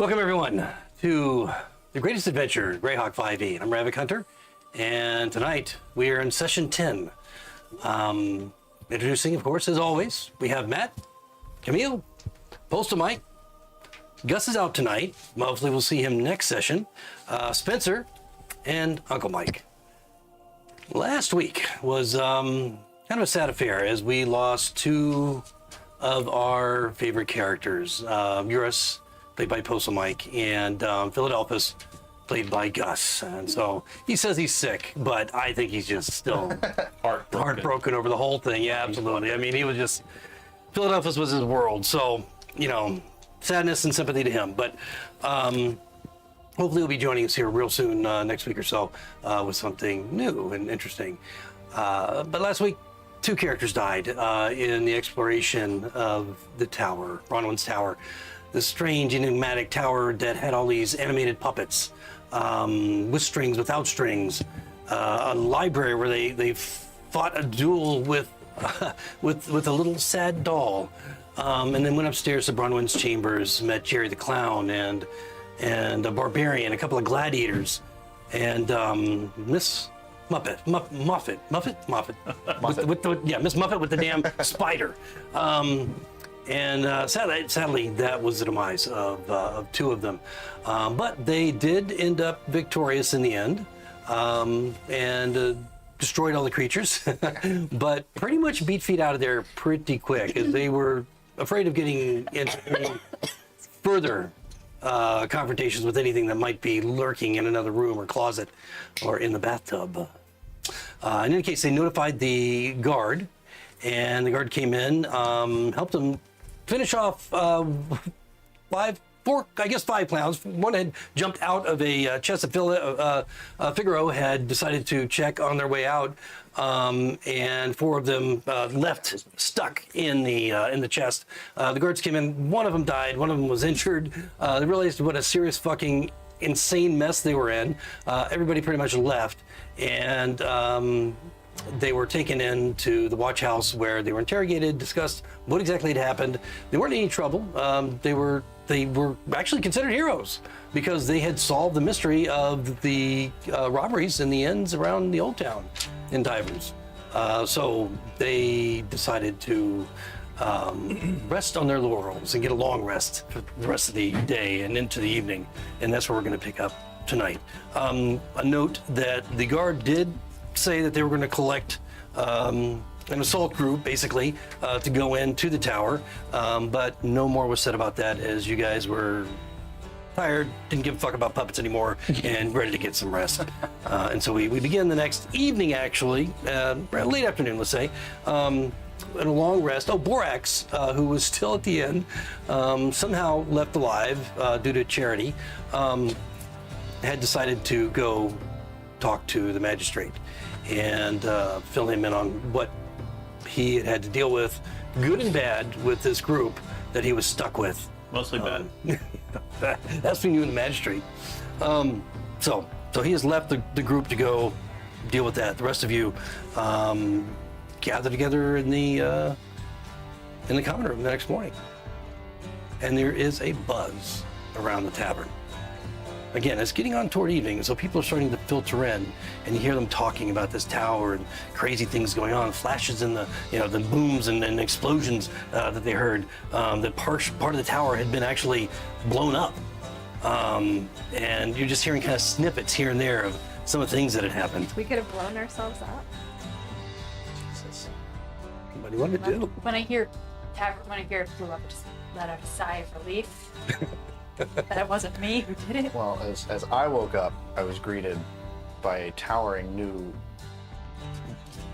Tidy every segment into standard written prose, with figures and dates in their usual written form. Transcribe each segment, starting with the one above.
Welcome everyone to the greatest adventure, Greyhawk 5e. I'm Ravik Hunter, and tonight we are in session 10. Introducing, of course, as always, we have Matt, Camille, Postal Mike. Gus is out tonight. Hopefully we'll see him next session. Spencer and Uncle Mike. Last week was kind of a sad affair as we lost two of our favorite characters. Eurus, played by Postal Mike, and Philadelphus, played by Gus. And so he says he's sick, but I think he's just still heartbroken over the whole thing. Yeah, absolutely. I mean, he was just, Philadelphus was his world. So, you know, sadness and sympathy to him. But hopefully he'll be joining us here real soon, next week or so, with something new and interesting. But last week, two characters died in the exploration of the tower, Bronwyn's Tower. This strange, enigmatic tower that had all these animated puppets, with strings, without strings, a library where they fought a duel with with a little sad doll, and then went upstairs to Bronwyn's chambers, met Jerry the Clown and a barbarian, a couple of gladiators, and Miss Muffet, Miss Muffet with the damn spider. And sadly, that was the demise of two of them. But they did end up victorious in the end, and destroyed all the creatures, but pretty much beat feet out of there pretty quick, as they were afraid of getting into further confrontations with anything that might be lurking in another room or closet or in the bathtub. In any case, they notified the guard, and the guard came in, helped them finish off five clowns. One had jumped out of a chest that Figaro had decided to check on their way out, and four of them left stuck in the chest. The guards came in. One of them died. One of them was injured. They realized what a serious fucking insane mess they were in. Everybody pretty much left, and they were taken into the watch house where they were interrogated, discussed what exactly had happened. They weren't in any trouble. They were actually considered heroes because they had solved the mystery of the robberies in the inns around the old town in Dyvers. So they decided to rest on their laurels and get a long rest for the rest of the day and into the evening. And that's where we're going to pick up tonight. A note that the guard did say that they were going to collect an assault group, basically, to go into the tower, but no more was said about that, as you guys were tired, didn't give a fuck about puppets anymore, and ready to get some rest. And so we begin the next evening, actually, late afternoon, let's say, in a long rest. Borax, who was still at the end, somehow left alive due to charity, had decided to go talk to the magistrate and fill him in on what he had to deal with, good and bad, with this group that he was stuck with. Mostly bad. That's between you and the magistrate. So he has left the group to go deal with that. The rest of you gather together in the common room the next morning, and there is a buzz around the tavern. Again, it's getting on toward evening, so people are starting to filter in, and you hear them talking about this tower and crazy things going on, flashes in the booms and explosions that they heard. That part of the tower had been actually blown up, and you're just hearing kind of snippets here and there of some of the things that had happened. We could have blown ourselves up. Jesus. What do you want to do? When I hear it blew up, I just let out a sigh of relief. That it wasn't me who did it. Well, as I woke up, I was greeted by a towering new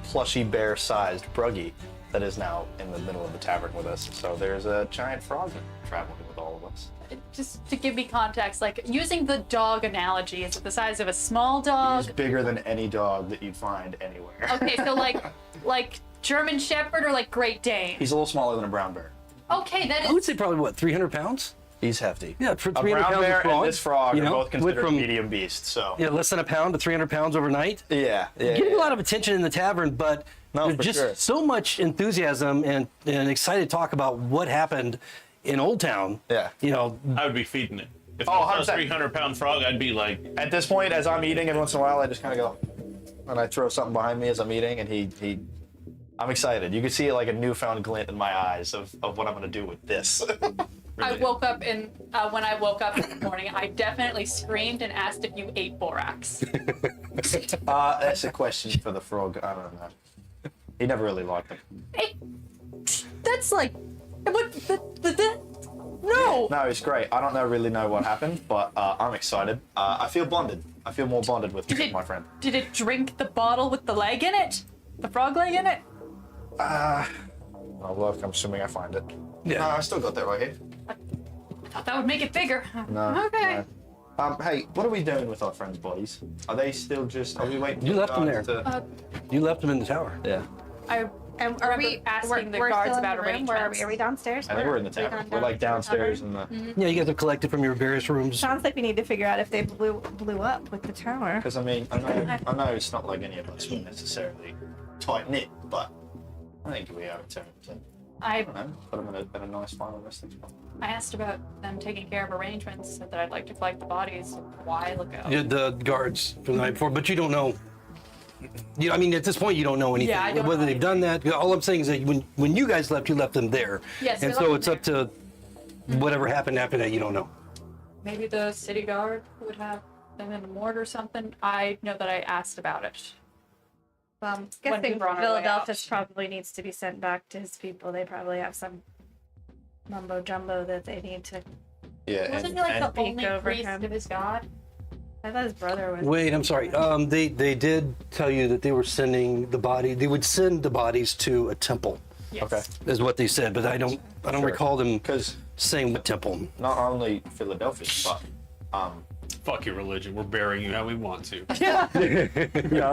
plushy bear-sized bruggy that is now in the middle of the tavern with us. So there's a giant frog traveling with all of us. Just to give me context, like using the dog analogy, is it the size of a small dog? He's bigger than any dog that you'd find anywhere. Okay, so like German Shepherd or like Great Dane? He's a little smaller than a brown bear. Okay, that is... I would say probably, what, 300 pounds? He's hefty. Yeah, for a 300 brown pounds bear of frog, and this frog are both considered from medium beasts. So yeah, less than a pound to 300 pounds overnight. Yeah. Getting a lot of attention in the tavern, but there's just so much enthusiasm and excited talk about what happened in Old Town. Yeah. You know, I would be feeding it. If I was a 100%. 300-pound frog, I'd be like, At this point, as I'm eating, every once in a while, I just kind of go, and I throw something behind me as I'm eating, and I'm excited. You can see like a newfound glint in my eyes of what I'm gonna do with this. I woke up when I woke up in the morning, I definitely screamed and asked if you ate borax. That's a question for the frog. I don't know. He never really liked them. That's like, what? No. No, it's great. I don't really know what happened, but I'm excited. I feel bonded. I feel more bonded with my friend. Did it drink the bottle with the leg in it? The frog leg in it? Oh, look, I'm assuming I find it. Yeah. No, I still got that right here. I thought that would make it bigger. No. Okay. No. Hey, what are we doing with our friends' bodies? Are they still just? Are we waiting? You for the left them guards there. to- You left them in the tower. Yeah. And are we asking the we're guards still in about the room? Where arrangements? Are we downstairs? I think we're in the Are we tavern. gone We're like down to the downstairs tavern? in the. Yeah, you guys have collected from your various rooms. Sounds like we need to figure out if they blew up with the tower. Because I mean, I know it's not like any of us were necessarily tight knit, but I think we are in terms of. I I don't know. Put them in a nice final resting spot. asked about them taking care of arrangements, said that I'd like to collect the bodies a while ago. Yeah, the guards from the night before, but you don't know. I mean, at this point, you don't know anything. Yeah, I don't Whether know they've done that. All I'm saying is that when you guys left, you left them there. Yes, and we so left it's them up to whatever happened after that. You don't know. Maybe the city guard would have them in the morgue or something. I know that I asked about it. I'm When we guessing were on our way Philadelphus out. probably needs to be sent back to his people. They probably have some mumbo jumbo that they need to. Yeah, Wasn't he like the speak only over priest him. of his god? I thought his brother was. Wait, I'm sorry. They did tell you that they were sending the body. They would send the bodies to a temple, Yes. Okay. is what they said. But I don't Sure. recall them because saying what temple. not only Philadelphia, but fuck your religion. We're burying you how we want to. our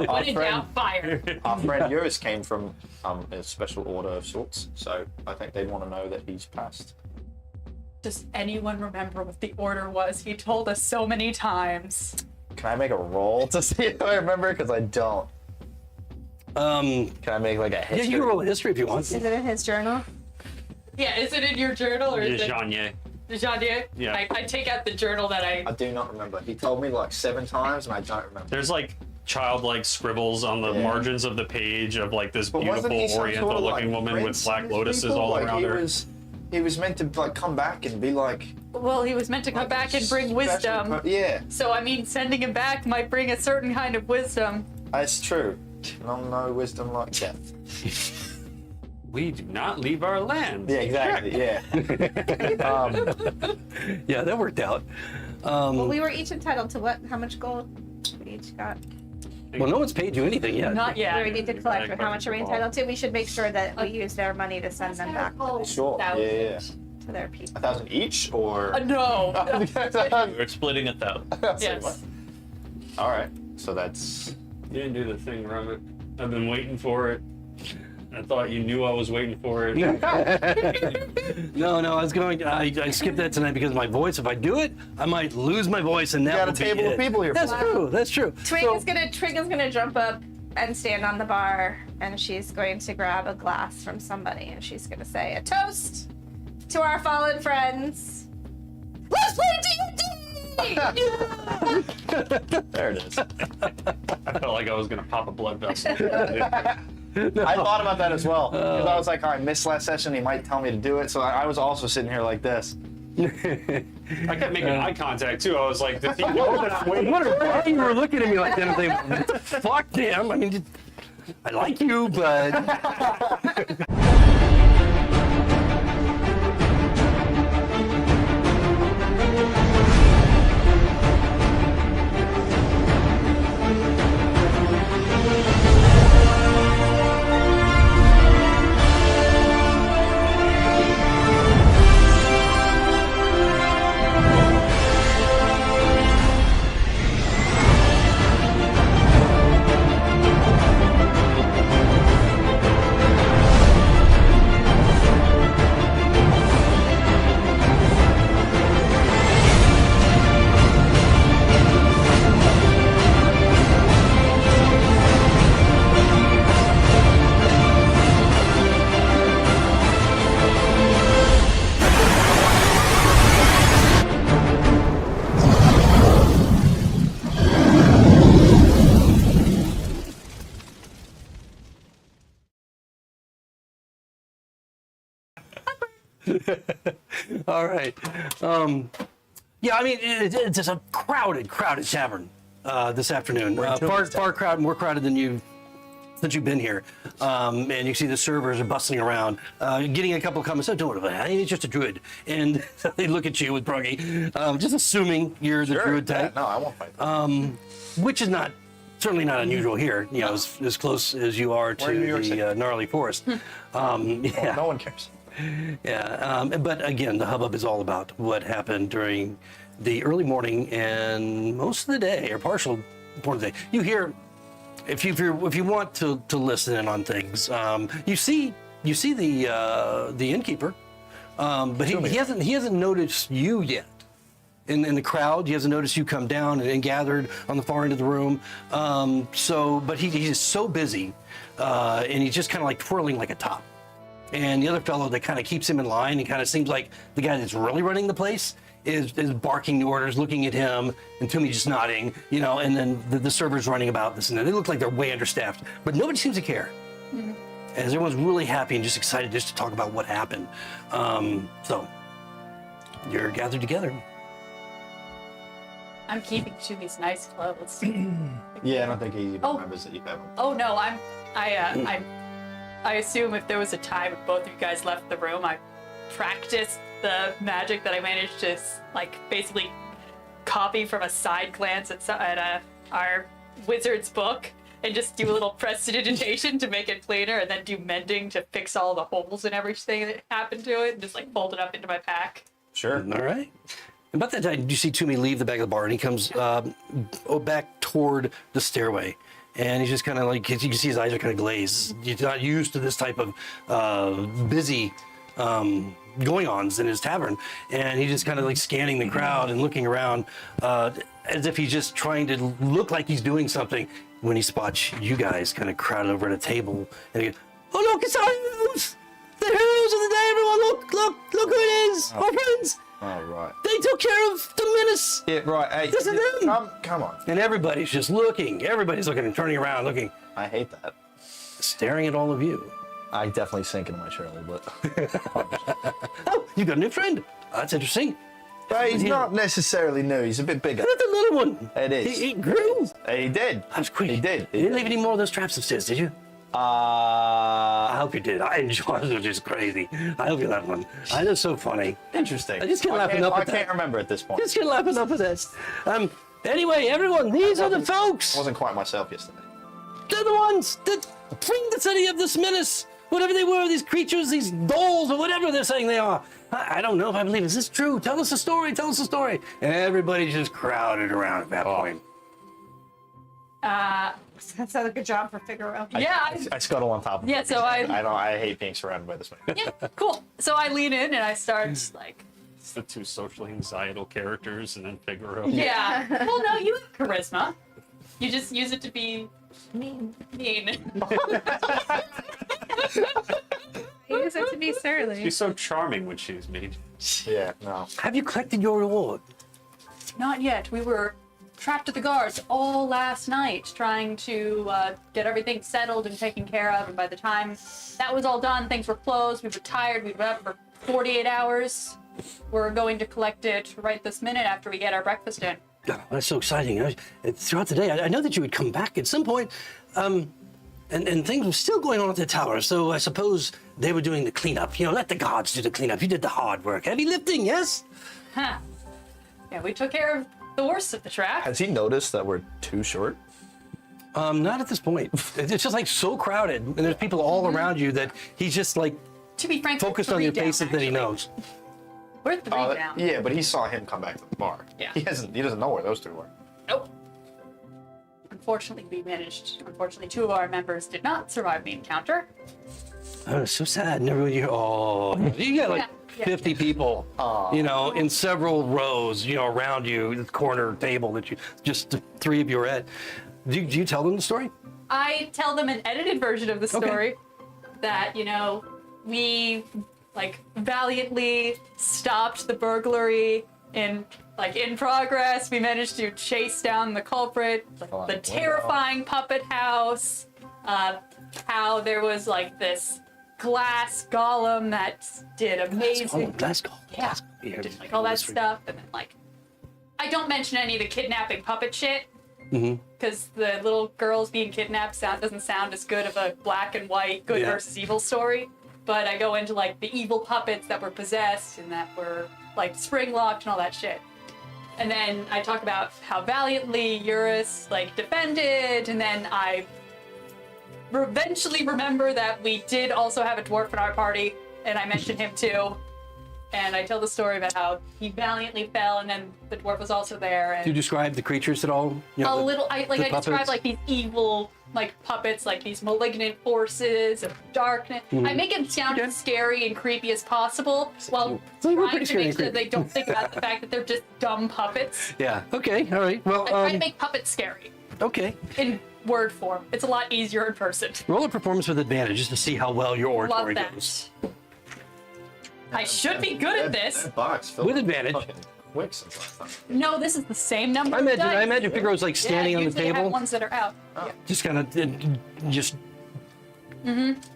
When in friend, doubt, fire. our friend Eurus came from a special order of sorts, so I think they'd want to know that he's passed. Does anyone remember what the order was? He told us so many times. Can I make a roll to see if I remember? Because I don't. Can I make like a Yeah, history? you can roll a history if you want. Is it in his journal? Yeah, is it in your journal or is it Jean-Ye. Jandier? Yeah. I take out the journal that I do not remember. He told me like 7 times, and I don't remember. There's like childlike scribbles on the Yeah. margins of the page of like this But wasn't beautiful he some Oriental sort of, looking like, woman with prince black in his lotuses people? all Like, around her. He was meant to like come back and be like. Well, he was meant to come back and bring wisdom. Yeah, So I mean, sending him back might bring a certain kind of wisdom. that's true. No wisdom like death. We do not leave our land. Yeah, exactly. Yeah. Yeah, that worked out. Well, we were each entitled to what? How much gold? We each got. Well, no one's paid you anything yet. Not yet. We need to collect. But how much are we entitled to? We should make sure that we use their money to send them back Sure. Yeah. to their people. 1,000 each, or? No. We're splitting 1,000. Yes. All right. So that's. You didn't do the thing, Robert. I've been waiting for it. I thought you knew I was waiting for it. No, I was going. I skipped that tonight because of my voice. If I do it, I might lose my voice, and that got a will be table of it. people here. That's true. That's true. Twig is gonna jump up and stand on the bar, and she's going to grab a glass from somebody, and she's gonna say a toast to our fallen friends. Let's play D&D! There it is. I felt like I was gonna pop a blood vessel. I thought about that as well. Because I was like, oh, I missed last session. He might tell me to do it. So I was also sitting here like this. I kept making eye contact too. I was like, does he know that I'm I waiting? wonder why you were looking at me like that. I'm thinking, what the fuck, damn. I mean, I like you, but. All right. Yeah, I mean, it's just a crowded tavern this afternoon. More crowded than since you've been here. And you see the servers are bustling around, getting a couple of comments. Oh, don't worry, I think it's just a druid. And they look at you with Bruggy, just assuming you're the druid type. Yeah, no, I won't fight them. Which is certainly not unusual here, as close as you are to We're in New York the City. gnarly forest. Well, no one cares. Yeah, but again, the hubbub is all about what happened during the early morning and most of the day, or partial part of the day. You hear, if you want to listen in on things, you see the innkeeper, but he hasn't noticed you yet. In the crowd, he hasn't noticed you come down and gathered on the far end of the room. But he's so busy, and he's just kind of like twirling like a top. And the other fellow that kind of keeps him in line and kind of seems like the guy that's really running the place is barking the orders, looking at him, and Toomey just nodding, and then the servers running about this and that. They look like they're way understaffed, but nobody seems to care. As everyone's really happy and just excited just to talk about what happened. So you're gathered together. I'm keeping Toomey's nice clothes. Yeah, I don't think he even Oh. remembers that you have them. Oh no, I assume if there was a time if both of you guys left the room, I practiced the magic that I managed to basically copy from a side glance at our wizard's book, and just do a little prestidigitation to make it cleaner, and then do mending to fix all the holes and everything that happened to it, and just fold it up into my pack. Sure. All right. About that time, you see Toomey leave the back of the bar, and he comes back toward the stairway. And he's just kind of like, you can see his eyes are kind of glazed. He's not used to this type of busy going-ons in his tavern. And he's just kind of like scanning the crowd and looking around as if he's just trying to look like he's doing something, when he spots you guys kind of crowded over at a table. And he goes, oh, look, it's our heroes! The heroes of the day, everyone! Look who it is! Our friends! All right. They took care of the menace! Yeah, right. Hey, This is them! come on. And everybody's just looking. Everybody's looking and turning around, looking, I hate that. staring at all of you. I definitely sink into my chair a little bit. Oh, you got a new friend. Oh, that's interesting. But he's Yeah. not necessarily new. He's a bit bigger. That's a little one. It is. He grew. He did. That's quick. He did. You didn't leave any more of those traps upstairs, did you? I hope you did. I enjoyed it. It was just crazy. I hope you left one. I know, so funny. Interesting. I just can't laugh enough I at that. can't remember at this point. Just can't laugh enough at this. Anyway, everyone, these are the folks. I wasn't quite myself yesterday. They're the ones that bring the city of this menace. Whatever they were, these creatures, these dolls, or whatever they're saying they are. I don't know if I believe it. Is this true? Tell us a story. Tell us a story. And everybody's just crowded around at that point. That's a good job for Figaro. Yeah, I scuttle on top of Yeah, it. so I hate being surrounded by this man. yeah, cool. So I lean in and I start It's the two socially anxietal characters and then Figaro. yeah. Well, no, you have charisma. You just use it to be Mean. mean. Use it to be surly. She's so charming when she's mean. Yeah, no. Have you collected your reward? Not yet. We were trapped to the guards all last night, trying to get everything settled and taken care of. And by the time that was all done, things were closed. We were tired. We'd been up for 48 hours. We're going to collect it right this minute after we get our breakfast in. Oh, that's so exciting. Throughout the day, I know that you would come back at some point, and things were still going on at the tower, so I suppose they were doing the cleanup. Let the gods do the cleanup. You did the hard work. Heavy lifting, yes? Huh. Yeah, we took care of the worst of the trap. Has he noticed that we're too short? Not at this point. It's just like so crowded, and there's people all around you that he's just like To be frank, focused on three your down, faces that he actually. knows. We're three down. Yeah, but he saw him come back to the bar. Yeah. He doesn't know where those two were. Nope. Unfortunately, two of our members did not survive the encounter. Oh, it's so sad. And everybody, you got like Yeah. 50 people, in several rows, around you, the corner table that just the three of you are at. Do you tell them the story? I tell them an edited version of the story that, we valiantly stopped the burglary in progress. We managed to chase down the culprit, Oh, the terrifying puppet house, how there was this glass golem that did amazing. Glass golem. Yeah, did like all that stuff, and then like, I don't mention any of the kidnapping puppet shit, because the little girls being kidnapped doesn't sound as good of a black and white good versus evil story. But I go into like the evil puppets that were possessed and that were like spring locked and all that shit. And then I talk about how valiantly Eurus like defended, and then I eventually remember that we did also have a dwarf in our party, and I mentioned him too. And I tell the story about how he valiantly fell, and then the dwarf was also there. And Do you describe the creatures at all? You know, I the describe puppets? like these evil like puppets, like these malignant forces of darkness. I make it sound as scary and creepy as possible, while They were trying pretty to scary make and sure creepy. they don't think about the fact that they're just dumb puppets. Yeah. Okay. All right. Well. I try to make puppets scary Okay. in word form. It's a lot easier in person. Roll a performance with advantage just to see how well your Love oratory that. goes. I should be good at this. That box filled With advantage. fucking Wicks and stuff. No, this is the same number. I of imagine. dice. I imagine Figaro's like standing on the usually I have table, ones that are out. just kind of, just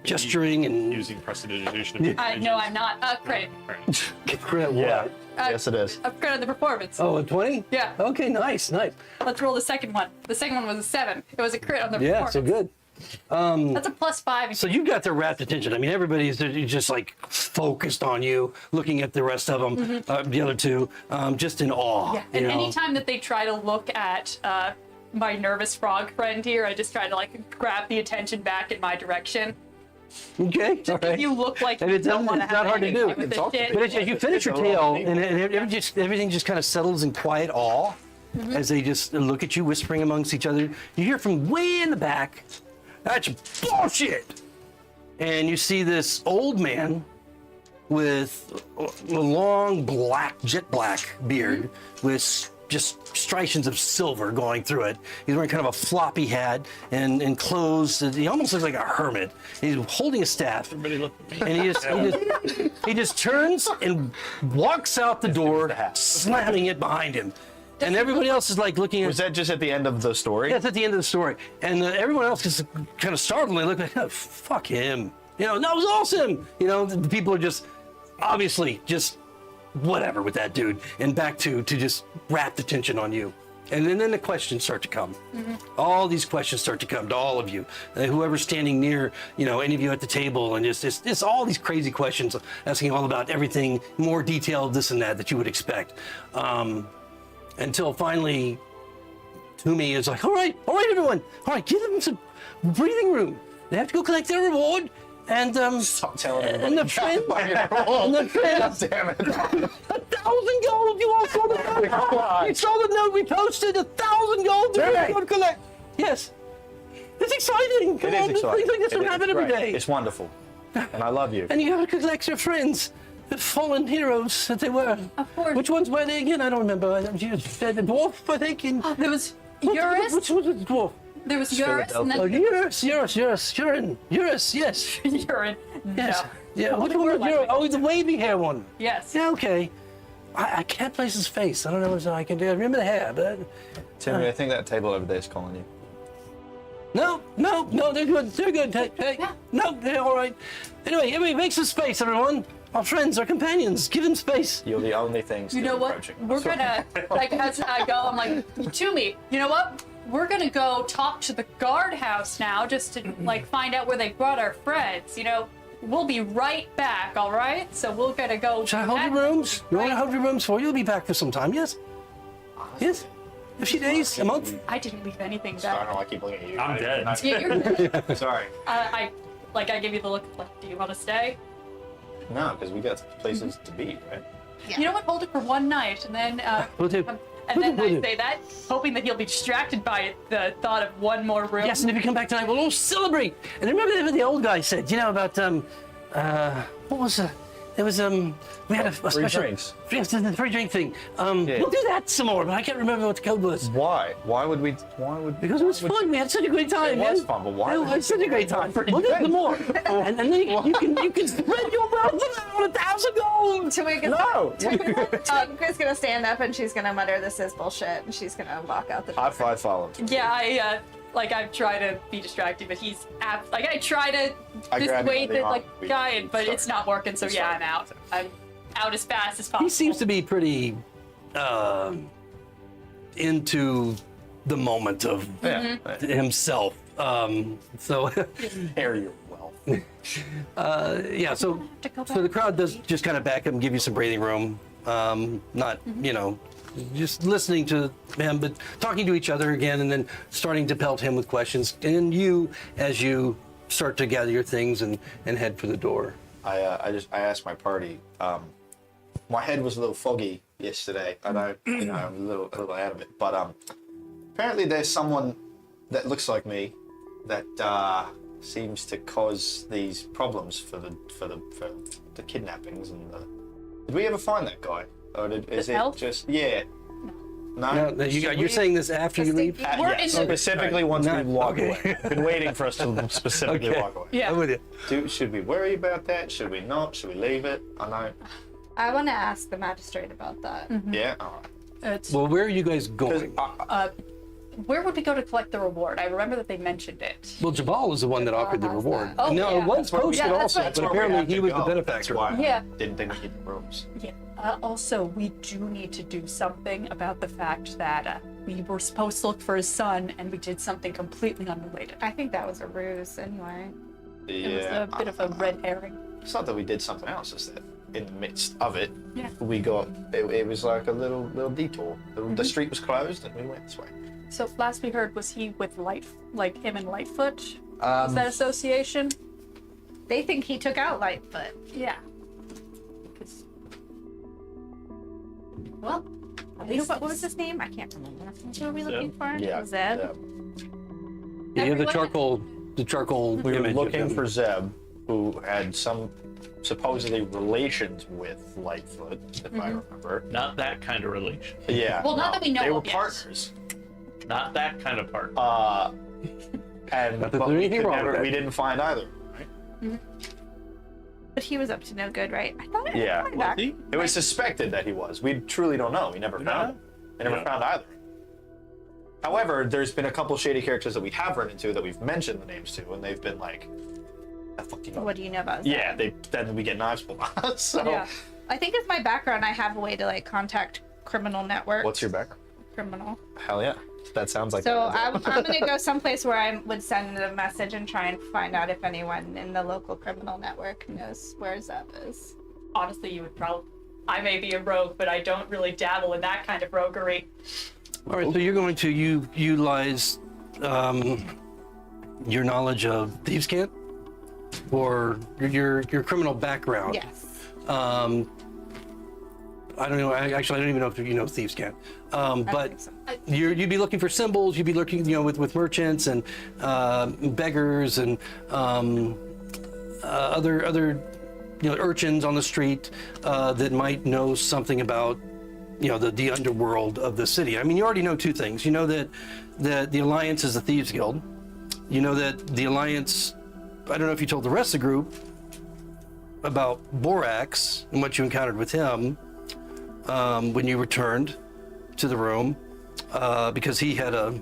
gesturing and Using prestidigitation. No, I'm not. Credit. credit Yeah. what? Yes, it is. Credit the performance. Oh, a 20? Yeah. Okay. Nice. Nice. Let's roll the second one. The second one was a 7. It was a crit on the Yeah. performance. So good. That's a +5. So you've got their rapt attention. I mean, everybody's just like focused on you, looking at the rest of them, the other two, just in awe. Yeah, you and know? anytime that they try to look at my nervous frog friend here, I just try to like grab the attention back in my direction. Okay. All right. You look like And you it's don't want to not have hard to anything do. with It's this all- shit. But as you finish your tale, and everything just kind of settles in quiet awe as they just look at you, whispering amongst each other. You hear from way in the back, "That's bullshit!" And you see this old man with a long jet black beard with just striations of silver going through it. He's wearing kind of a floppy hat and clothes. He almost looks like a hermit. He's holding a staff. Everybody look at me. And he just turns and walks out the door, the hat. slamming it behind him. And everybody else is like looking at. Was that just at the end of the story? That's at the end of the story. And everyone else is kind of startled. They look like, oh, fuck him. You know, that was awesome. You know, the people are just obviously just whatever with that dude. And back to just rapt attention on you. And then the questions start to come. All these questions start to come to all of you. Whoever's standing near, you know, any of you at the table, and just all these crazy questions, asking all about everything, more detailed, this and that you would expect. Until finally, Toomey is like, all right, everyone. All right, give them some breathing room. They have to go collect their reward. And Stop telling and everybody. the friend, And the friend, God damn it. 1,000 gold. You all saw the note. You saw the note we posted. 1,000 gold to Right. go collect. Yes, it's exciting. Come It is on, exciting. things like this don't happen every great. day. It's wonderful. And I love you. And you have to collect your friends, the fallen heroes that they were. Of course. Which ones were they again? I don't remember. You said the dwarf, I think. And There was Which Eurus. was the dwarf? There was Eurus, and Oh, then Eurus, Urin, yes. Urine. Yes. No. Yeah, which They one were was like- Eurus? Oh, the wavy hair one. Yes. Yeah, okay. I can't place his face. I don't know what I can do. I remember the hair, but Timmy, I think that table over there is calling you. no, they're good. They're good. Hey, Yeah. no, they're all right. Anyway, make some space, everyone. Our friends, our companions, give them space. You're the only thing You still know what? approaching. We're gonna, like, as I go, I'm like, Toomey, you know what? We're gonna go talk to the guardhouse now just to, like, find out where they brought our friends. You know, we'll be right back, all right? So we're gonna go. Shall I hold your rooms? You want to hold your rooms for you? You'll be back for some time, yes? Yes? A few days? A month? I didn't leave anything I back. don't know, I keep looking at you. I'm dead. Yeah, you're, Sorry. I give you the look like, do you want to stay? No, because we got places to be, right? You know what? Hold it for one night, and then Will do. and then Will do. I say that, hoping that he'll be distracted by the thought of one more room. Yes, and if you come back tonight, we'll all celebrate. And remember what the old guy said, you know, about, what was there was, we had a special... drinks. Yes, the free drink thing. Yeah. We'll do that some more, but I can't remember what the code was. Why? Why would? Because it was fun. We had such a great time. It was man. fun, but why It would was such a great time. We'll do it some more. And then you can spread your wealth around 1,000 gold. No! Twink's gonna stand up and she's gonna mutter, "This is bullshit," and she's gonna walk out the door. High five, follow. Yeah, like I try to be distracted, but he's like I try to I grab him by dissuade the the arm. like We guy, but start- it's not working. So we yeah, start. I'm out. I'm out as fast as possible. He seems to be pretty into the moment of himself. So Air your wealth. yeah, so the crowd does just kind of back up and give you some breathing room. Not just listening to him, but talking to each other again, and then starting to pelt him with questions. And you, as you start to gather your things and head for the door. I asked my party. My head was a little foggy yesterday, and I'm a little out of it. But apparently there's someone that looks like me that seems to cause these problems for the kidnappings and the. Did we ever find that guy, or is it elf? just yeah? No, No, you're saying this after you leave? We're yes, in the- specifically once we Not- walk okay. away. I've been waiting for us to specifically Okay. walk away. Yeah. I'm with you. Should we worry about that? Should we not? Should we leave it? I know. I want to ask the magistrate about that. Yeah. All right. It's, Well, where are you guys 'Cause going? where would we go to collect the reward? I remember that they mentioned it. Well, Jabal was the one that Jabal offered the has reward. that. Oh, Now, yeah. it was That's where we- posted yeah, that's also, right. but That's where we apparently have he to was the go. benefactor. That's why Yeah. I didn't think we needed the rooms. Yeah. Also, we do need to do something about the fact that we were supposed to look for his son, and we did something completely unrelated. I think that was a ruse anyway. It was Yeah. a bit of a red herring. It's not that we did something else, it's that in the midst of it, Yeah. we got, it was like a little detour. The street was closed and we went this way. So last we heard, was he with like him and Lightfoot? Is Um, that association? They think he took out Lightfoot. Yeah. 'Cause- Well, what was his name? I can't remember. What were we looking for? Yeah. Zeb. Yeah, you have the Everyone- charcoal We were image of looking him. for Zeb, who had some supposedly relations with Lightfoot, if I remember. Not that kind of relation. Yeah. Well, not that we know They were of yet. partners. Not that kind of part. And Not that but there's anything wrong with that. we didn't find either. Right? But he was up to no good, right? I thought I Yeah. had back. It was suspected that he was. We truly don't know. We never found him. We never Yeah. found either. However, there's been a couple shady characters that we have run into that we've mentioned the names to, and they've been like, "The fuck do you know?" What do you know about Zeb? Yeah, then we get knives pulled on us. So, Yeah. I think as my background, I have a way to like contact criminal networks. what's your background? criminal? Hell yeah, that sounds like. So that. I'm gonna go someplace where I would send a message and try and find out if anyone in the local criminal network knows where Zeb is. Honestly, you would probably. I may be a rogue, but I don't really dabble in that kind of roguery. All right, so you're going to utilize your knowledge of thieves' cant or your criminal background. Yes. I don't know. Actually, I don't even know if you know thieves' cant. But think so. you'd be looking for symbols. You'd be looking, with merchants and beggars and other urchins on the street that might know something about the underworld of the city. I mean, you already know two things. You know that the Alliance is the Thieves Guild. You know that the Alliance, I don't know if you told the rest of the group about Borax and what you encountered with him when you returned to the room, because he had a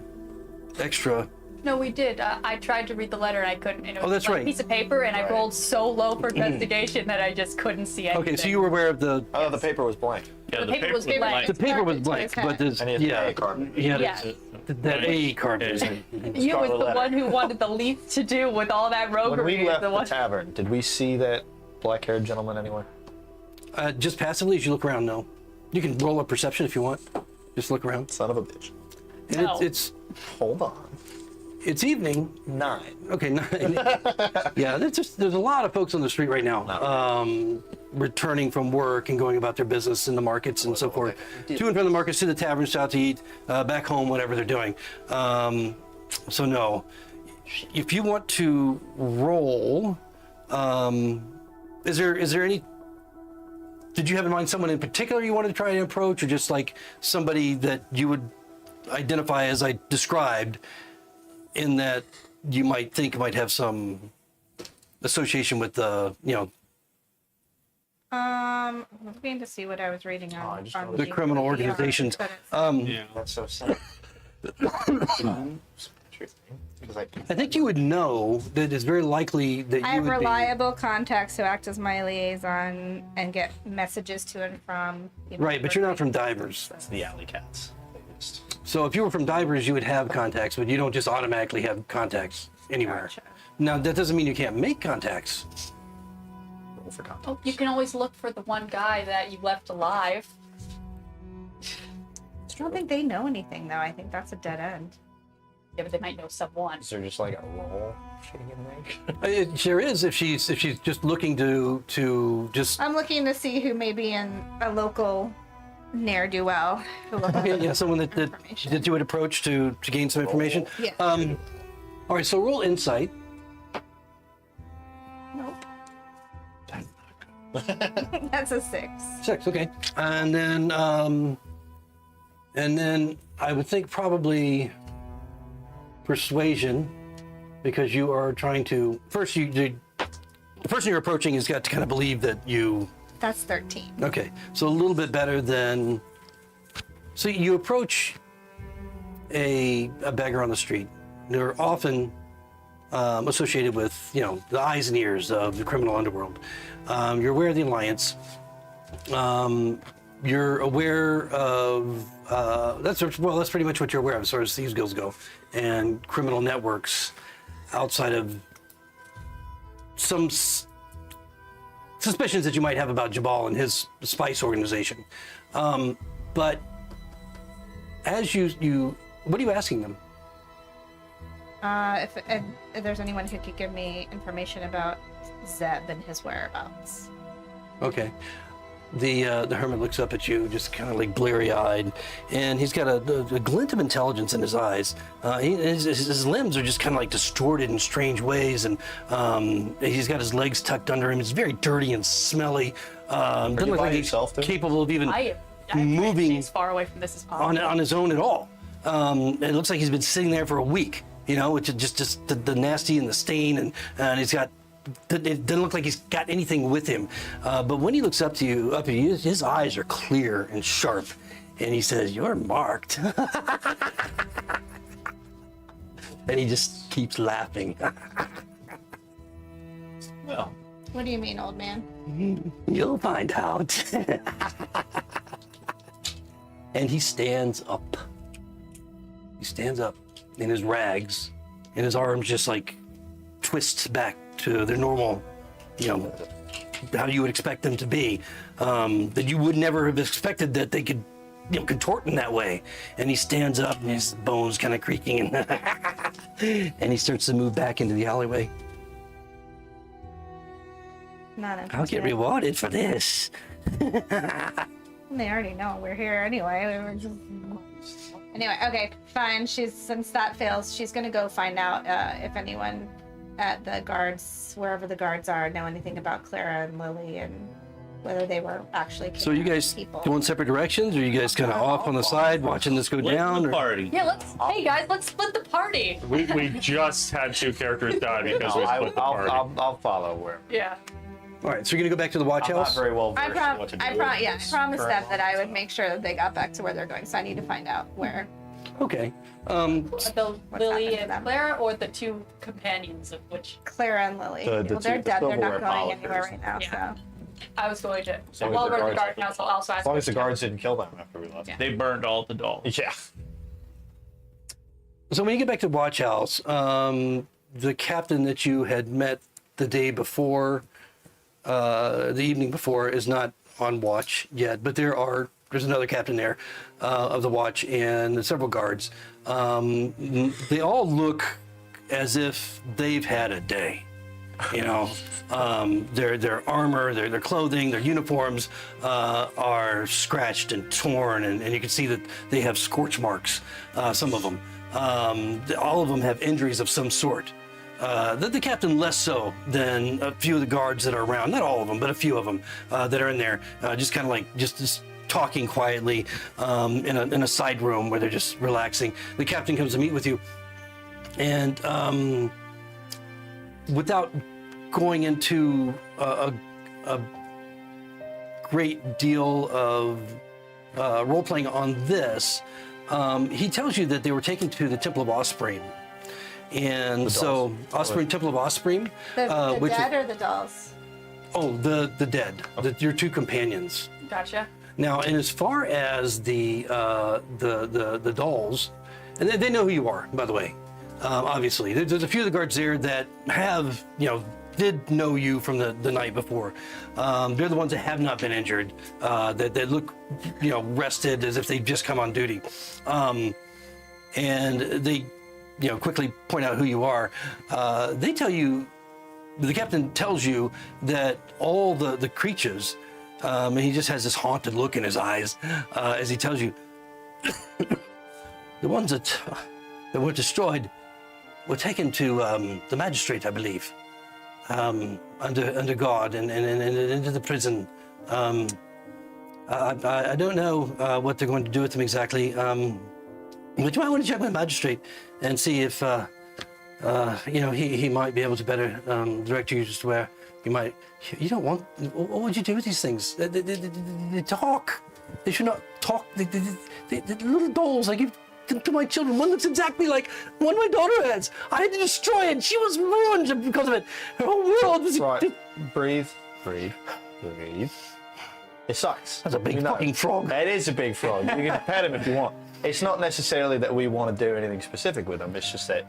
extra. No, we did. I tried to read the letter and I couldn't. And it was Oh, that's like right. a piece of paper, and I Right. rolled so low for investigation that I just couldn't see anything. Okay, so you were aware of the Oh, the paper was blank. Yeah, the paper was blank. the paper was Perfect. blank, but there's And he had the A card. he had Yeah. that A card. You was Scarlet the letter. one who wanted the least to do with all that When roguery. we left the the one. tavern, did we see that black-haired gentleman anywhere? Just passively as you look around. No, you can roll a perception if you want. Just look around. Son of a bitch. And No. it's Hold on. it's evening. 9. Okay, yeah, there's a lot of folks on the street right now, returning from work and going about their business in the markets and so forth, to and from the markets, to the taverns, out to eat, back home, whatever they're doing. So no, if you want to roll, is there any? Did you have in mind someone in particular you wanted to try and approach, or just like somebody that you would identify as I described? In that you might think might have some association with the, Looking to see what I was reading on, I just on know the criminal organizations. Yeah. That's so sad. Because I think you would know that it's very likely that I you have would reliable contacts who act as my liaison and get messages to and from. be right, but you're not from Dyvers. That's the alley cats. They just So if you were from Dyvers, you would have contacts, but you don't just automatically have contacts anywhere. Gotcha. Now that doesn't mean you can't make contacts. roll for contact. Oh, you can always look for the one guy that you left alive. I don't think they know anything though. I think that's a dead end. Yeah, but they might know someone. Is there just like a roll she can make? It sure is if she's just looking to just I'm looking to see who may be in a local ne'er-do-well. who will have yeah, someone that information. you would approach to gain some information. Yeah. All right, so roll insight. Nope. That's a 6. 6, okay. And then I would think probably persuasion, because you are trying to the person you're approaching has got to kind of believe that you. That's 13. Okay, so a little bit better than. So you approach a beggar on the street. They're often associated with the eyes and ears of the criminal underworld. You're aware of the Alliance. You're aware of that's pretty much what you're aware of as far as thieves guilds go, and criminal networks outside of some suspicions that you might have about Jabal and his spice organization. But as you what are you asking them? If there's anyone who could give me information about Zeb and his whereabouts. Okay. The hermit looks up at you, just kind of like bleary-eyed, and he's got a glint of intelligence in his eyes. His limbs are just kind of like distorted in strange ways, and he's got his legs tucked under him. It's very dirty and smelly. Doesn't you look by like he's yourself, too? capable of even I moving as far away from this as possible. on his own at all. It looks like he's been sitting there for a week, which is just the nasty and the stain, and he's got. It doesn't look like he's got anything with him. But when he looks up at you, his eyes are clear and sharp, and he says, "You're marked." And he just keeps laughing. Well, What do you mean, old man? You'll find out. And he stands up. He stands up in his rags, and his arms just like twists back to their normal, how you would expect them to be. That you would never have expected that they could, contort in that way. And he stands up, and his bones kind of creaking, and he starts to move back into the alleyway. Not interested. I'll get rewarded for this. They already know we're here anyway. Anyway, okay, fine. Since that fails, she's gonna go find out if anyone at the guards, wherever the guards are, know anything about Clara and Lily and whether they were actually So you guys people. going separate directions, or you guys kind of off on the side watching this go down? The Or? party. Yeah, hey guys, let's split the party. We just had 2 characters die because we split the party. I'll follow where. Yeah. All right, so you're gonna go back to the watch I'm not house. very well I versed in what to do. I promised them that I would make sure that they got back to where they're going. So I need to find out where. Okay. The Lily happened to and them? Clara, or the 2 companions of which Clara and Lily. The Well, they're two- dead. the They're not silverware going anywhere polishers. right now. Yeah. So I was going to. long as While the we're in the guards- guard house, I'll also ask. As long as the questions. guards didn't kill them after we left. Yeah. They burned all the dolls. Yeah. So when you get back to the watch house, the captain that you had met the day before, the evening before, is not on watch yet. But there's another captain there of the watch and several guards. They all look as if they've had a day. Their armor, their clothing, their uniforms are scratched and torn, and you can see that they have scorch marks. Some of them, all of them have injuries of some sort. The captain less so than a few of the guards that are around. Not all of them, but a few of them that are in there, just kind of like just talking quietly in a side room where they're just relaxing. The captain comes to meet with you, and without going into a great deal of role playing on this, he tells you that they were taken to the Temple of Osprey And so, Osprey, Temple of Osprey, The which dead or the dolls? the dead, your two companions. Gotcha. Now, and as far as the dolls, and they know who you are, by the way. Obviously, there's a few of the guards there that have, did know you from the night before. They're the ones that have not been injured, that look, rested as if they've just come on duty. And they, quickly point out who you are. They tell you, the captain tells you that all the creatures, and he just has this haunted look in his eyes as he tells you, the ones that were destroyed were taken to the magistrate, I believe, under guard and into the prison. I don't know what they're going to do with them exactly, but you might want to check with the magistrate and see if he might be able to better direct you as to where you might. You don't want. What would you do with these things? They talk. They should not talk. The little dolls I give to my children. One looks exactly like one my daughter has. I had to destroy it. She was ruined because of it. Her whole world was. Right. Breathe. It sucks. That's a big fucking frog. It is a big frog. You can pet him if you want. It's not necessarily that we want to do anything specific with them. It's just that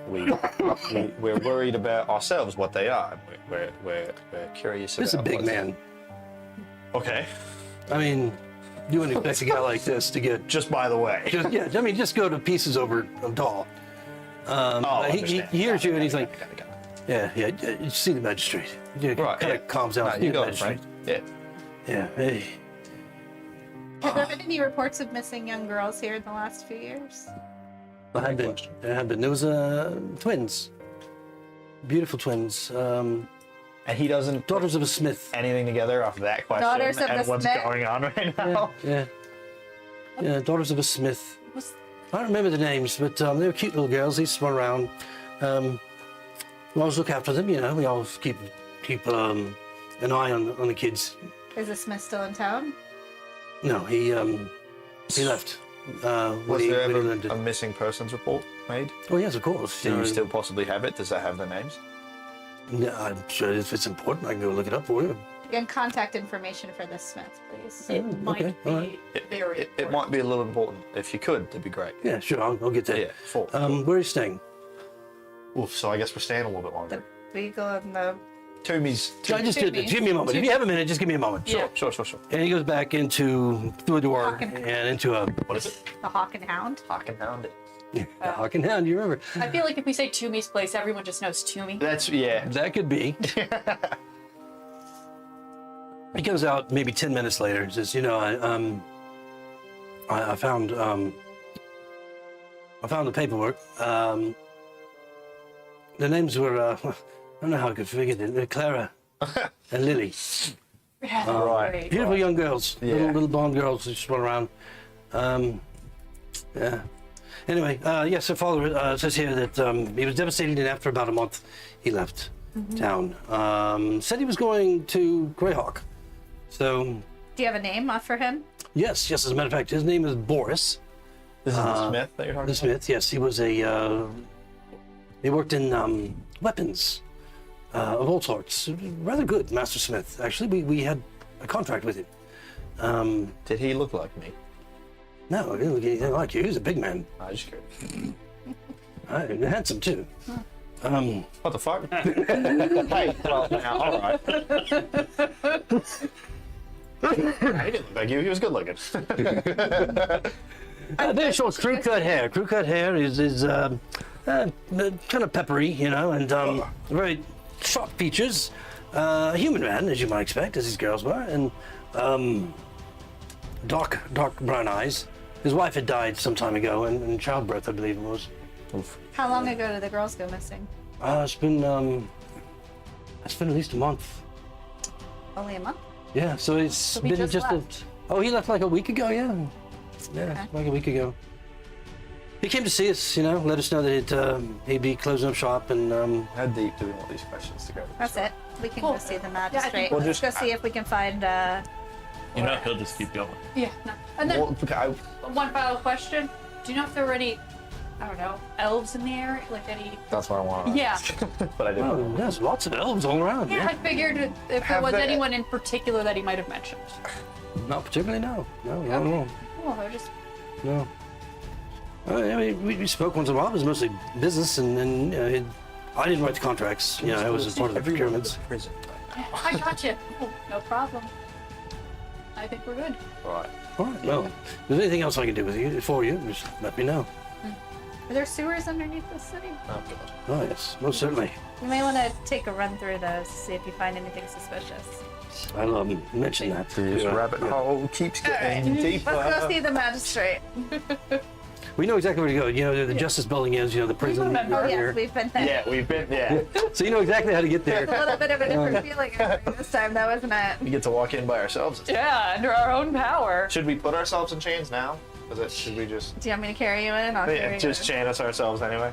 we're worried about ourselves, what they are. We're curious This is a about big what's- man. Okay. I mean, you wouldn't expect a guy like this to get. Just by the way. Just go to pieces over a doll. He hears you and he's like, yeah, you see the magistrate. Right, Kind of calms down. No, See you the got it, magistrate. Frank. Yeah. Yeah, hey. Have there been any reports of missing young girls here in the last few years? There have been. There was twins. Beautiful twins. And he doesn't put Daughters of a smith. anything together after that question Daughters of and the what's Smith? going on right now. Yeah, daughters of a smith. I don't remember the names, but they were cute little girls. They used to run around. We always look after them, we always keep an eye on the kids. Is the Smith still in town? No, he left. Was there ever lived a missing persons report made? Oh yes, of course. Do you still possibly have it? Does that have the names? Yeah, I'm sure if it's important, I can go look it up for you. And contact information for the Smith, please. It Oh, might okay, be all right. very It might be a little important. If you could, that'd be great. Yeah, sure, I'll get that. Yeah, full. Where are you staying? Oof, so I guess we're staying a little bit longer. The Beagle and the. Toomey's. Just give me a moment. If you have a minute, just give me a moment. Yeah. Sure. And he goes back through a door Hawk and- and into a What is it? The Hawk and Hound. Hawk and Hound. a Hawk and Hound. You remember? I feel like if we say Toomey's place, everyone just knows Toomey. That's yeah. That could be. He comes out maybe 10 minutes later and says, I found the paperwork. The names were I don't know how I could forget it. Clara and Lily. Yeah, Right. great. Beautiful young girls. Yeah. Little blonde girls who just run around. Yeah. Anyway, yes, her father says here that he was devastated, and after about a month, he left town. Said he was going to Greyhawk. So, Do you have a name for him? yes, as a matter of fact, his name is Boris. This is the Smith that you're talking The Smith, yes, he was he worked in weapons of all sorts. Rather good, Master Smith. Actually, we had a contract with him. about. Did he look like me? No, he didn't look anything like you. He was a big man. I just curious. And handsome, too. What the fuck? Hey, well, now, all right. He didn't look like you. He was good looking. Very short, crew cut hair. Crew cut hair is kind of peppery, and very sharp features. Human man, as you might expect, as these girls were, and dark brown eyes. His wife had died some time ago, in childbirth, I believe it was. How long ago did the girls go missing? It's been at least a month. Only a month? Yeah, so it's So he been just a. left. Oh, he left like a week ago. Yeah, Okay. like a week ago. He came to see us, let us know that he'd be closing up shop, and How deep do we want these questions to go? That's it. We can Cool. go see the Yeah, I magistrate. think- Well, Let's just- go see if we can find. He'll just keep going. Yeah. No. And then Well, okay, one final question: do you know if there were any I don't know, elves in the area? Like any? That's what I want. Yeah. But I didn't. Oh, there's lots of elves all around. Yeah, I figured if there Have was they- anyone in particular that he might have mentioned. Not particularly, no. No, I don't know. Oh, they're just. No. I mean, we spoke once in a while. It was mostly business, and I didn't write the contracts. You know, I was a part of the procurements. I got you. Oh, no problem. I think we're good. Right. All right. Well, if there's anything else I can do with you for you, just let me know. Are there sewers underneath the city? Oh, God. Oh yes, most certainly. You may want to take a run through those to see if you find anything suspicious. I'll mention that. This Yeah. rabbit hole keeps getting deeper. Let's go see the magistrate. We know exactly where to go. You know, where the justice building is. You know, the prison remember. Oh right yes, here. we've been there. Yeah, we've been. Yeah. So you know exactly how to get A there. little bit of a different feeling this time, though, isn't it? We get to walk in by ourselves. Yeah, under our own power. Should we put ourselves in chains now? Should we just Do you want me to carry you in? I'll carry you just in. chain us ourselves anyway?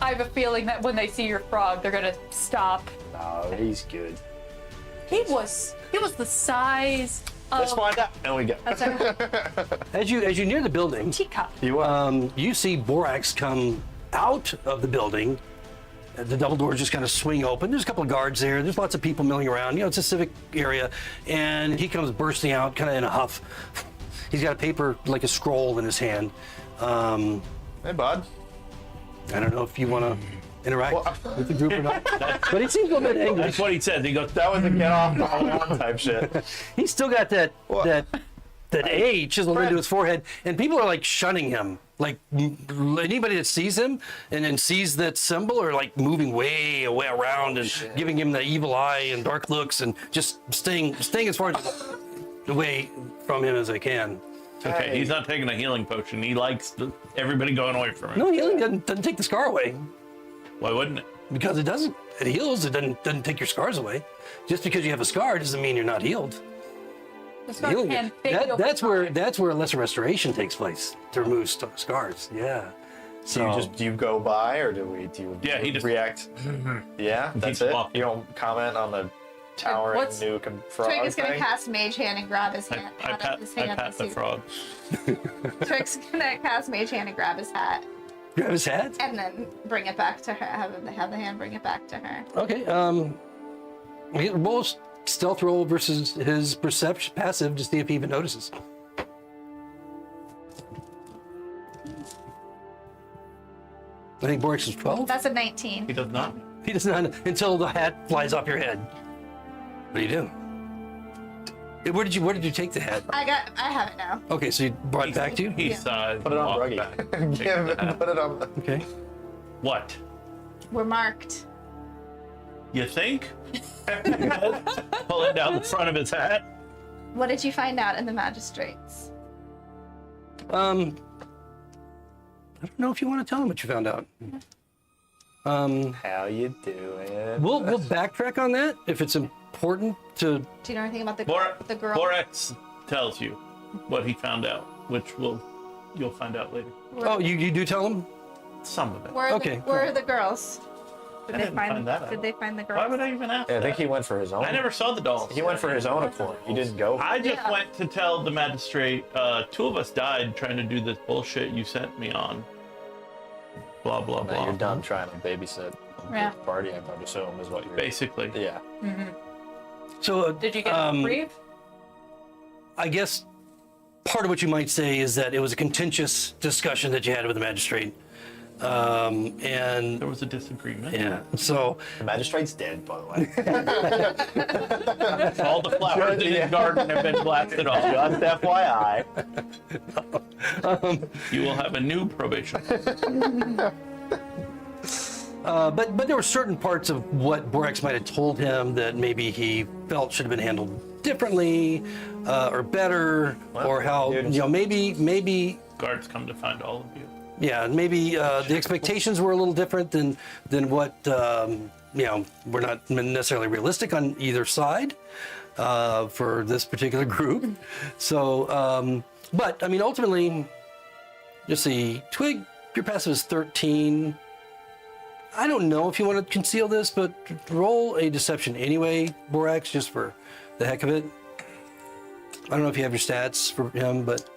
I have a feeling that when they see your frog, they're gonna stop. No, he's good. He was the size Let's of find out. And we go. That's okay. As you near the building, a teacup. You are. you see Borax come out of the building. The double doors just kind of swing open. There's a couple of guards there. There's lots of people milling around. You know, it's a civic area, and he comes bursting out, kind of in a huff. He's got a paper, like a scroll, in his hand. Hey, bud. I don't know if you want to interact Well, with the group or not, but he seems a little bit angry. That's what he said. He goes, That was a get off the lawn type shit. He's still got that What? that A chiseled into his forehead, and people are like shunning him. Like anybody that sees him and then sees that symbol are like moving way around and giving him the evil eye and dark looks and just staying as far away from him as they can. okay, Hey. he's not taking a healing potion. He likes everybody going away from him. No, healing doesn't take the scar away Why wouldn't it? because it doesn't. It heals. It doesn't take your scars away. Just because you have a scar doesn't mean you're not healed. The scar Healing can it. fade over That's where time. a lesser restoration takes place to remove scars. Yeah. So do you go by or do you Yeah, he just- react? Yeah, that's keeps it. walking. You don't comment on the towering What's- nuke and frog Twig is gonna thing? cast Mage Hand and grab his I, hand. I out pat, of his I hand pat and the see- frog. Twig's gonna cast Mage Hand and grab his hat, Grab his hat. and then bring it back to her. Have the hand bring it back to her. Okay. Roll stealth roll versus his perception passive to see if he even notices. I think Borix is 12. That's a 19. He does not. He does not until the hat flies off your head. What do you do? Where did you take the hat? I have it now. Okay, so you brought it back to you. He's Put it on walked Bruggy. back, Give taken the it, hat. put it on. Okay. What? We're marked. You think? Pull it down the front of his hat. What did you find out in the magistrates? I don't know if you want to tell him what you found out. How you doing? We'll backtrack on that if it's important to. Do you know anything about the The girl? Borax tells you what he found out, which you'll find out later. Oh, you do tell him. Some of it. Where are Okay. where are the girls? Did I they didn't find? find that Did out. they find the girls? Why would I even ask? Yeah, I think that? he went for his own. I never saw the dolls. He went for his own accord. He didn't go. I just Yeah. went to tell the magistrate. Two of us died trying to do this bullshit you sent me on. Blah blah Now blah. you're done trying to babysit Yeah. the party. I would assume is what you're. Basically. Yeah. So Did you get a reprieve? I guess part of what you might say is that it was a contentious discussion that you had with the magistrate. And There was a disagreement. yeah, so The magistrate's dead, by the way. All the flowers in his garden have been blasted off. Just FYI. You will have a new probation. but there were certain parts of what Borax might have told him that maybe he felt should have been handled differently or better, or how maybe Guards come to find all of you. yeah, maybe the expectations were a little different than what were not necessarily realistic on either side for this particular group. So, but I mean, ultimately, just see, Twig, your passive is 13. I don't know if you want to conceal this, but roll a deception anyway, Borax, just for the heck of it. I don't know if you have your stats for him, but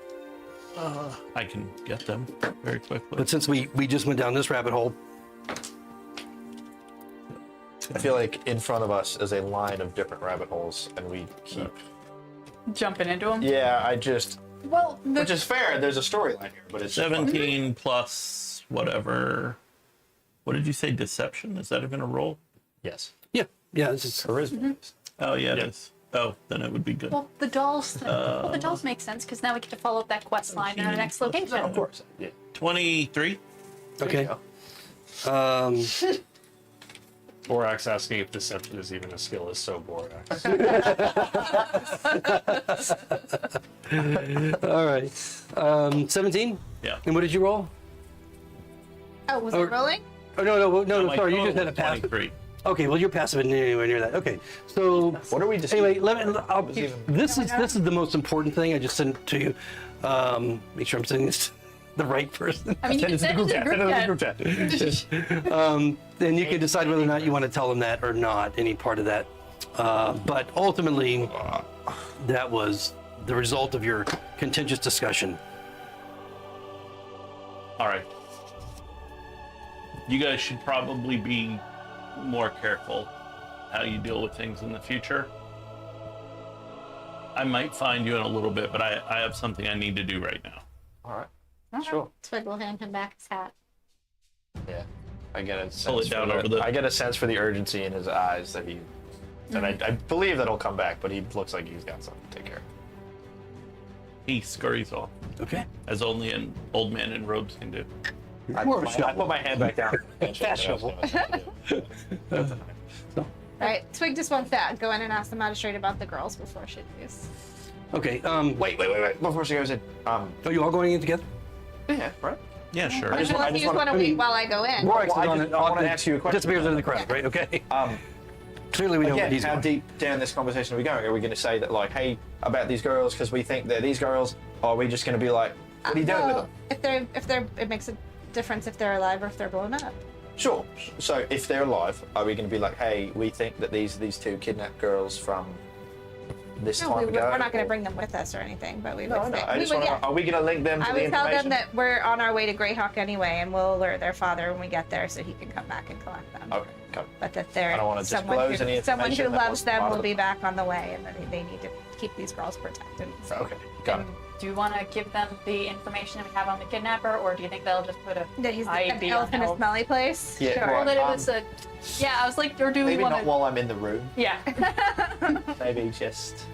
I can get them very quickly. But since we just went down this rabbit hole, I feel like in front of us is a line of different rabbit holes, and we keep. Jumping into them. Yeah, I just. Well, Which is fair. There's a storyline here, but it's 17 plus whatever. What did you say? Deception? Is that even a roll? Yes. yeah, it's just Charisma. Oh yeah, it is. Oh, then it would be good. well, the dolls. The dolls make sense because now we get to follow up that quest line in our next location. Of course. Yeah. 23. okay. Borax asking if deception is even a skill is so Borax. All right. 17. Yeah. And what did you roll? Oh, was Or- it rolling? Oh no, My sorry, you total just had a was pass. 23. Okay, well, your passive isn't anywhere near that. Okay, so What are we just? anyway, this is the most important thing. I just sent it to you. Make sure I'm sending this to the right person. I mean, you can send it to the group chat. Then you can decide whether or not you want to tell them that or not. Any part of that, but ultimately, that was the result of your contentious discussion. All right. You guys should probably be more careful how you deal with things in the future. I might find you in a little bit, but I have something I need to do right now. All right. Sure. Twig will hand him back his hat. Yeah. I get a sense. Pull it down for over the- I get a sense for the urgency in his eyes that he. And I believe that he'll come back, but he looks like he's got something to take care of. He scurries off, Okay. as only an old man in robes can do. I put my hand back down. Fashionable. Right. Twig just wants that. Go in and ask the magistrate about the girls before she leaves. Okay. Wait. Before she goes in. Are you all going in together? Yeah, right? Yeah, sure. I just Unless you just want to wait while I go in. Borax Well, is I on want to ask you a question. Disappears into the crowd, right? Okay. Um, Clearly, we know where Again, he's how going. deep down this conversation are we going? Are we going to say that, like, hey, about these girls because we think they're these girls? Or are we just going to be like, what are you doing with them? If they're, it makes a difference if they're alive or if they're blown up. Sure. So if they're alive, are we going to be like, hey, we think that these two kidnapped girls from this No, time ago? we're not going to bring them with us or anything, but we would No, say. I we just would, want to. yeah. Are we going to link them to I the would tell information? them that we're on our way to Greyhawk anyway, and we'll alert their father when we get there so he can come back and collect them. Okay, got it. But that they're I don't wanna someone disclose any someone who information that loves wasn't them part will of be the- back on the way, and that they need to keep these girls protected. So. Okay, got it. Do you want to give them the information we have on the kidnapper, or do you think they'll just put a That he's an ID elf in a on smelly place. Yeah, Well, right, that it was a. Yeah, I was like, or do we maybe want not to? while I'm in the room. Yeah, Maybe just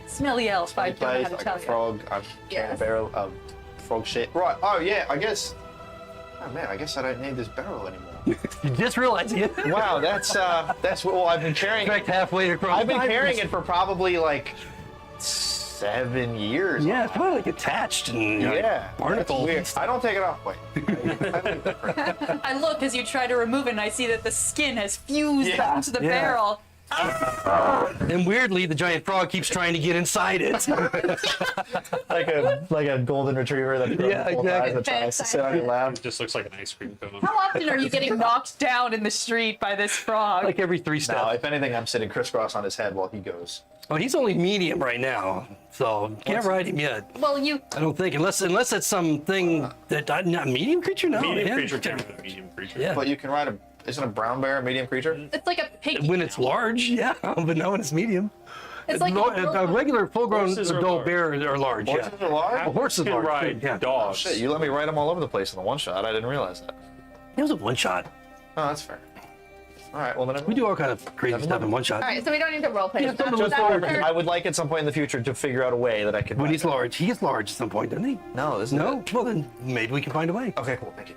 smelly elf. I don't know how place to like tell a you. frog. I'm carrying a barrel of frog shit. Right. Oh yeah. I guess. Oh man. I guess I don't need this barrel anymore. You just realized it. Wow. That's well. I've been carrying. Back halfway across. I've been carrying it for probably like 7 years. Yeah, it's probably like attached and Yeah. That's barnacles. weird. I don't take it off. Wait. I leave that for- I look as you try to remove it, and I see that the skin has fused Yeah, onto the yeah. barrel. And weirdly, the giant frog keeps trying to get inside it. like a golden retriever that Yeah, exactly. that tries to sit on your lap. It just looks like an ice cream cone. How often are you getting knocked down in the street by this frog? Like every 3 steps. No, if anything, I'm sitting crisscross on his head while he goes. Oh, he's only medium right now, so can't ride him yet. Well, you. I don't think, unless it's something that not medium creature. No, Medium yeah. creature can be a medium creature. Yeah. But you can ride a. Isn't a brown bear a medium creature? It's like a pig. When it's large, yeah, but not when it's medium. It's like A regular full-grown Horses are adult large. bear are large. Horses Yeah. are large? A horse is Can large. ride too, yeah. dogs. Shit, you let me ride them all over the place in the one shot. I didn't realize that. It was a one shot. Oh, that's fair. All right, well then We do all kind of crazy stuff in one shot. All right, so we don't need to roleplay. Yeah, Is that- something is that forward. what they're- I would like at some point in the future to figure out a way that I could. When ride he's them. large, he is large at some point, doesn't he? No, isn't No. it? Well, then maybe we can find a way. Okay, cool. Thank you.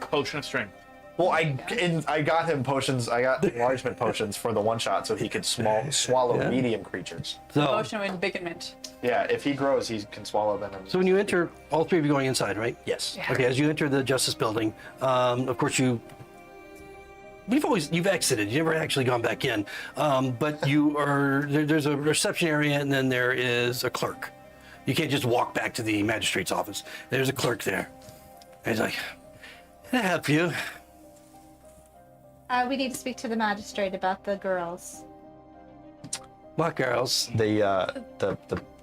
Potion of strength. Well, I got him potions. I got enlargement potions for the one shot, so he could swallow Yeah. medium creatures. So, Motion of embiggenment. Yeah, if he grows, he can swallow them. And... so when you enter, all three of you going inside, right? yes. Okay. As you enter the justice building, of course you've exited. You've never actually gone back in, but there's a reception area, and then there is a clerk. You can't just walk back to the magistrate's office. There's a clerk there. And he's like, "Can I help you?" We need to speak to the magistrate about the girls. What girls? The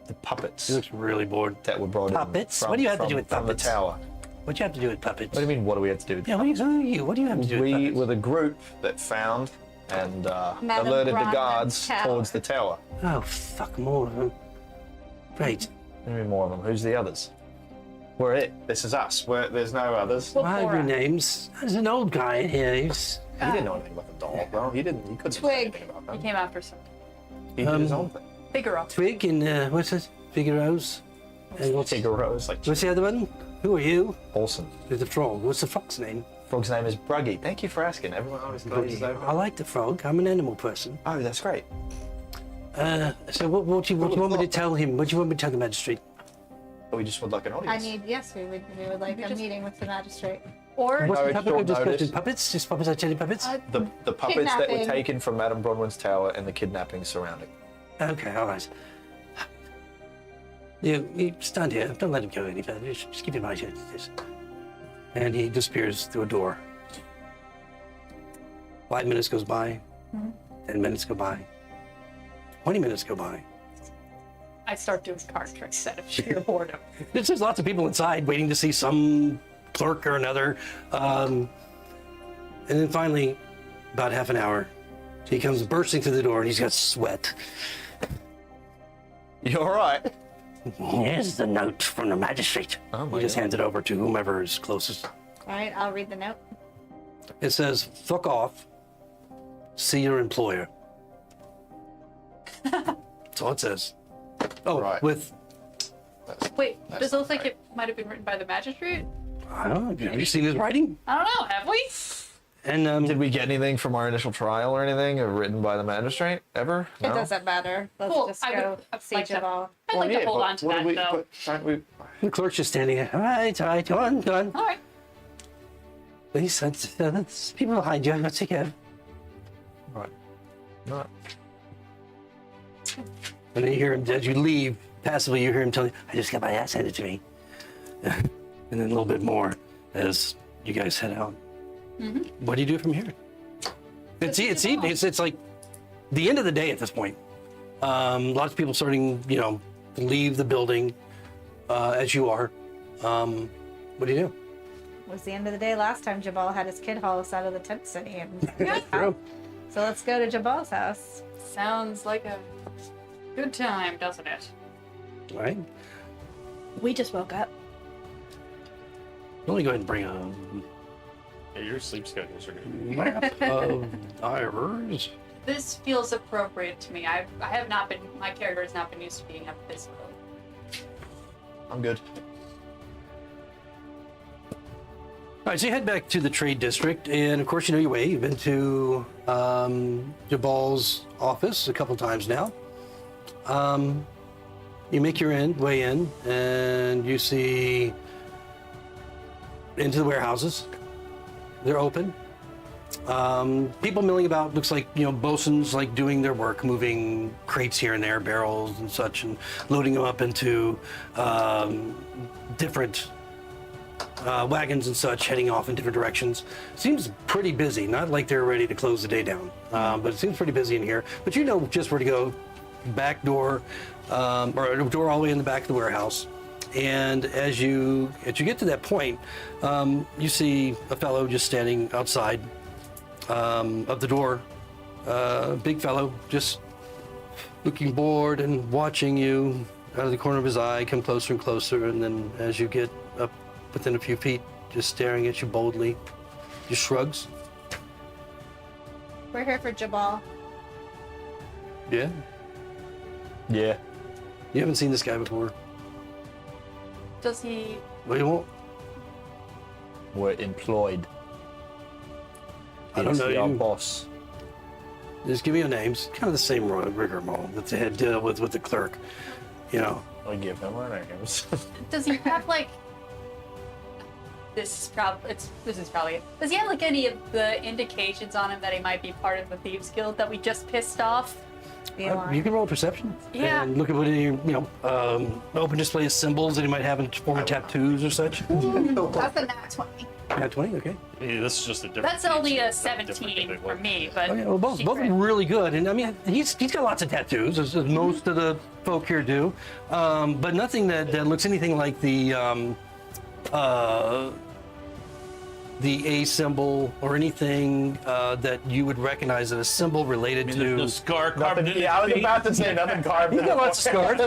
The puppets He looks really bored. that were brought Puppets? in. What do you have to do with from puppets? the tower? What do you have to do with puppets? What do you mean? What do we have to do? Yeah, who are you? What do you have to do with We puppets? were the group that found and Madame alerted the Bronwyn's guards tower. towards the tower. Oh, fuck, more of them. Great. There are more of them. Who's the others? We're it. This is us. There's no others. Well, I have your Flora. names. There's an old guy in here. He's He didn't know anything about the doll, bro. He couldn't say Twig. anything about He them. came after some He did his own thing. Figaro. Twig and, what's it? Figaro's? And what's Figaro's like the other one? Who are you? Olsen. There's the frog. What's the frog's name? Frog's name is Bruggy. Thank you for asking. Everyone always glazes I over. like the frog. I'm an animal person. Oh, that's great. So what do you want me to tell him? What do you want me to tell the magistrate? But we just would like an audience. We would like a meeting with the magistrate. Or What's the it's topic short of discussion? notice. Puppets? Just puppets? I tell you puppets? The puppets that were Kidnapping. taken from Madame Bronwyn's tower and the kidnapping surrounding. Okay, all right. You stand here. Don't let him go any further. Just keep him right here. Yes. And he disappears through a door. 5 minutes goes by. 10 minutes go by. 20 minutes go by. I start doing card tricks out of sheer boredom. There's just lots of people inside waiting to see some clerk or another. And then finally, about half an hour, he comes bursting through the door and he's got sweat. You all right? Here's the note from the magistrate. Oh my He just God. hands it over to whomever is closest. All right, I'll read the note. It says, fuck off. See your employer. That's all it says. Oh, Right. with, Wait, That's does it look not like it might have been written by the magistrate? I don't know, have you seen his writing? I don't know, have we? And Did we get anything from our initial trial or anything written by the magistrate ever? It doesn't matter. Let's Cool, just I go would- I'd see like to- Jabal. I'd like to hold on to that, though. Aren't we? the clerk's just standing there. All right, go on. All right. Please, there's people behind you. I've got to take care of. Right. Not. And then you hear him, as you leave, passively, you hear him telling you, I just got my ass handed to me. And then a little bit more as you guys head out. What do you do from here? It's evening. It's like the end of the day at this point. Lots of people starting, to leave the building as you are. What do you do? It was the end of the day last time Jabal had his kid haul us out of the tent city. And True. so let's go to Jabal's house. Sounds like a good time, doesn't it? All right. We just woke up. Let me go ahead and bring a Yeah, your sleep schedules are good. map of Dyvers. This feels appropriate to me. I have not been, my character has not been used to being up this early. I'm good. All right, so you head back to the trade district, and of course you know your way. You've been to Jabal's office a couple times now. You make your way in, and you see into the warehouses. They're open. People milling about. Looks like bosuns like doing their work, moving crates here and there, barrels and such, and loading them up into different wagons and such, heading off in different directions. Seems pretty busy. Not like they're ready to close the day down, but it seems pretty busy in here. But you know just where to go. Back door, or a door all the way in the back of the warehouse. And as you get to that point, you see a fellow just standing outside of the door. Big fellow, just looking bored and watching you out of the corner of his eye, come closer and closer. And then as you get up within a few feet, just staring at you boldly, just shrugs. We're here for Jabal. Yeah. Yeah. You haven't seen this guy before. Does he, Well, you won't. We're employed. I don't He's know our you. boss. Just give me your names. Kind of the same rigmarole that they had deal with the clerk. I give him our names. does he have like, this is probably it. Does he have like any of the indications on him that he might be part of the Thieves Guild that we just pissed off? You can roll perception. Yeah. And look at what any, open display of symbols that he might have in form of tattoos or such. That's a nat 20. Yeah, 20. Okay. Yeah, this is just a different. That's only a different 17 big for one. me, but Oh, yeah, well, both she are crit. really good, and I mean, he's got lots of tattoos, as most of the folk here do, but nothing that looks anything like the A symbol or anything that you would recognize as a symbol related There's to. no scar carved Nothing, in yeah, I was his about to say nothing carved. He's in got it. lots of scars.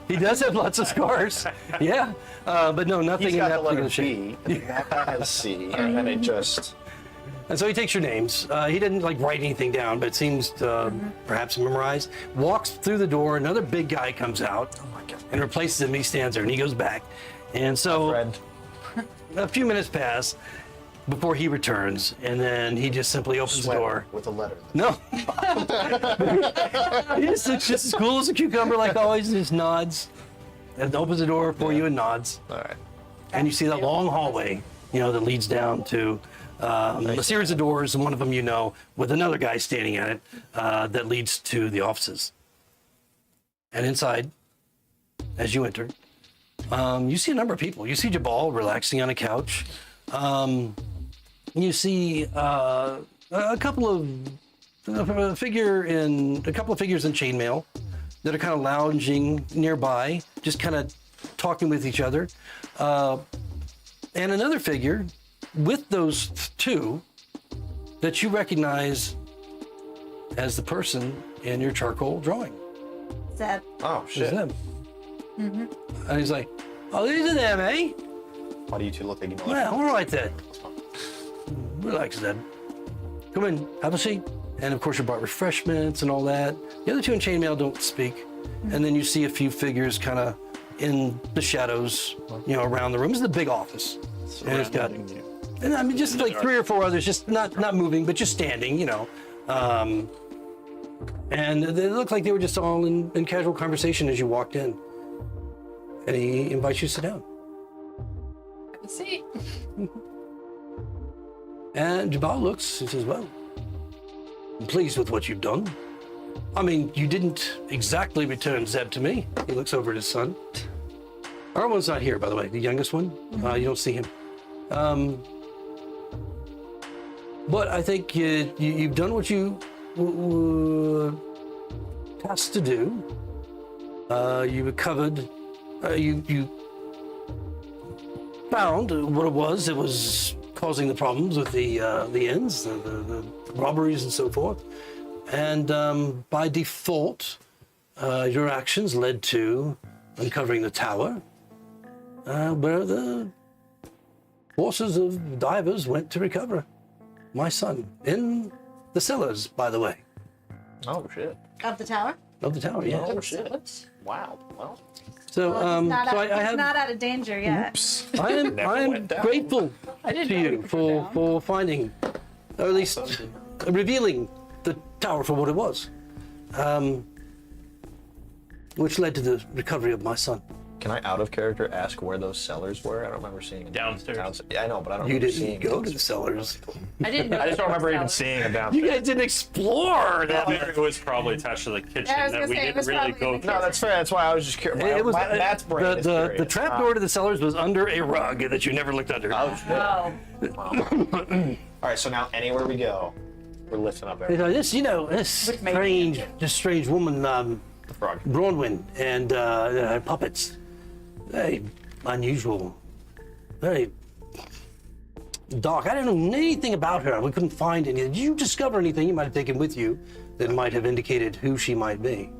He does have lots of scars. Yeah, but no, nothing He's in got that the letter particular shape. B. That guy has C, and then it just. And so he takes your names. He didn't like write anything down, but seems to perhaps memorize. Walks through the door. Another big guy comes out and replaces him. He stands there and he goes back. And so Friend. a few minutes pass before he returns, and then he just simply opens the door. With a letter. No. He just looks just as cool as a cucumber, like always, and just nods. And opens the door for you and nods. All right. And you see that long hallway, that leads down to a series of doors, and one of them with another guy standing at it, that leads to the offices. And inside, as you enter, you see a number of people. You see Jabal relaxing on a couch. You see a couple of figures in chainmail that are kind of lounging nearby, just kind of talking with each other, and another figure with those two that you recognize as the person in your charcoal drawing. Zeb. Oh It's shit. them. And he's like, "Oh, these are them, eh? Why do you two look like you know? Well, all right then. Relax, Zeb. Come in, have a seat." And of course, you brought refreshments and all that. The other two in chainmail don't speak. And then you see a few figures kind of in the shadows, around the room. This is the big office. And it's got, surrounding you. and I mean, just like 3 or 4 others, just not moving, but just standing, And they looked like they were just all in casual conversation as you walked in. And he invites you to sit down. Have a seat. And Jabal looks and says, "Well, I'm pleased with what you've done. I mean, you didn't exactly return Zeb to me." He looks over at his son. Our one's not here, by the way, the youngest one. You don't see him. But I think you've done what you were tasked to do. You recovered. You found what it was. It was causing the problems with the inns, the robberies and so forth. And by default, your actions led to uncovering the tower, where the forces of Dyvers went to recover my son in the cellars, by the way, Oh shit. Of the tower? of the tower. Yeah. Oh shit. Wow. Well. So, He's not, so out, I he's have. not out of danger yet. I am Never went down. grateful I didn't to know you you could go down. for finding, or at least revealing the tower for what it was, which led to the recovery of my son. Can I, out of character, ask where those cellars were? I don't remember seeing them. Downstairs. Yeah, I know, but I don't You remember didn't seeing go them. to the cellars. I didn't know. I just don't remember even that. seeing them You downstairs. guys didn't explore that. It was probably attached to the kitchen Yeah, I was that gonna we say, it didn't was really probably go in the through. No, that's fair. That's why I was just curious. It was Matt's brain is the curious. trap door to the cellars was under a rug that you never looked under. Oh shit. Oh, All right, so now anywhere we go, we're lifting up You everything. know, this Which made this strange woman, The frog. Bronwyn, and her puppets. Very unusual. Very dark. I don't know anything about her. We couldn't find any. Did you discover anything you might have taken with you that might have indicated who she might be?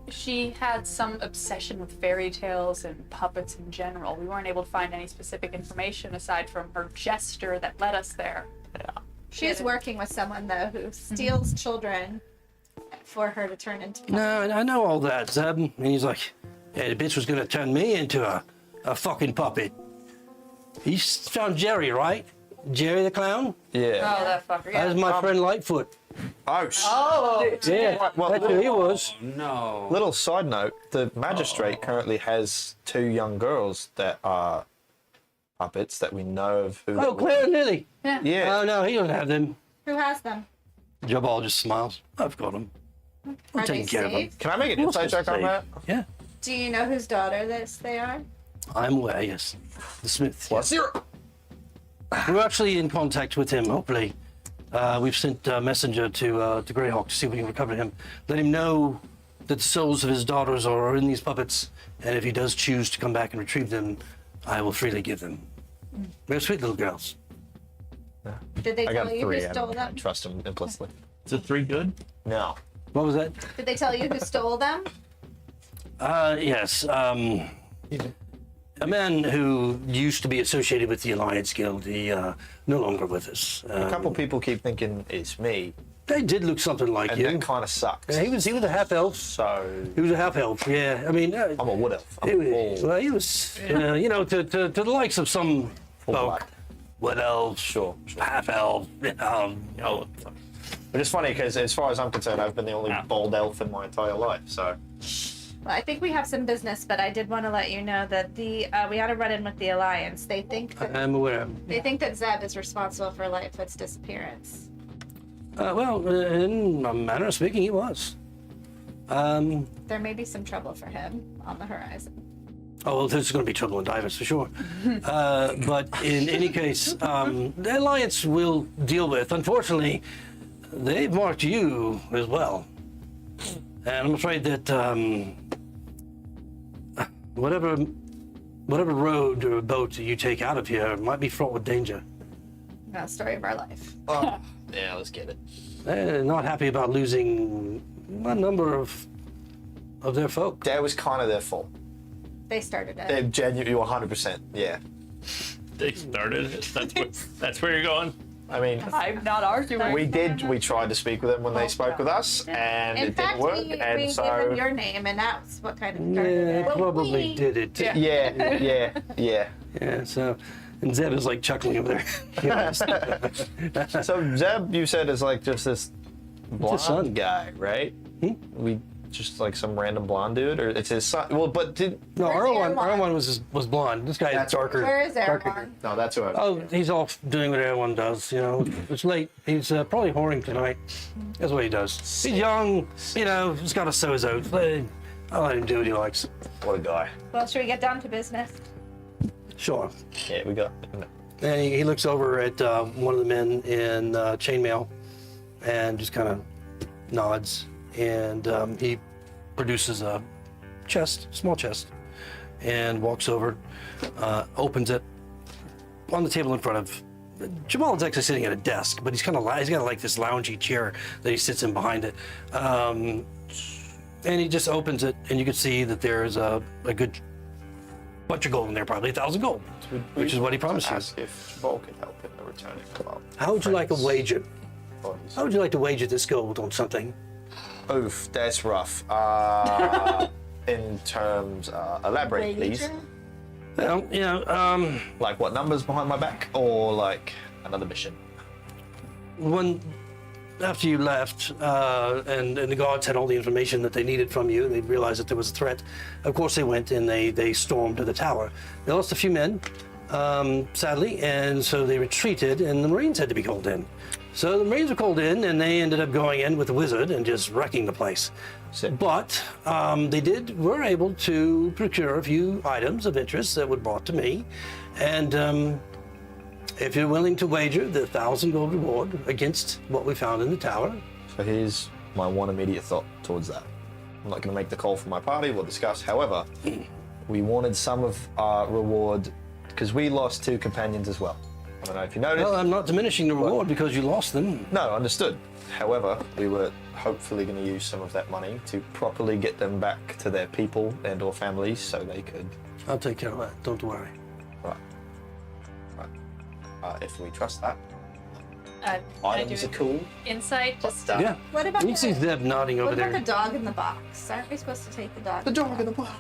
she had some obsession with fairy tales and puppets in general. We weren't able to find any specific information aside from her gesture that led us there. She is working with someone, though, who steals children for her to turn into puppets. No, I know all that, Zeb. And he's like, yeah, the bitch was gonna turn me into a fucking puppet. You found Jerry, right? Jerry the clown? Yeah. Oh, that fucker. That was my friend Lightfoot. Oh shit. Oh, Yeah, Well, that's who he was. No. Little side note: the magistrate currently has 2 young girls that are puppets that we know of. Who Oh, Claire and Lily. Yeah. Oh, no, he doesn't have them. Who has them? Jabal just smiles. I've got them. I'm Are taking they care of them. safe? Can I make an What's insight check on safe? that? Yeah, Do you know whose daughter they are? I'm aware, yes. The Smiths. Plus 0. We're actually in contact with him, hopefully. We've sent a messenger to Greyhawk to see if we can recover him. Let him know that the souls of his daughters are in these puppets, and if he does choose to come back and retrieve them, I will freely give them. They're sweet little girls. Did they I tell got you 3. who stole I them? trust them implicitly. Is it 3 good? No. What was that? Did they tell you who stole them? Yes. A man who used to be associated with the Alliance Guild, he no longer with us. A couple people keep thinking it's me, They did look something like and you. that kind of sucks. Yeah, he was a half elf. So He was a half elf. Yeah, I mean, I'm a wood elf. I'm he was, full well, he was, you know, to the likes of some blood. folk, wood elves, Sure. half elf. Oh, But it's funny because, as far as I'm concerned, I've been the only bald elf in my entire life. So Well, I think we have some business, but I did want to let you know that we had a run-in with the Alliance. They think that I'm aware. Zeb is responsible for Lightfoot's disappearance. Well, in a manner of speaking, he was. There may be some trouble for him on the horizon. Oh, well, there's going to be trouble in Dyvers for sure. But in any case, the Alliance will deal with. Unfortunately, they've marked you as well. And I'm afraid that whatever road or boat you take out of here might be fraught with danger. No, story of our life. yeah, let's get it. They're not happy about losing a number of their folk. That was kind of their fault. They started it. They're genuinely 100%. Yeah. they started it. That's where you're going. I mean, I'm not arguing. we tried to speak with them when they spoke with us, and In it fact, didn't work. we And gave so, them your name, and that's what kind of started Yeah, it. probably did it. Yeah. yeah. So, and Zeb is like chuckling over there. So Zeb, you said, is like just this blonde son. guy, right? We just like some random blonde dude, or it's his son. Well, but No, Where's Erwan Erwan? was blonde. This guy is That's darker. Where is darker. Erwan? no, that's who I. Oh, he's off doing what everyone does, you know. It's late. He's probably whoring tonight. That's what he does. He's young, you know, he's got to sow his oats. I'll let him do what he likes. What a guy. Well, should we get down to business? Sure. Yeah, we got. And he looks over at one of the men in chainmail and just kind of nods. And he produces a chest, small chest, and walks over, opens it on the table in front of. Jabal is actually sitting at a desk, but he's got like this loungy chair that he sits in behind it. And he just opens it, and you can see that there's a good bunch of gold in there, probably 1,000 gold, which is what he promised you. Ask if Jabal could help in the returning of our How would you like a friends' wager? bodies. How would you like to wager this gold on something? Oof, that's rough. In terms, elaborate, please. Well, you know, Like what, numbers behind my back, or like another mission? when after you left and the guards had all the information that they needed from you, and they realized that there was a threat, of course they went and they stormed to the tower. They lost a few men, sadly, and so they retreated, and the Marines had to be called in. So the Marines were called in, and they ended up going in with the wizard and just wrecking the place. Sick. But they were able to procure a few items of interest that were brought to me, and if you're willing to wager the 1,000 gold reward against what we found in the tower, So here's my one immediate thought towards that. I'm not going to make the call for my party, we'll discuss. However, we wanted some of our reward because we lost 2 companions as well. I don't know if you noticed. well, I'm not diminishing the reward because you lost them. No, understood. However, we were hopefully going to use some of that money to properly get them back to their people and or families so they could. I'll take care of that. Don't worry. Right. If we trust that. Can I Items do are cool. insight? Just Yeah. What about You can see Zeb nodding over what about there. the dog in the box? Aren't we supposed to take the dog? The dog in the box.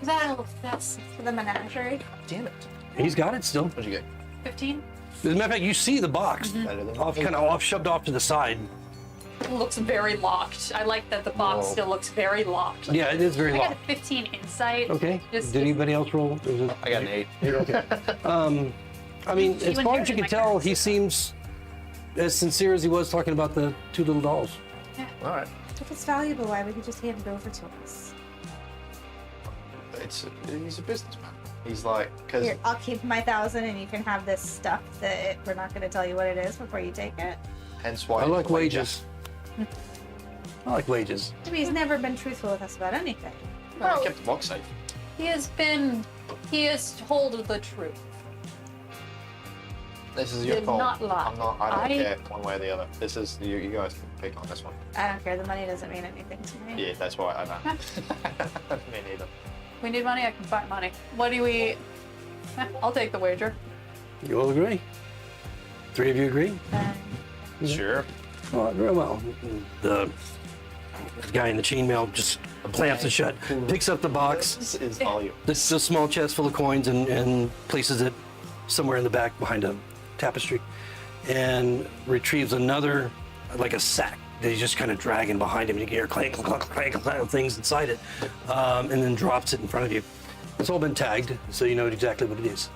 That's for the menagerie. Damn it. He's got it still. What'd you get? 15. As a matter of fact, you see the box Better than shoved off to the side. It looks very locked. I like that the box Whoa. still looks very locked. Yeah, it is very I got a locked. 15 insight. Okay. Just- Did anybody else roll? I got an 8. I mean, as far as you inherited can my tell, character. he seems as sincere as he was talking about the 2 little dolls. All right. If it's valuable, why would you just hand it over to us? He's a businessman. He's like, because Here, I'll keep my 1,000 and you can have this stuff that we're not going to tell you what it is before you take it. hence why I like it's like wages. I like wages. He's never been truthful with us about anything. I kept the box safe. He has told the truth. This is your Did call. not lie. I don't I- care one way or the other. This is you guys can pick on this one. I don't care. The money doesn't mean anything to me. Yeah, that's why I don't. Me neither. We need money. I can find money. What do we? I'll take the wager. You all agree? 3 of you agree? Sure. All right, very well. The guy in the chainmail just clamps it shut, picks up the box. This is volume. This is a small chest full of coins and places it somewhere in the back behind a tapestry and retrieves another, like a sack that he's just kind of dragging behind him. You can hear clank, clank, clank, clank things inside it, and then drops it in front of you. It's all been tagged, so you know exactly what it is.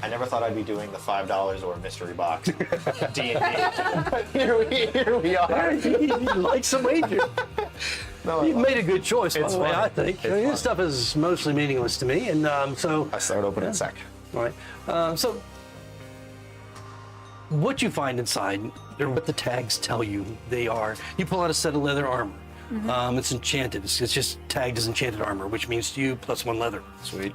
I never thought I'd be doing the $5 or mystery box. D&D. here we are. He likes some wager. No, You've made a good choice, by It's the way, fun. I think. It's I mean, fun. this stuff is mostly meaningless to me, and so... I start opening the sack. All right. So, what you find inside, they're what the tags tell you they are. You pull out a set of leather armor. It's enchanted. It's just tagged as enchanted armor, which means to you +1 leather. Sweet.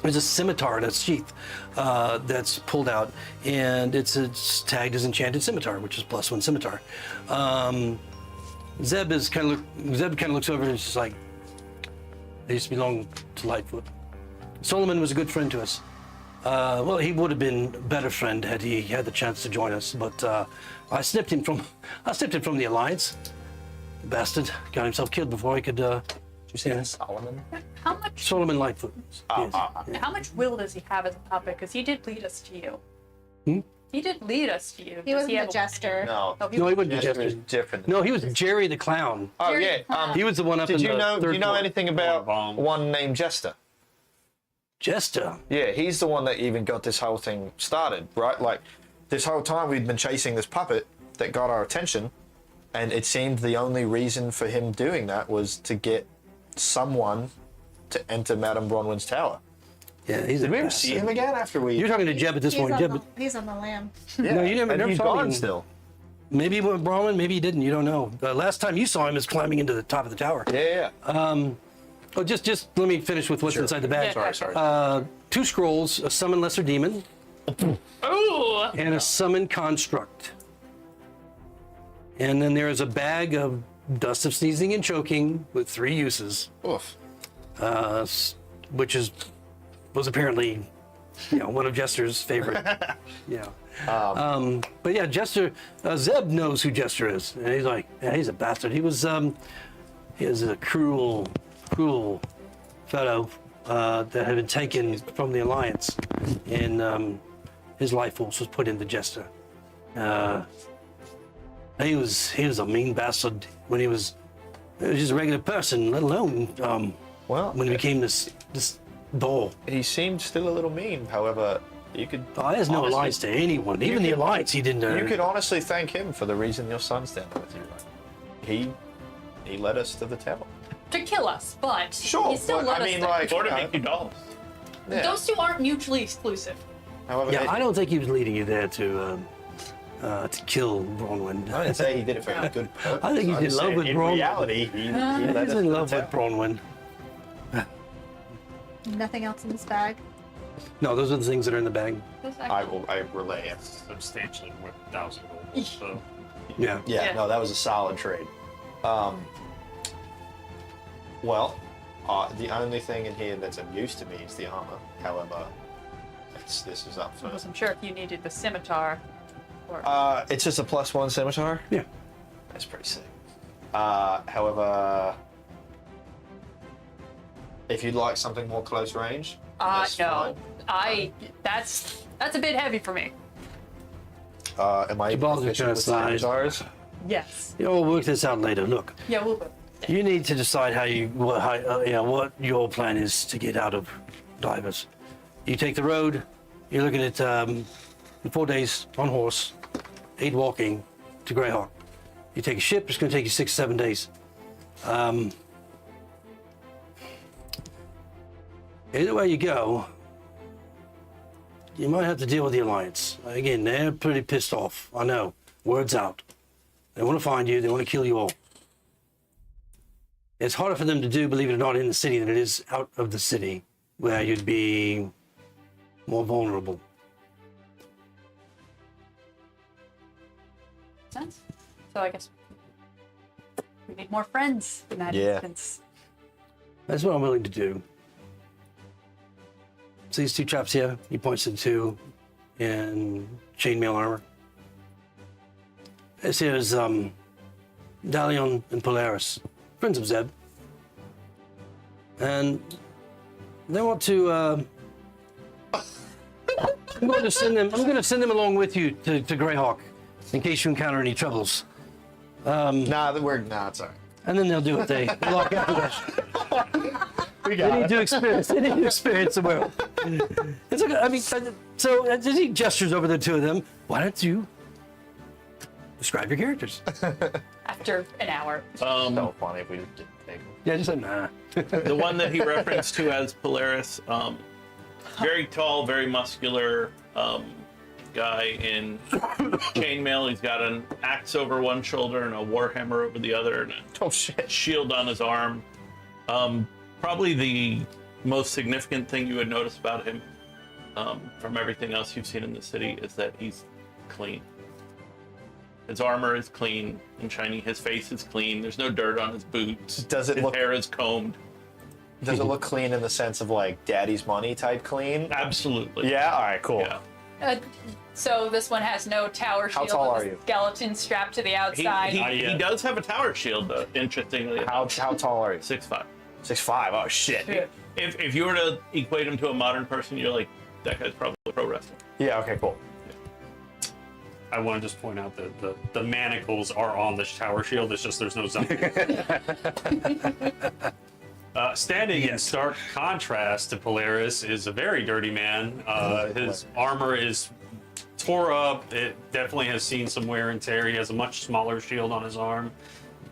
There's a scimitar in its sheath that's pulled out, and it's tagged as enchanted scimitar, which is +1 scimitar. Zeb kind of looks over and is just like, they used to belong to Lightfoot. Solomon was a good friend to us. Well, he would have been a better friend had he had the chance to join us, but I snipped him from the Alliance. The bastard got himself killed before he could. You see this? Solomon. How much? Solomon Lightfoot. Yes. How much will does he have as a puppet? Because he did lead us to you. He did lead us to you. He Does wasn't have the a- jester. No. Oh, he No, he was- wouldn't be Jester is Jester. different. No, he was Jerry the Clown. Oh Jerry yeah. the Clown. He was the one up Did in you the know? Do third you know floor. anything about Bomb. one named Jester? Jester. Yeah, he's the one that even got this whole thing started, right? Like, this whole time we'd been chasing this puppet that got our attention, and it seemed the only reason for him doing that was to get someone to enter Madame Bronwyn's tower. Yeah, he's. Did we ever see him again after we? You're talking to Jeb at this point. Jeb, He's on the lamb. Yeah, No, you never- and never he's saw gone him. still. maybe he went Bronwyn, maybe he didn't. You don't know. The last time you saw him is climbing into the top of the tower. Yeah. Oh, just let me finish with what's inside the bag. Yeah. Sorry. 2 scrolls, a summon lesser demon, Ooh! and a summon construct. And then there is a bag of dust of sneezing and choking with 3 uses, Oof. which was apparently, one of Jester's favorite. But yeah, Jester, Zeb knows who Jester is, and he's like, yeah, he's a bastard. He is a cruel fellow that had been taken from the Alliance, and his life force was put into Jester. He was a mean bastard when he was just a regular person, let alone Well, when he became this doll. he seemed still a little mean. However, you could. Oh, he has no honestly- alliance to anyone, even the could- Alliance. He didn't. You could honestly thank him for the reason your son's standing with you. Right? He led us to the tower. To kill us, but Sure, he still but let I us mean, there. like, Or to make you dolls. Yeah. Those two aren't mutually exclusive. However, Yeah, I don't think he was leading you there to kill Bronwyn. I didn't say he did it for a good purpose. I think he's in just love said with in Bronwyn. reality, he led us He's to in the love with tower. Bronwyn. Nothing else in this bag. No, those are the things that are in the bag. I relay it. Substantially worth 1,000 gold. So Yeah. Yeah, Yeah. no, that was a solid trade. Well, the only thing in here that's of use to me is the armor. However, this is up I for. wasn't sure if you needed the scimitar or It's just a +1 scimitar. Yeah. That's pretty sick. However, if you'd like something more close range, that's no. fine. That's a bit heavy for me. Am I Jabal's proficient gonna with slide. scimitars? Yes. We'll work this out later. Look, Yeah, we'll go. you need to decide what your plan is to get out of Dyvers. You take the road. You're looking at 4 days on horse, 8 walking to Greyhawk. You take a ship. It's going to take you 6 7 days. Either way you go, you might have to deal with the Alliance. Again, they're pretty pissed off. I know. Word's out. They want to find you. They want to kill you all. It's harder for them to do, believe it or not, in the city than it is out of the city, where you'd be more vulnerable. Sense. So I guess we need more friends in that Yeah. instance. That's what I'm willing to do. See these two chaps here? He points to the two in chainmail armor. This here is Dalion and Polaris, friends of Zeb. And they want to I'm going to send them along with you to Greyhawk in case you encounter any troubles. Nah, it's all right. And then they'll do what they like after that. We They got need it. to experience. They need to experience the world. It's okay. I mean, so as he gestures over the two of them, why don't you describe your characters? After an hour. So funny if we just didn't take them. Yeah, just like nah. The one that he referenced to as Polaris, very tall, very muscular guy in chainmail. He's got an axe over one shoulder and a warhammer over the other, and a Oh shit. shield on his arm. Probably the most significant thing you would notice about him, from everything else you've seen in the city, is that he's clean. His armor is clean and shiny. His face is clean. There's no dirt on his boots. Does it his look- hair is combed. Does it look clean in the sense of like daddy's money type clean? Absolutely. Yeah. All right. Cool. Yeah. So this one has no tower How shield tall with are a you? skeleton strapped to the He, outside. he does have a tower shield, though, interestingly. How tall are you? 6'5". 6'5". Oh shit. Shit. If you were to equate him to a modern person, you're like, that guy's probably a pro wrestler. Yeah. Okay. Cool. I want to just point out that the manacles are on the tower shield. It's just there's no zombie. Standing in stark contrast to Polaris is a very dirty man. His armor is tore up. It definitely has seen some wear and tear. He has a much smaller shield on his arm.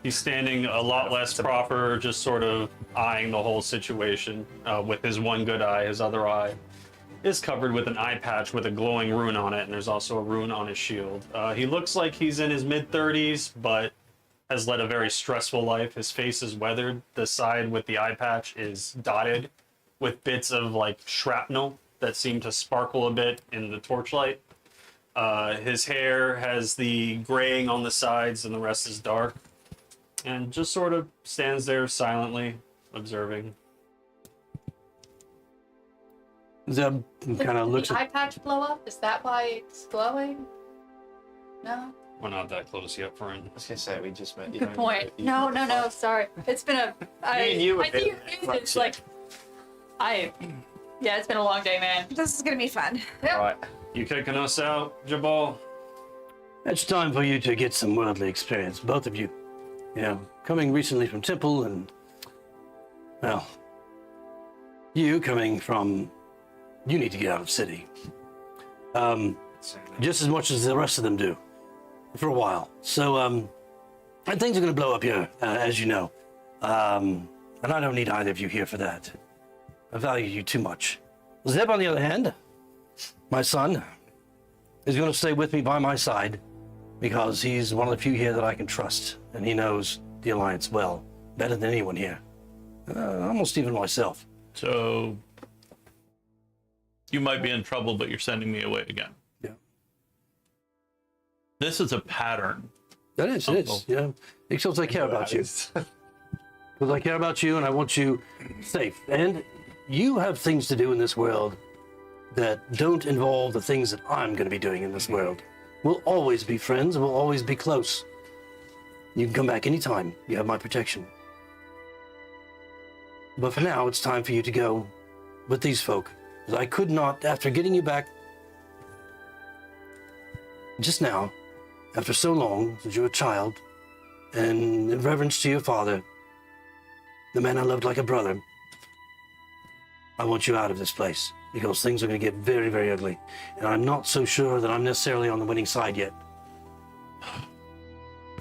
He's standing a lot less proper, just sort of eyeing the whole situation with his one good eye. His other eye is covered with an eye patch with a glowing rune on it, and there's also a rune on his shield. He looks like he's in his mid-30s, but has led a very stressful life. His face is weathered. The side with the eye patch is dotted with bits of like shrapnel that seem to sparkle a bit in the torchlight. His hair has the graying on the sides and the rest is dark. And just sort of stands there silently, observing. Zeb kind of looks the eye at. patch blow up? Is that why it's glowing? No? We're not that close yet, friend. I was gonna say we just met. Good point. No, sorry. It's been a... Me and you I have think been- it's like... Yeah, it's been a long day, man. This is gonna be fun. All right. You kicking us out, Jabal? It's time for you to get some worldly experience, both of you. You know, coming recently from Temple and, well, you coming from, you need to get out of city. Just as much as the rest of them do, for a while. So, and things are going to blow up here, as you know. And I don't need either of you here for that. I value you too much. Zeb, on the other hand, my son, is going to stay with me by my side because he's one of the few here that I can trust, and he knows the Alliance well, better than anyone here. Almost even myself. So you might be in trouble, but you're sending me away again. Yeah. This is a pattern. That is, it is. Yeah. Because I care about you. Because I care about you and I want you safe. And you have things to do in this world that don't involve the things that I'm going to be doing in this world. We'll always be friends and we'll always be close. You can come back anytime. You have my protection. But for now, it's time for you to go with these folk. Because I could not, after getting you back just now, after so long, since you were a child, and in reverence to your father, the man I loved like a brother, I want you out of this place because things are going to get very, very ugly. And I'm not so sure that I'm necessarily on the winning side yet.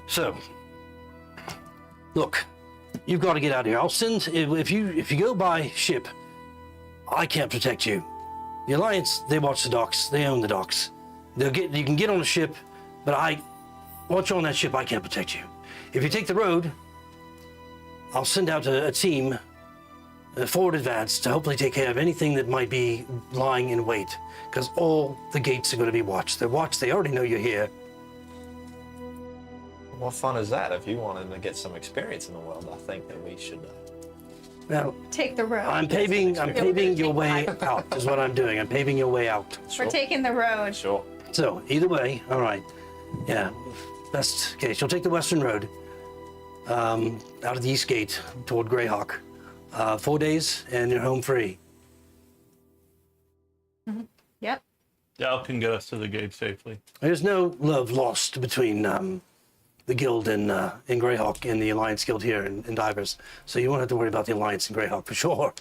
So, look, you've got to get out of here. I'll send, if you go by ship, I can't protect you. The Alliance, they watch the docks. They own the docks. You can get on a ship, but once you're on that ship, I can't protect you. If you take the road, I'll send out a team, forward advance, to hopefully take care of anything that might be lying in wait. Because all the gates are going to be watched. They're watched. They already know you're here. What fun is that? If you wanted to get some experience in the world, I think that we should. Now, Take the road. I'm paving your way out, is what I'm doing. I'm paving your way out. We're taking the road. Sure. So, either way, all right. Yeah, best case. You'll take the western road out of the east gate toward Greyhawk. 4 days, and you're home free. Yep. Dal can get us to the gate safely. There's no love lost between the guild in Greyhawk and the Alliance guild here in Dyvers. So you won't have to worry about the Alliance in Greyhawk for sure.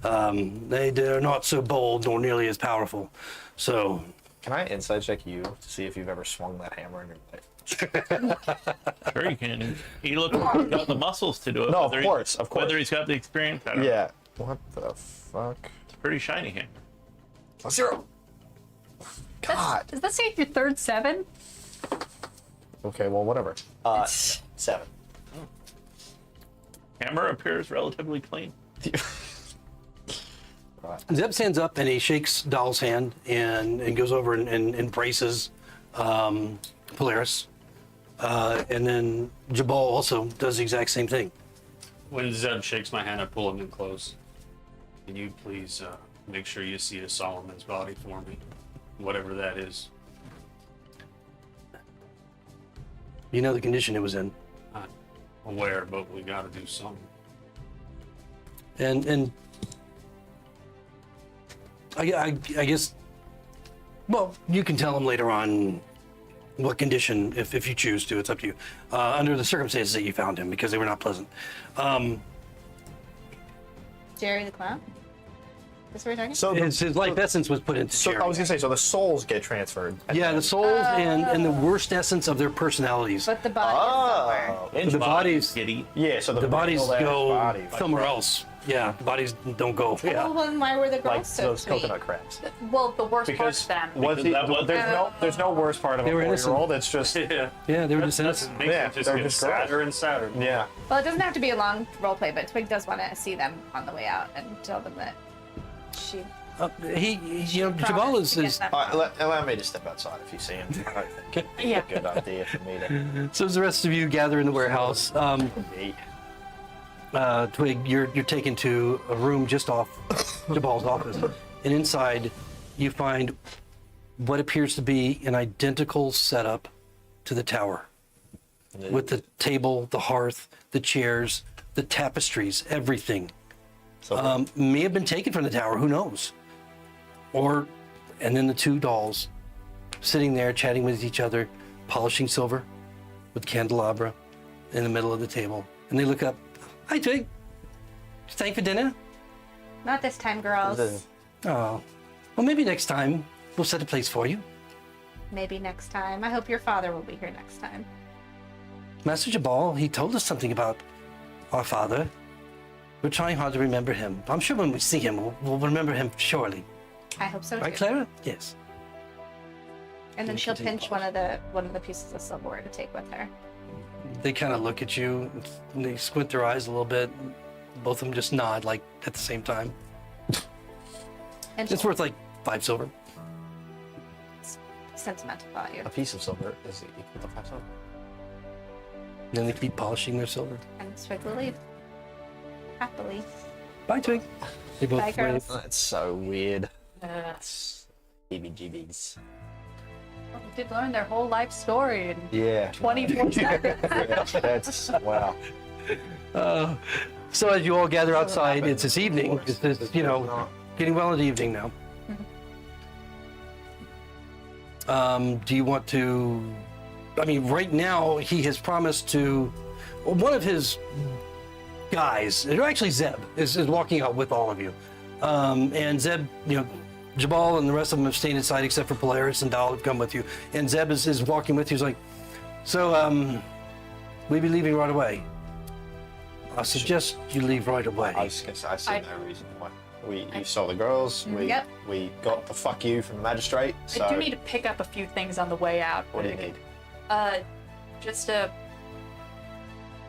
They're not so bold nor nearly as powerful. So Can I inside check you to see if you've ever swung that hammer in your life? Sure you can. He looks like he's got the muscles to do it. No, of Whether course. Whether he's got the experience, I don't know. Yeah. What the fuck? It's a pretty shiny hammer. A 0. God. Does that say your third 7? Okay, well, whatever. 7. Hammer appears relatively clean. Zeb stands up and he shakes Dahl's hand and goes over and embraces Polaris. And then Jabal also does the exact same thing. When Zeb shakes my hand, I pull him in close. Can you please make sure you see a Solomon's body for me? Whatever that is. You know the condition it was in. Not aware, but we gotta do something. And I guess, well, you can tell him later on what condition, if you choose to, it's up to you, under the circumstances that you found him, because they were not pleasant. Jerry the Clown? Is what we're talking? So, His life essence was put into Jerry. I was gonna say, so the souls get transferred. Yeah, the souls and the worst essence of their personalities. But the body is somewhere. The bodies, Giddy. Yeah, so the bodies real-ass go body, somewhere else. Yeah, the bodies don't go. Yeah. Well, then why were the girls like so those sweet? coconut crabs. Well, the worst Because part's them. was Because he, that was- there's no worst part of a They were innocent. 4-year-old. It's just Yeah. Yeah, they were just innocent. Makes Yeah, it just they're get just gross. sadder and sadder. yeah. Well, it doesn't have to be a long role play, but Twig does want to see them on the way out and tell them that she Jabal is Allow me to step outside if you see him. I think Yeah. it's a good idea for me to So as the rest of you gather in the warehouse, be. Twig, you're taken to a room just off Jabal's office, and inside you find what appears to be an identical setup to the tower, with the table, the hearth, the chairs, the tapestries, everything. So May have been taken from the tower. Who knows? And then the two dolls sitting there chatting with each other, polishing silver with candelabra in the middle of the table, and they look up. Hi, Twig. Staying for dinner? Not this time, girls. Oh, well, maybe next time we'll set a place for you. Maybe next time. I hope your father will be here next time. Master Jabal, he told us something about our father. We're trying hard to remember him. I'm sure when we see him, we'll remember him surely. I hope so too. Right, Clara? Yes. And then she'll pinch one of the pieces of silverware to take with her. They kind of look at you, and they squint their eyes a little bit. Both of them just nod, like, at the same time. And It's she'll worth, like, 5 silver. sentimental value. a piece of silver is equal to 5 silver. Then they keep polishing their silver. And Twig will leave. Happily. Bye, Twig. They both Bye, wave. girls. That's so weird. Uh, heebie-jeebies. did learn their whole life story in Yeah. 24 seconds. Yeah, that's wow. So as you all gather outside, it's this evening. It's this, getting well into evening now. Do you want to? I mean, right now he has promised to. One of his guys, actually Zeb, is walking out with all of you, and Zeb, Jabal and the rest of them have stayed inside except for Polaris and Dahl have come with you, and Zeb is walking with you. He's like, so we'll be leaving right away. I suggest you leave right away. I was gonna say, I see no reason why. You saw the girls. Yep. We got the fuck you from the magistrate. So I do need to pick up a few things on the way out. what do you need? Just a.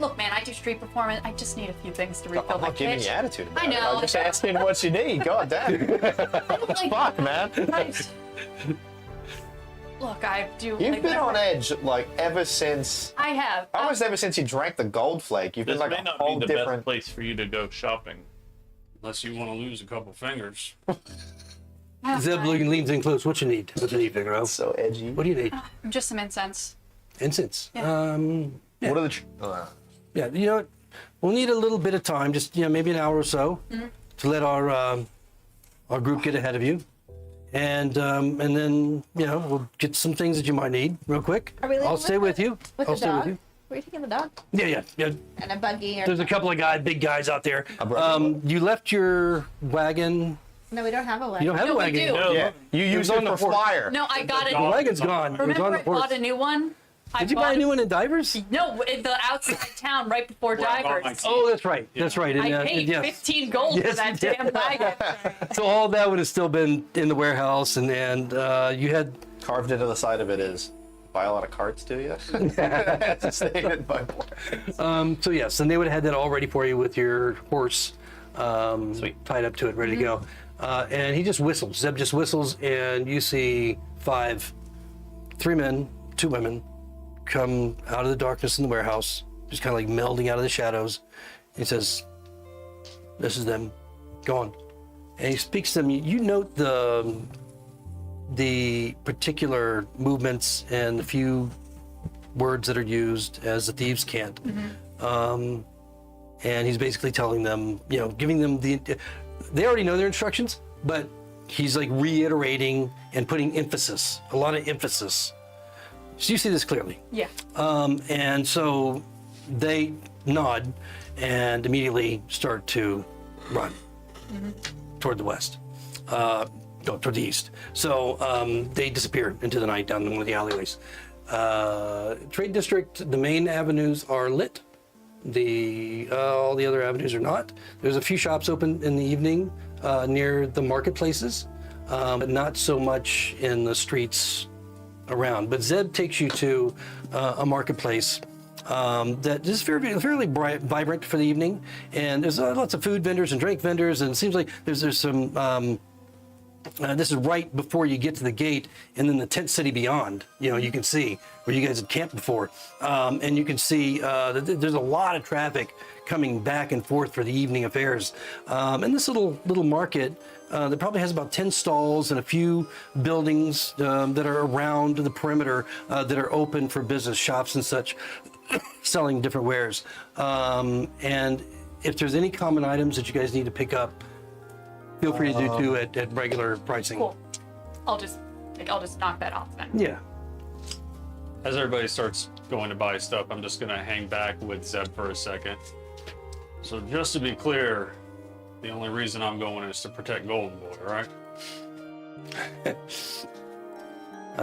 Look, man, I do street performance. I just need a few things to refill I'm my not giving kit. you attitude about I know. it. I'm just asking what you need. God damn. Like, Fuck, man. Look, I do. You've like, been on whatever- edge like ever since. I have. Almost ever since you drank the gold flake. You've This been like may a not whole be the best different. place for you to go shopping. Unless you want to lose a couple fingers. Zeb leans in close. What you need? What you need, Figaro? So edgy. What do you need? Just some incense. Incense. Yeah. Yeah. What are the? Yeah, you know what? We'll need a little bit of time, just maybe an hour or so, to let our group get ahead of you, and then we'll get some things that you might need real quick. Are we leaving I'll stay with you. With I'll the stay dog? with you. Were you taking the dog? Yeah. And a buggy or There's a couple of big guys out there. brought You left your wagon. No, we don't have a wagon. You don't have No, a we wagon. do. No, Yeah, you It use was it on the for horse. flyer. No, I got it. The wagon's gone. It was Remember, on I the horse. bought a new one. Did you buy a new one in Divers? No, in the outside town, right before Dyvers. Oh, that's right. That's right. And, I paid yes. 15 gold Yes, for that you did. damn wagon. So all that would have still been in the warehouse, and you had Carved into the side of it is. Buy a lot of carts, do you? That's a statement by boy. so yes, and they would have had that all ready for you with your horse Sweet. tied up to it, ready to go. And he just whistles. Zeb just whistles, and you see 3 men, 2 women, come out of the darkness in the warehouse, just kind of like melding out of the shadows. He says, "This is them. Go on." And he speaks to them. You note the particular movements and the few words that are used as the thieves can't. And he's basically telling them, giving them they already know their instructions, but he's like reiterating and putting emphasis, a lot of emphasis. So you see this clearly. Yeah. And so they nod and immediately start to run toward the west, no, toward the east. So they disappear into the night down one of the alleyways. Trade district, the main avenues are lit. All the other avenues are not. There's a few shops open in the evening near the marketplaces, but not so much in the streets around. But Zeb takes you to a marketplace that is fairly vibrant for the evening, and there's lots of food vendors and drink vendors, and it seems like there's some. This is right before you get to the gate, and then the tent city beyond. You can see where you guys had camped before, and you can see that there's a lot of traffic coming back and forth for the evening affairs. And this little market that probably has about 10 stalls and a few buildings that are around the perimeter that are open for business, shops and such, selling different wares. And if there's any common items that you guys need to pick up, feel free to do too at regular pricing. Cool. I'll just knock that off then. Yeah. As everybody starts going to buy stuff, I'm just gonna hang back with Zeb for a second. So just to be clear, the only reason I'm going is to protect Golden Boy, right?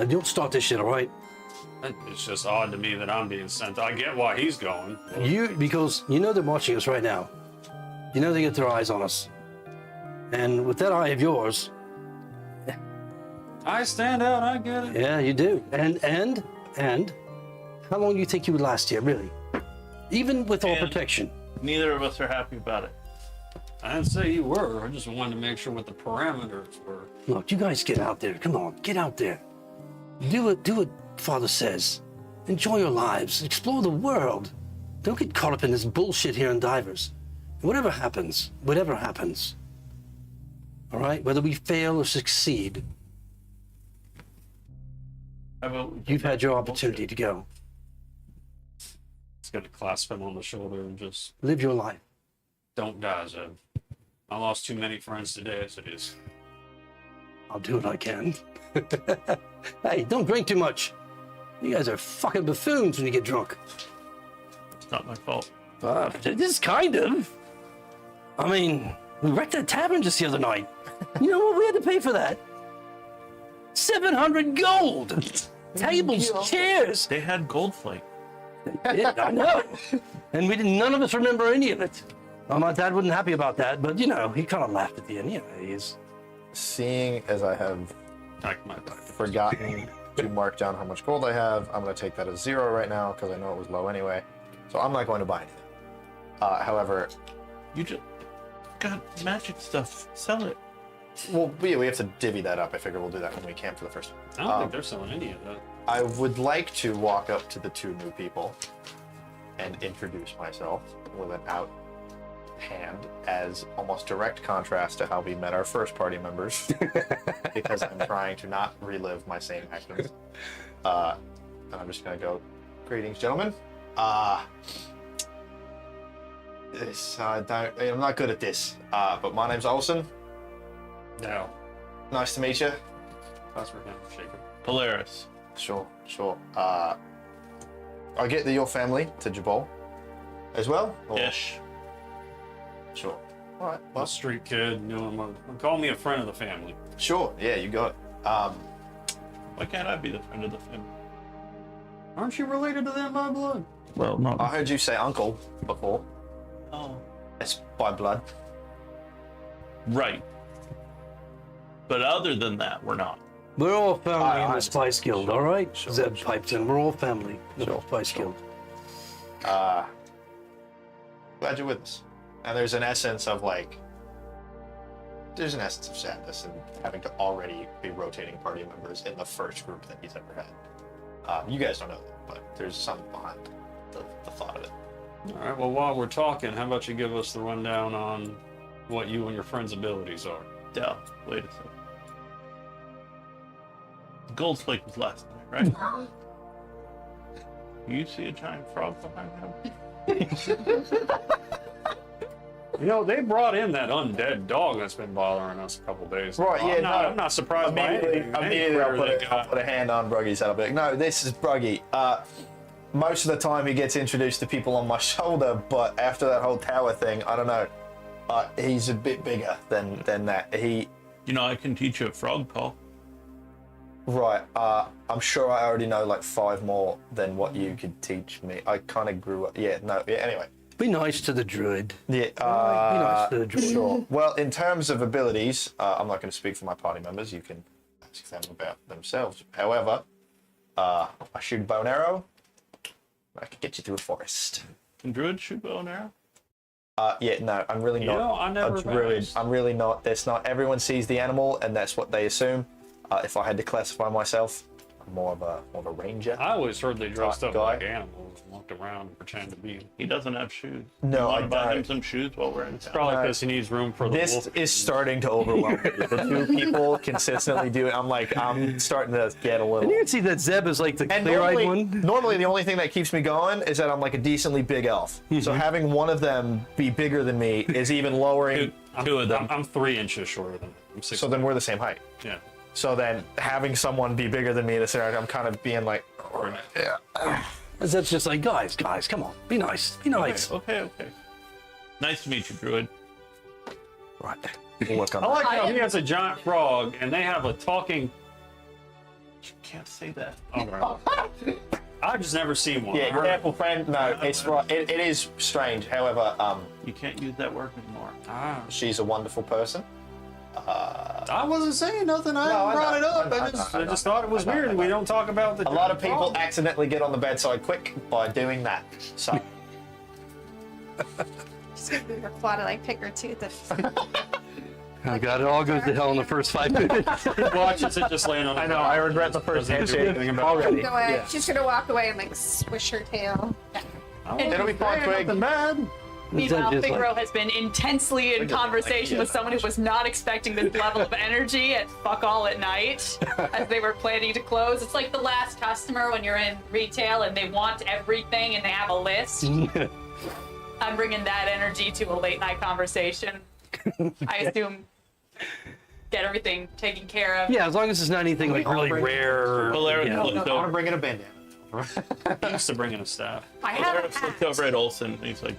Don't start this shit, all right? It's just odd to me that I'm being sent. I get why he's going. Because they're watching us right now. They get their eyes on us. And with that eye of yours, I stand out, I get it. yeah, you do. And how long do you think you would last here, really? Even with all And- protection. Neither of us are happy about it. I didn't say you were. I just wanted to make sure what the parameters were. Look, you guys get out there. Come on, get out there. Do what Father says. Enjoy your lives. Explore the world. Don't get caught up in this bullshit here in Divers. Whatever happens. All right? Whether we fail or succeed, How about we you've come had back your to opportunity to go. It's gonna clasp him on the shoulder and just Live your life. don't die, Zeb. I lost too many friends today as it is. I'll do what I can. Hey, don't drink too much. You guys are fucking buffoons when you get drunk. It's not my fault. This kind of. I mean, we wrecked that tavern just the other night. You know what? We had to pay for that. 700 gold. Tables, chairs. They had gold flake. Yeah, I know. And none of us remember any of it. My dad wasn't happy about that, but you know, he kind of laughed at the end. You know, he's Seeing as I have Like my forgotten to mark down how much gold I have, I'm going to take that as 0 right now because I know it was low anyway. So I'm not going to buy anything. However, You just got magic stuff. Sell it. well, we have to divvy that up. I figure we'll do that when we camp for the first. I don't think they're selling any of that. I would like to walk up to the 2 new people and introduce myself with an out hand as almost direct contrast to how we met our first party members because I'm trying to not relive my same actions. And I'm just gonna go, greetings, gentlemen. I'm not good at this, but my name's Olsen. No. Nice to meet you. That's for him, shaker. Polaris. Sure. I get that your family to Jabal as well? Or- Ish. Sure. All right. A Well, street kid, knew him. Call me a friend of the family. sure. Yeah, you got it. Why can't I be the friend of the family? Aren't you related to them by blood? Well, no. I heard you say uncle before. Oh. It's by blood. Right. But other than that, we're not. we're all family in I- the Spice Guild, all right? Sure, Zeb sure, pipes in. We're all family in the Spice Guild. Glad you're with us. And there's an essence of there's an essence of sadness in having to already be rotating party members in the first group that he's ever had. You guys don't know that, but there's something behind the thought of it. All right, well, while we're talking, how about you give us the rundown on what you and your friend's abilities are? Yeah. Wait a second. The gold flake was last night, right? You see a giant frog behind him? You know, they brought in that undead dog that's been bothering us a couple days. Right, yeah, I'm not surprised by anything. Immediately I'll put a hand on Bruggy's head. I'll be like, no, this is Bruggy. Most of the time he gets introduced to people on my shoulder, but after that whole tower thing, I don't know. He's a bit bigger than that. You know, I can teach you a frog call. Right. I'm sure I already know like 5 more than what you could teach me. I kind of grew up. Yeah, no. Yeah, anyway. Be nice to the druid. Yeah. Be nice to the druid. Sure. Well, in terms of abilities, I'm not going to speak for my party members. You can ask them about themselves. However, I shoot bow and arrow. I can get you through a forest. Can druids shoot bow and arrow? Yeah, no, I'm really not know, I never a druid. asked. I'm really not. That's not. Everyone sees the animal, and that's what they assume. If I had to classify myself, I'm more of a ranger. I always heard they dressed up Guy. like animals and walked around and pretended to be. He doesn't have shoes. No, you I want to buy him don't. some shoes while we're in town? Probably because he needs room for the This wolf. is starting to overwhelm me. The 2 people consistently do it. I'm starting to get a little. And you can see that Zeb is like the And clear-eyed normally, one. normally the only thing that keeps me going is that I'm like a decently big elf. So having one of them be bigger than me is even lowering. Two of them. I'm 3 inches shorter than him. I'm 6. So then we're the same height. yeah. So then having someone be bigger than me this area, I'm kind of being like, yeah. And Zeb's just like, guys, come on. Be nice. Be nice. Okay. Nice to meet you, druid. Right. We'll work on I like I how am- he has a giant frog and they have a talking. You can't say that. Oh, right. I've just never seen one. I Yeah, heard- careful, friend. No, it's right. It is strange. However, You can't use that word anymore. Ah, she's a wonderful person. I wasn't saying nothing. I No, I brought know, it up. I know, I just thought it was I know, weird. I know. We don't talk about the. A lot of people frog. accidentally get on the bedside quick by doing that. So She's gonna be her claw to like pick her tooth. Oh God, it all goes to hell in the first 5 minutes. Watches it just laying on. I know, I regret the first Doesn't do handshake anything about already. it. Go away. Yeah. She's gonna walk away and like swish her tail. It'll be fine, Twig. Nothing bad. Meanwhile, Just like- Figaro has been intensely in conversation with someone who was not expecting this level of energy at fuck all at night as they were planning to close. It's like the last customer when you're in retail and they want everything and they have a list. I'm bringing that energy to a late night conversation. I assume get everything taken care of. Yeah, as long as it's not anything like really rare. Or, Polaris yeah. looked over. bring in a bandana. He used to bring in a staff. I have a Polaris looked hat. over at Olsen and he's like,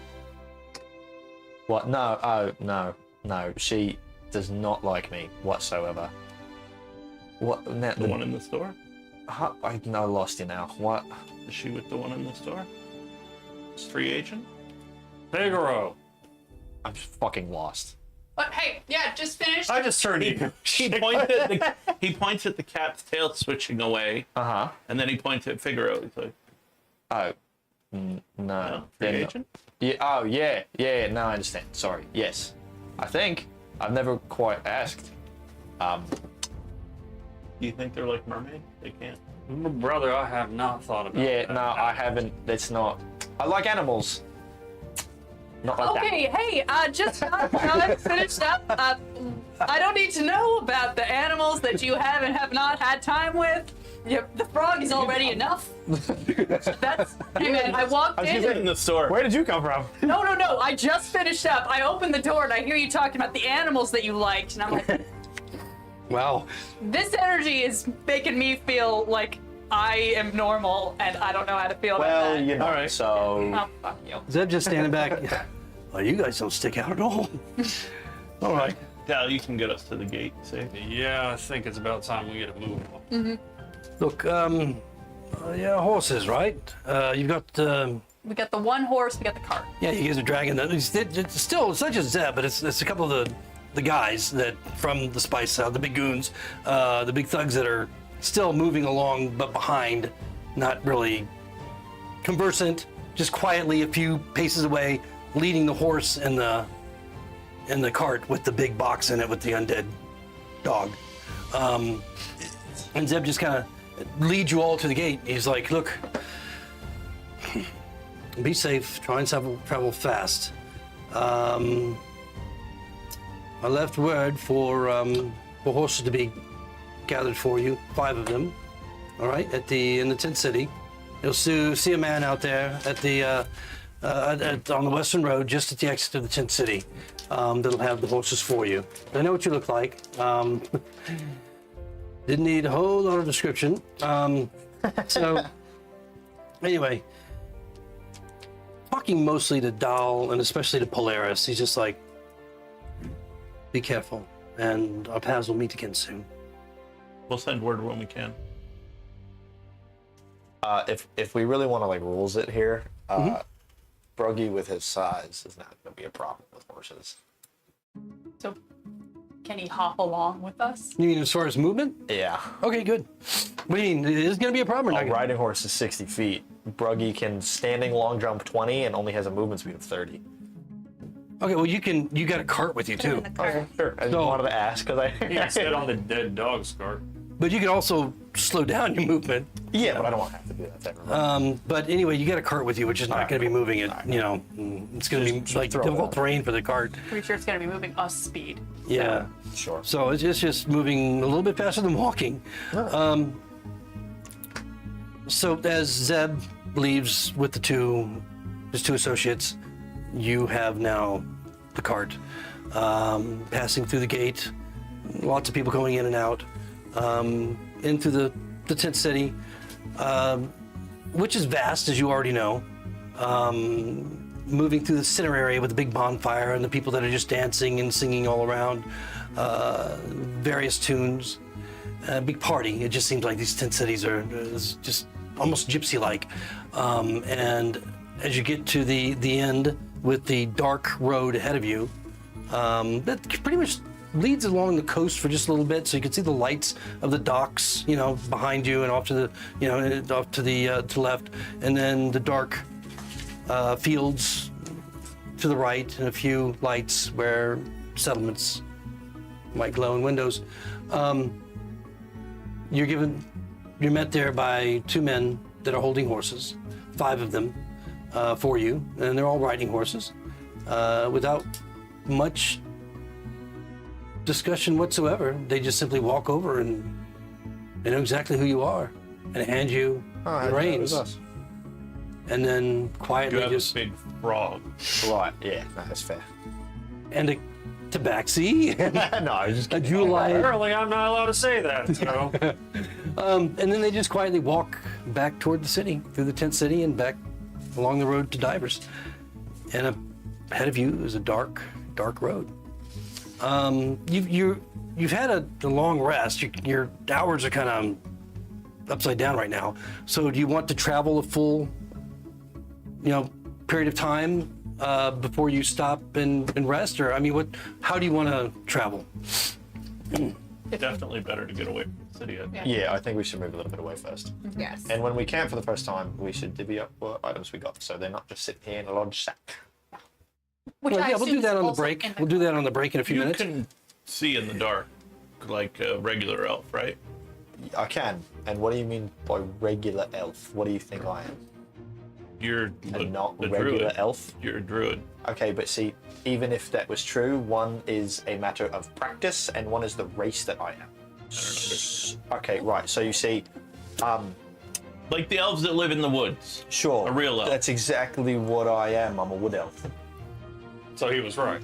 What? No, oh, no. She does not like me whatsoever. What? Now, the one in the store? I lost you now. What? Is she with the one in the store? It's free agent? Figaro. I'm just fucking lost. But hey, yeah, just finished. I just turned you. He points at the cat's tail switching away, Uh-huh. and then he points at Figaro. He's like, Oh. No. free Then- agent? Yeah, oh, yeah. Yeah, no, I understand. Sorry. Yes. I think. I've never quite asked. Do you think they're like mermaid? They can't. Brother, I have not thought about Yeah, that. no, I haven't. That's not. I like animals. Not like that. Okay, hey, just finished up. I don't need to know about the animals that you have and have not had time with. Yep, the frog is already enough. That's. Hey man, I walked in. In the store. Where did you come from? No. I just finished up. I opened the door and I hear you talking about the animals that you liked, and I'm like, Wow. this energy is making me feel like I am normal, and I don't know how to feel about Well, that. you know. All right. So. Oh, fuck you. Zeb just standing back. Oh, you guys don't stick out at all. All right. Dal, you can get us to the gate. Say. Yeah, I think it's about time we get a move. Look, yeah, horses, right? You've got, We got the one horse, we got the cart. yeah, you guys are dragging the. It's still, it's not just Zeb, but it's a couple of the guys that from the Spice the big goons, the big thugs that are still moving along, but behind, not really conversant, just quietly a few paces away, leading the horse in the cart with the big box in it with the undead dog. And Zeb just kind of leads you all to the gate. He's like, look, be safe, try and travel fast. I left word for horses to be gathered for you, 5 of them, all right, in the tent city. You'll see a man out there at the on the western road, just at the exit of the tent city. That'll have the horses for you. I know what you look like. Didn't need a whole lot of description. So anyway, talking mostly to Dal and especially to Polaris, he's just like, be careful, and our paths will meet again soon. We'll send word when we can. If we really want to like rules it here, Bruggy with his size is not going to be a problem with horses. So, can he hop along with us? You mean as far as movement? Yeah. Okay, good. What do you mean? It is going to be a problem or A not? riding horse is 60 feet. Bruggy can standing long jump 20 and only has a movement speed of 30. Okay, well you got a cart with you Put him too. in the cart. Sure. I just So- wanted to ask because He can sit on the dead dog's cart. But you can also slow down your movement. Yeah, but I don't want to have to do that. Technically. But anyway, you got a cart with you, which is not going to be moving it. You know, it's going to be like throw it difficult out. terrain for the cart. Pretty sure it's gonna be moving us speed. Yeah. Sure. So it's just moving a little bit faster than walking. So as Zeb leaves with his 2 associates, you have now the cart passing through the gate. Lots of people going in and out into the tent city, which is vast, as you already know. Moving through the center area with the big bonfire and the people that are just dancing and singing all around, various tunes. A big party. It just seems like these tent cities is just almost gypsy-like. And as you get to the end with the dark road ahead of you, that pretty much leads along the coast for just a little bit, so you can see the lights of the docks, you know, behind you and off to the left, and then the dark fields to the right, and a few lights where settlements might glow in windows. You're met there by 2 men that are holding horses, 5 of them for you, and they're all riding horses without much discussion whatsoever. They just simply walk over and they know exactly who you are and hand you the reins, and then You quietly have just a big frog. Right. Yeah. No, that's fair. and a tabaxi and No, I was just a kidding. July. Apparently, I'm not allowed to say that. So. And then they just quietly walk back toward the city, through the tent city and back along the road to Dyvers. And ahead of you is a dark road. You've had a long rest. Your hours are kind of upside down right now. So do you want to travel a full, period of time before you stop and rest? Or, I mean, how do you want to travel? Definitely better to get away from the city. I think. Yeah, I think we should move a little bit away first. Yes. And when we camp for the first time, we should divvy up what items we got, so they're not just sitting here in a lodge sack. Which Well, I yeah, we'll assume do that is on the also break. in We'll do that on the break in a few You minutes. can see in the dark, like a regular elf, right? I can. And what do you mean by regular elf? What do you think I am? You're A not a regular druid. elf? You're a druid. Okay, but see, even if that was true, one is a matter of practice and one is the race that I am. Okay, right. So you see, Like the elves that live in the woods. sure. A real elf. That's exactly what I am. I'm a wood elf. So he was right.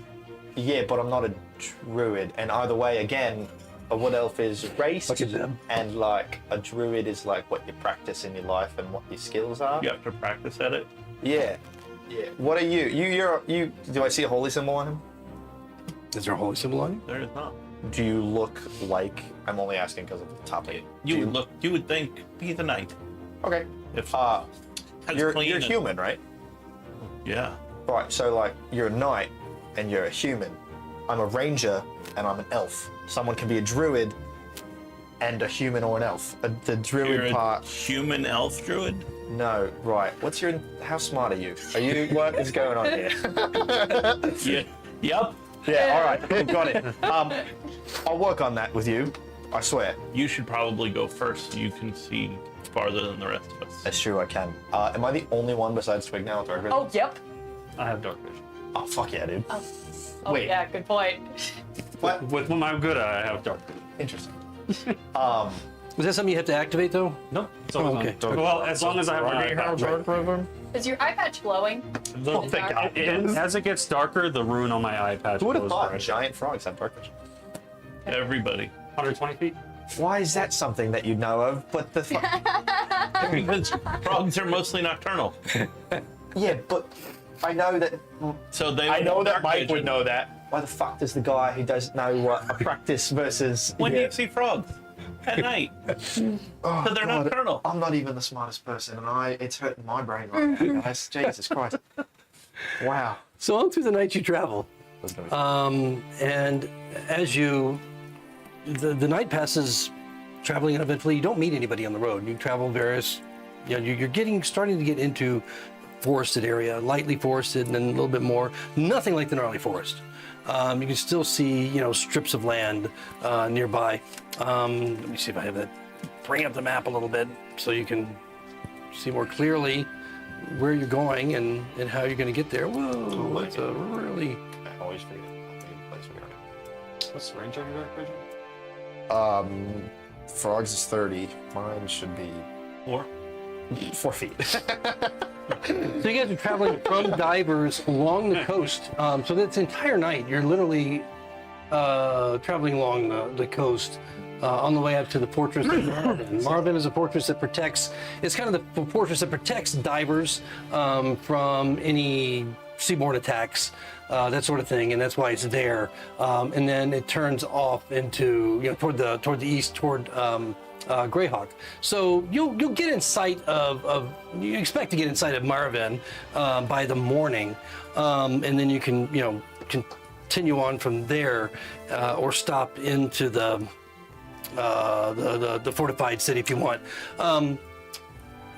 Yeah, but I'm not a druid. And either way, again, a wood elf is race, Look at them. and like a druid is like what you practice in your life and what your skills are. You have to practice at it. Yeah. Yeah. What are you? You. Do I see a holy symbol on him? Is there a holy symbol on you? There is not. Do you look like? I'm only asking because of the topic. You would think be the knight. Okay. If Uh, that's you're clean and- human, right? Yeah. Right. So like, you're a knight and you're a human. I'm a ranger and I'm an elf. Someone can be a druid and a human or an elf. The druid You're a part. human elf druid. No. Right. What's your? How smart are you? Are you? What is going on here? Yeah. Yep. Yeah. All right. Got it. I'll work on that with you. I swear. You should probably go first so you can see farther than the rest of us. That's true. I can. Am I the only one besides Twig now with dark vision? Oh, yep. I have dark vision. Oh, fuck yeah, dude. Oh, Wait. yeah, good point. What? With my good eye, I have dark vision. Interesting. Is that something you have to activate, though? No. It's always Oh, okay. on. Well, as long as I have my eye patch. Is your eye patch glowing? The- thank God. As it gets darker, the rune on my eye patch Who would have goes thought red. giant frogs have dark vision? Everybody. 120 feet. Why is that something that you know of? But the Because frogs are mostly nocturnal. yeah, but I know that. So they I don't know have that dark Mike vision. would know that. Why the fuck does the guy who doesn't know what a practice versus? When do yeah. you see frogs? At night. Oh, So they're God, nocturnal. I'm not even the smartest person, and it's hurting my brain right now, guys. Jesus Christ! Wow. So on through the night you travel. And as the night passes traveling uneventfully, you don't meet anybody on the road. You travel various, you're starting to get into forested area, lightly forested, and then a little bit more. Nothing like the gnarly forest. You can still see, strips of land nearby. Let me see if I have that. Bring up the map a little bit so you can see more clearly where you're going and how you're going to get there. Whoa, that's a really... I always forget. The place we are. What's the range of your dark vision? Frogs is 30. Mine should be Or 4 feet. So you guys are traveling from Dyvers along the coast. So that's the entire night. You're literally traveling along the coast on the way up to the fortress of Marvin. Marvin is a fortress that protects, it's kind of the fortress that protects Dyvers from any seaborne attacks, that sort of thing, and that's why it's there. And then it turns off into, toward the east, toward Greyhawk. So you'll get in sight of you expect to get in sight of Marvin by the morning, and then you can continue on from there, or stop into the fortified city if you want.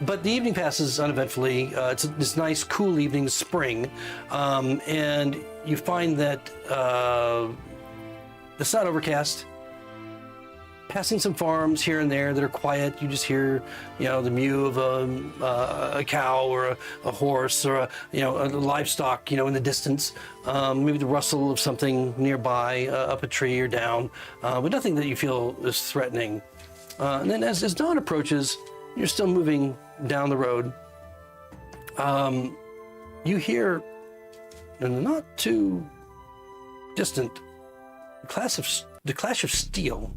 But the evening passes uneventfully. It's this nice, cool evening, spring, and you find that it's not overcast. Passing some farms here and there that are quiet. You just hear, the mew of a cow or a horse or a livestock, in the distance. Maybe the rustle of something nearby, up a tree or down, but nothing that you feel is threatening. And then as dawn approaches, you're still moving down the road. You hear, in the not too distant, the clash of steel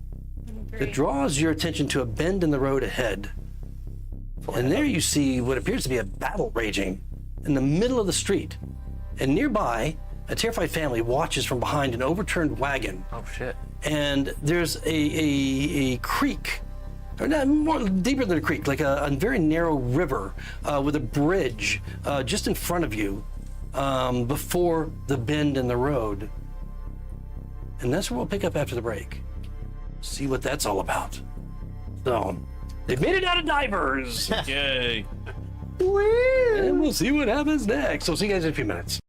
that draws your attention to a bend in the road ahead. And there you see what appears to be a battle raging in the middle of the street. And nearby, a terrified family watches from behind an overturned wagon. Oh shit. And there's a creek, or not, more deeper than a creek, like a very narrow river with a bridge just in front of you. before the bend in the road. And that's where we'll pick up after the break. See what that's all about. So, they made it out of Dyvers. Yay. And we'll see what happens next. So, see you guys in a few minutes.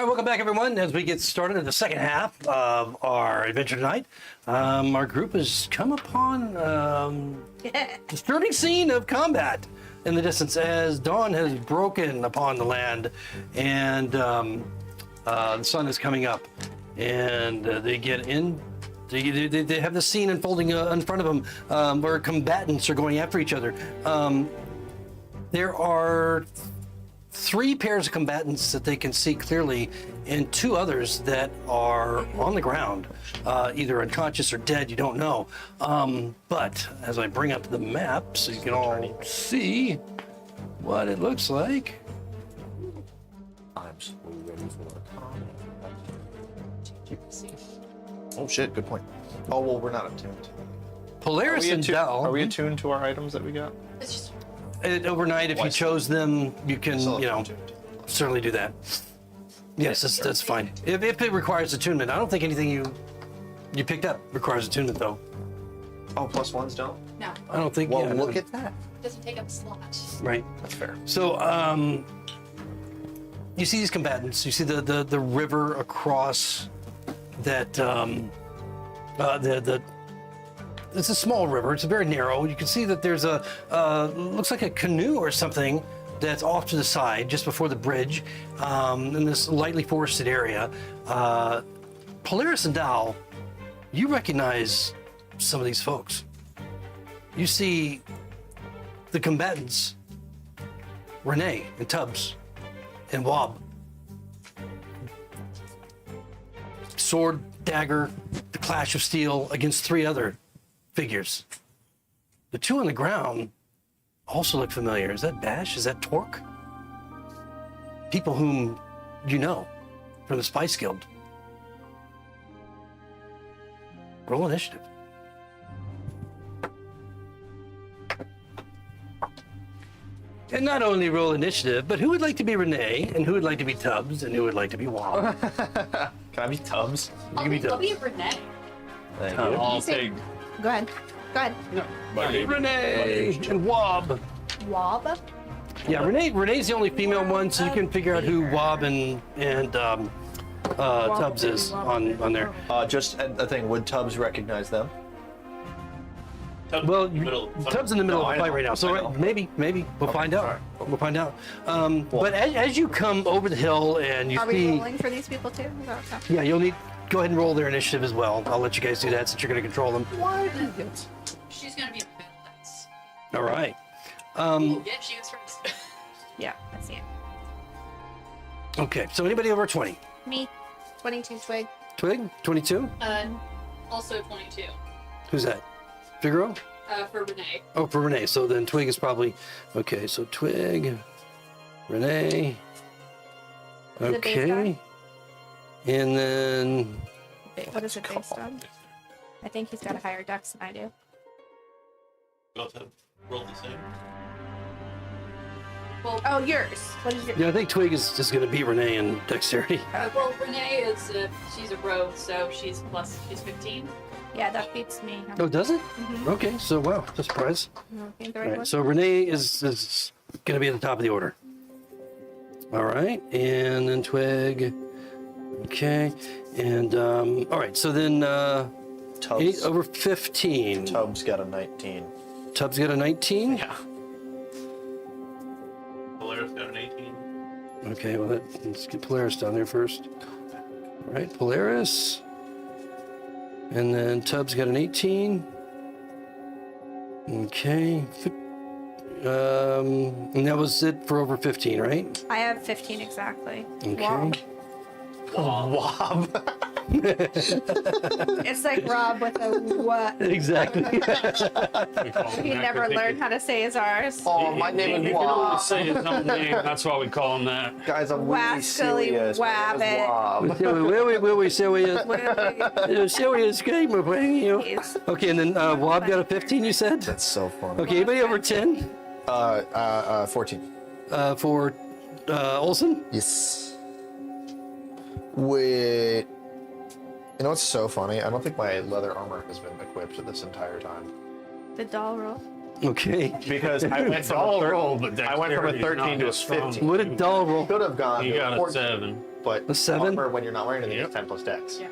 right, welcome back, everyone. As we get started in the second half of our adventure tonight, our group has come upon a disturbing scene of combat in the distance as dawn has broken upon the land and the sun is coming up. And they get in. They have the scene unfolding in front of them where combatants are going after each other. There are 3 pairs of combatants that they can see clearly, and 2 others that are on the ground, either unconscious or dead, you don't know. But as I bring up the map so you can all see what it looks like. I'm so ready for Oh shit, good point. Oh, well, we're not attuned. Polaris and Dell. Are we attuned to our items that we got? It's just Overnight, if you chose them, you can, Still you know, attuned. certainly do that. Yes, that's fine. If it requires attunement, I don't think anything you picked up requires attunement, though. Oh, +1s don't? no. I don't think. Well, yeah, look at that. It doesn't take up a slot. Right. That's fair. So, you see these combatants. You see the river across that. It's a small river. It's very narrow. You can see that there's a looks like a canoe or something that's off to the side, just before the bridge, in this lightly forested area. Polaris and Dow, you recognize some of these folks. You see the combatants, Renee and Tubbs and Wob. Sword, dagger, the clash of steel against 3 other figures. The 2 on the ground also look familiar. Is that Bash? Is that Torque? People whom you know from the Spice Guild. Roll initiative. And not only roll initiative, but who would like to be Renee, and who would like to be Tubbs, and who would like to be Wob? Can I be Tubbs? You can be I'll Tubbs. be Renee. Thank Tubbs. you. I'll take. Go ahead. Go ahead. Renee and Wob. Wob. Yeah, Renee's the only female one, so you can figure out who Wob and Tubbs is on there. Just a thing. Would Tubbs recognize them? Well, middle. Tubbs in the middle No, of I the fight know. right now, so I know. maybe we'll find out. alright. We'll find out. But as you come over the hill and you Are we see, rolling for these people too? Is that what's happening? yeah, you'll need go ahead and roll their initiative as well. I'll let you guys do that since you're going to control them. She's gonna be a balance. All right. Yeah, she was first. Yeah, I see it. Okay. So anybody over 20? Me, 22 twig. Twig, 22. Also 22. Who's that? Figaro? For Renee. Oh, for Renee. So then Twig is probably okay. So Twig, Renee. Is it based Okay. And then What is it based on? I think he's got a higher dex than I do. Both have rolled the same. Well, Oh, yours. What is your? yeah, I think Twig is just going to beat Renee in dexterity. well, Renee is she's a rogue, so she's 15. Yeah, that beats me. Oh, does it? Okay. So wow, that's a surprise. I think the All right right. one. So Renee is going to be at the top of the order. All right, and then Twig. Okay, and all right. So then Tubbs. over 15. Tubbs got a 19. Tubbs got a 19. Yeah. Polaris got an 18. Okay, well, let's get Polaris down there first. All right, Polaris. And then Tubbs got an 18. Okay. And that was it for over 15, right? I have 15 exactly. Okay. Wow. Wob. It's like Rob with a what? Exactly. He never learned how to say his R's. Oh, my name He is can only Wob. say his own name. That's why we call him that. Guys, I'm really Wascally serious. My name is wabbit. Wob. Will we serious game we're playing you? Jeez. Okay, and then Wob got a 15, you said? That's so funny. Okay, anybody over 10 14. for Olsen? Yes. Wait. You know what's so funny? I don't think my leather armor has been equipped this entire time. The doll roll. Okay. Because I went from all a roll, but I went from a dexterity is 13 to a not his strong 15. What did Doll roll? Could have gone He to got a 14. 7. but A 7? armor when you're not wearing anything Yep. is 10 plus dex. Yeah.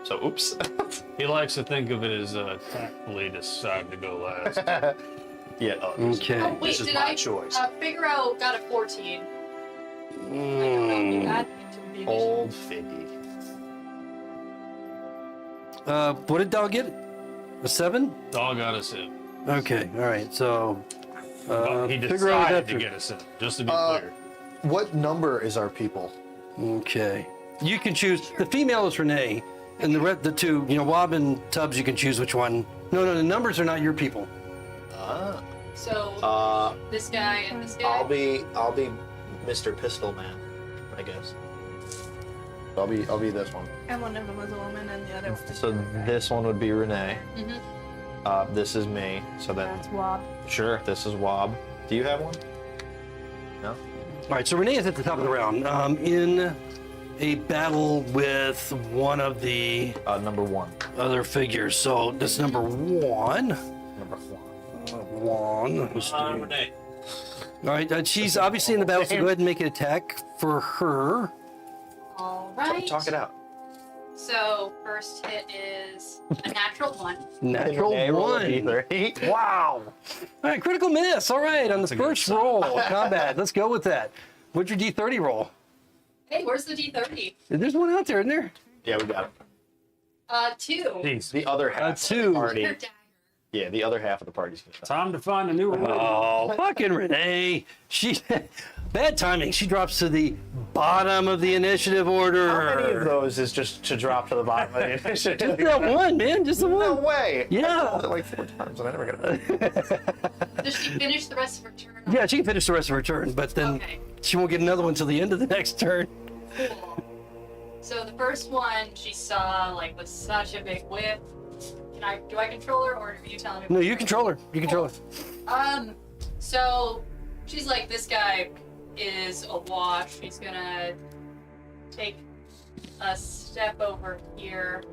So oops. He likes to think of it as tactfully decide to go last. Yeah. This Okay. Oh, wait, This is did my I choice. figure out got a 14? I don't know if you add into the initiative. Old Figgy. What did Dog get? A 7? Dog got a 7. Okay, all right. So But he figure out decided that to get a 7, just to be Uh, clear. What number is our people? Okay. You can choose. The female is Renee, and the two, Wob and Tubbs. You can choose which one. No, the numbers are not your people. So this guy and this guy. I'll be Mr. Pistol Man, I guess. I'll be this one. And one of them was a woman, and the other one was So this one would be Renee. Mhm. This is me. So then, That's Wob. sure, this is Wob. Do you have one? No. All right. So Renee is at the top of the round. In a battle with one of the Number 1. other figures. So that's number 1. Number 1. One. Renee. All right. She's obviously in the battle. So go ahead and make an attack for her. All right. Talk it out. So first hit is a natural 1. Natural Renee, roll a 1. D3. Wow. All right, critical miss. All right, on the first roll of combat. Let's go with that. What's your D30 roll? Hey, where's the D30? There's one out there, isn't there? Yeah, we got it. 2. Jeez. The other half of 2. the party. Your dagger. Yeah, the other half of the party's gonna die. Time to find a new one. Oh, fucking Renee. She, bad timing. She drops to the bottom of the initiative order. How many of those is just to drop to the bottom of the initiative? Just that one, man. Just the No one. way. Yeah. I rolled it like 4 times and I never got it. Does she finish the rest of her turn? Yeah, she can finish the rest of her turn, but then Okay. she won't get another one till the end of the next turn. Cool. So the first one she saw was such a big whip. Do I control her or are you telling me? No, you control her. You control her. So she's like, this guy is a wash. He's gonna take a step over here.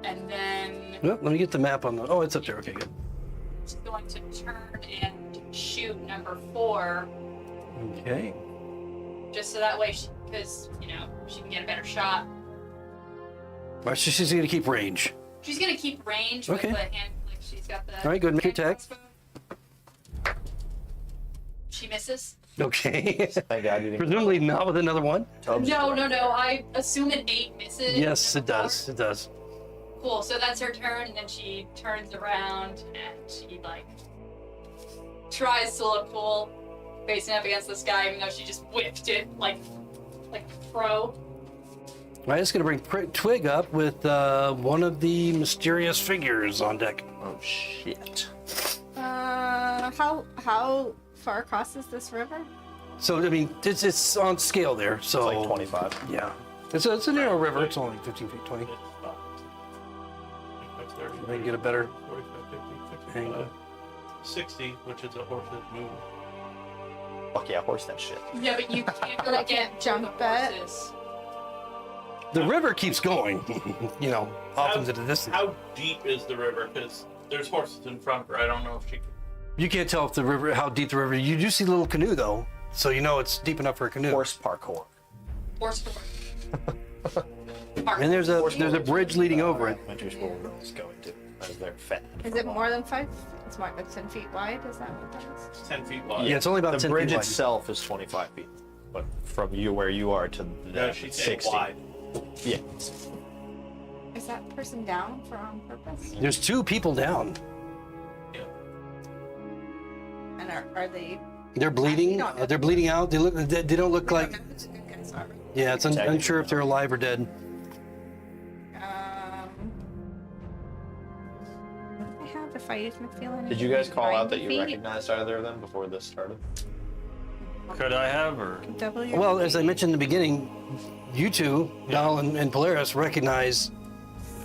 And then Well, let me get the map on the. Oh, it's up there. Okay, good. she's going to turn and shoot number 4. Okay. Just so that way because, she can get a better shot. All right, so she's going to keep range. She's gonna keep range Okay. with the hand, she's got the. All right, go ahead and make your hand attack. crossbow. She misses. Okay. Thank God you didn't. Presumably not with another one. Tubbs. No. I assume an 8 misses. Yes, it does. It does. Cool. So that's her turn, and then she turns around and she tries to look cool, facing up against this guy, even though she just whipped it like pro. All right, it's going to bring Twig up with one of the mysterious figures on deck. Oh shit. How far across is this river? So I mean, it's on scale there. So It's like 25. Yeah, it's a narrow river. It's only 15 feet, 20. They can get a better 45, 50, 55, angle. 60, which is a horse's move. Fuck yeah, horse that shit. Yeah, but you can't really get Jump the it. horses. The river keeps going, off into the distance. How deep is the river? Because there's horses in front of her. I don't know if she can. You can't tell if the river, how deep the river. You do see the little canoe though, so you know it's deep enough for a canoe. Horse parkour. Horse. And there's a bridge leading over it. Elementary school girls going to as they're fat. Is it more than 5? It's more than 10 feet wide. Is that what that is? It's 10 feet wide. Yeah, it's only about The 10 bridge feet wide. itself is 25 feet, but from where you are to No, that, she's it's saying 60. wide. Yeah. Is that person down for on purpose? There's 2 people down. Yeah. And are they? They're bleeding. don't know. They're bleeding out. They look. They don't look I like. don't know who the good guys are. Yeah, it's unsure if they're alive or dead. What do I have if I feel anything? Did you guys call out that you Feet? recognized either of them before this started? Could I have, or W. Well, as I mentioned in the beginning, you two, Dal and Polaris, recognize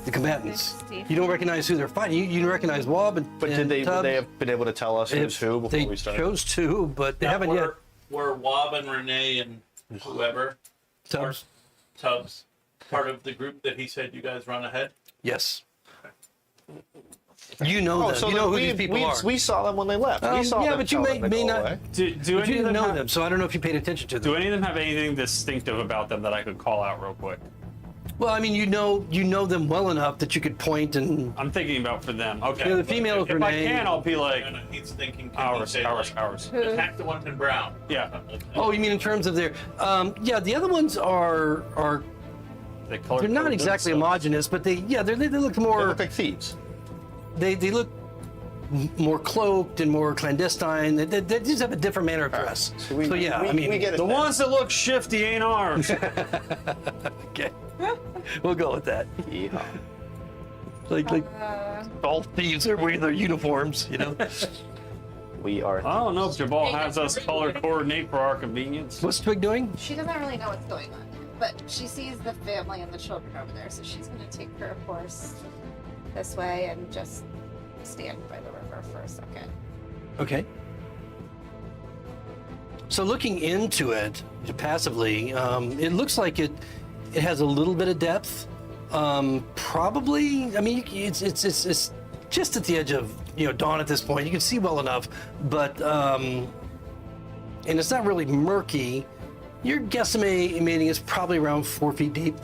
the combatants. You don't recognize who they're fighting. You recognize Wob and But and would Tubbs. they have been able to tell us who's who before They we started? chose to, but they Now, haven't yet. Were Wob and Renee and whoever, Tubbs. Tubbs, part of the group that he said you guys run ahead? Yes. You know them. You know who these people are. We saw them when they left. We saw yeah, them but you telling them to may go not. away. Do But any you of didn't them know have, them, so I don't know if you paid attention to them. Do any of them have anything distinctive about them that I could call out real quick? Well, I mean, you know them well enough that you could point and. I'm thinking about for them. Okay. You know, the female is If I Renee. can, I'll be like And he's thinking, can hours, he say, hours, like, hours. attack the ones in brown. Yeah. Oh, you mean in terms of their? Yeah, the other ones are They're they're not exactly homogenous, but they look They more. look like thieves. They look more cloaked and more clandestine. They just have a different manner of dress. So we get it. The ones that look shifty ain't ours. Okay, we'll go with that. Yeehaw. Like all thieves are wearing their uniforms, you know. We are. I don't know if Jabal has us color coordinate for our convenience. What's Twig doing? She doesn't really know what's going on, but she sees the family and the children over there, so she's going to take her horse this way and just stand by the river for a second. Okay. So looking into it passively, it looks like it has a little bit of depth. Probably, I mean, it's just at the edge of dawn at this point. You can see well enough, but and it's not really murky. You're guesstimating it's probably around 4 feet deep.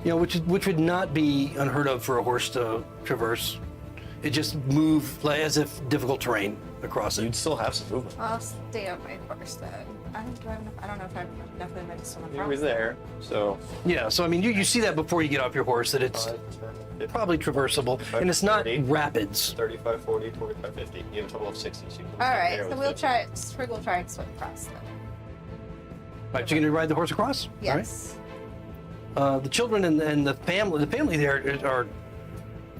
Which would not be unheard of for a horse to traverse. It just moved like as if difficult terrain across it. You'd still have some movement. I'll stay on my horse then. I don't know if I have enough movement to swim You across. were there, so. Yeah, so I mean, you see that before you get off your horse that it's probably traversable, and it's not 30. rapids. 35, 40, 45, 50. You have a total of 60. So you can All right, there so with we'll 50. try. Sprig will try and swim across then. Right, so you're gonna ride the horse across? Yes. All right. The children and the family there are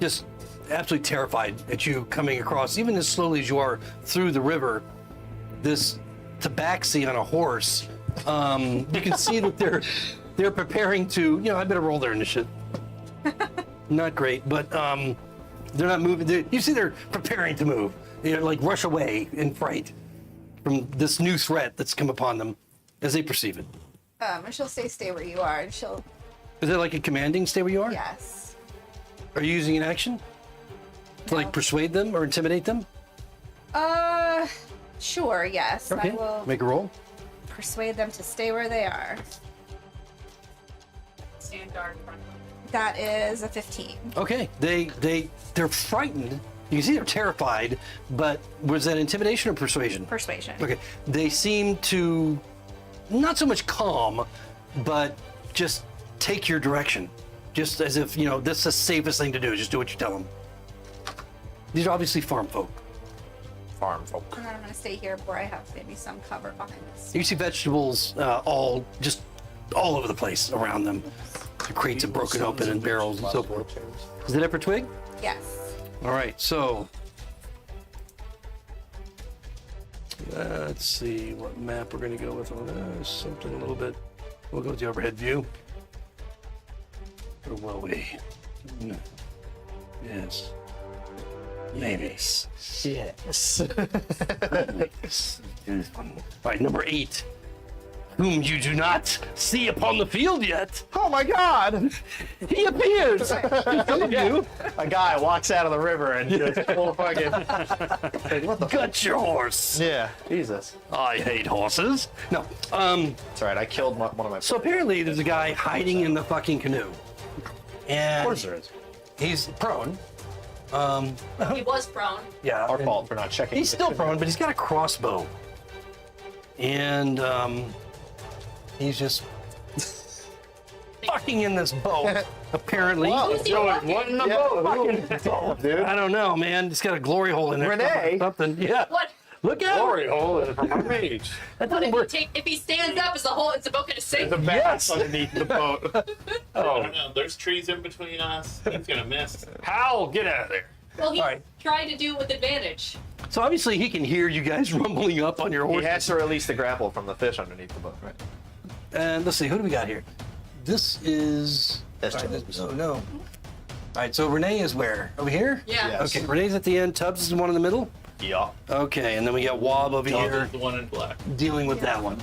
just absolutely terrified at you coming across, even as slowly as you are through the river. This tabaxi on a horse. You can see that they're preparing to. I better roll their initiative. Not great, but they're not moving. You see, they're preparing to move. They're like rush away in fright from this new threat that's come upon them as they perceive it. And she'll say, "Stay where you are," and she'll. Is it like a commanding stay where you are? Yes. Are you using an action to like persuade them or intimidate them? Sure. Yes. Okay. I will Make a roll. persuade them to stay where they are. Stand guard in front of them. That is a 15. Okay. They're frightened. You can see they're terrified, but was that intimidation or persuasion? Persuasion. Okay. They seem to not so much calm, but just take your direction. Just as if, this is the safest thing to do. Just do what you tell them. These are obviously farm folk. Farm folk. And then I'm going to stay here where I have maybe some cover behind this. You see vegetables all over the place around them. The crates are broken open and barrels and so forth. Is it up for Twig? Yes. All right, so let's see what map we're going to go with on this. Something a little bit. We'll go with the overhead view. Or will we? Yes. Maybe. Yes. All right, number 8. Whom you do not see upon the field yet. Oh my God! He appears. Some of you A guy walks out of the river and just full fucking. Like, what the? got your horse. Yeah. Jesus. I hate horses. No. It's alright. I killed one of my. So apparently there's a guy hiding in the fucking canoe. And Of course there is. he's prone. He was prone. Yeah. Our and fault for not checking. He's still prone, but he's got a crossbow. And he's just fucking in this boat, apparently. Wow. Who's he Yo, walking? what in the Yeah, boat? fucking dude. I don't know, man. It's got a glory hole in there. Renee? Something. Yeah. What? Look out. Glory hole is from my mage. That What doesn't work. if he stands up? Is the whole boat gonna sink? The bass underneath the boat. I Oh, don't know. There's trees in between us. He's gonna miss. Hal, get out of there. Well, he's All right. trying to do it with advantage. So obviously he can hear you guys rumbling up on your He horse. has to release the grapple from the fish underneath the boat, right? And let's see, who do we got here? This is. That's all right, Tubbs. oh no. All right, so Renee is where? Over here? Yeah. Yes. Okay, Renee's at the end. Tubbs is the one in the middle. Yeah. Okay, and then we got Wob over Dog here is the one in black. dealing with that one.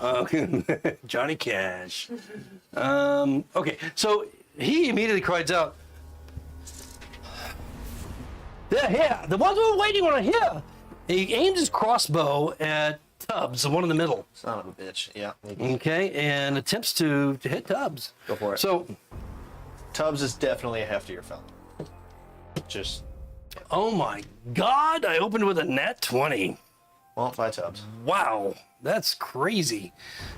Okay, Johnny Cash. Okay, so he immediately cries out, They're here. The ones we were waiting on are here. He aims his crossbow at Tubbs, the one in the middle. Son of a bitch. Yeah. Okay, and attempts to hit Tubbs. Go for it. So, Tubbs is definitely a heftier fella. Just, oh my God, I opened with a nat 20. well, 5 Tubbs. Wow, that's crazy.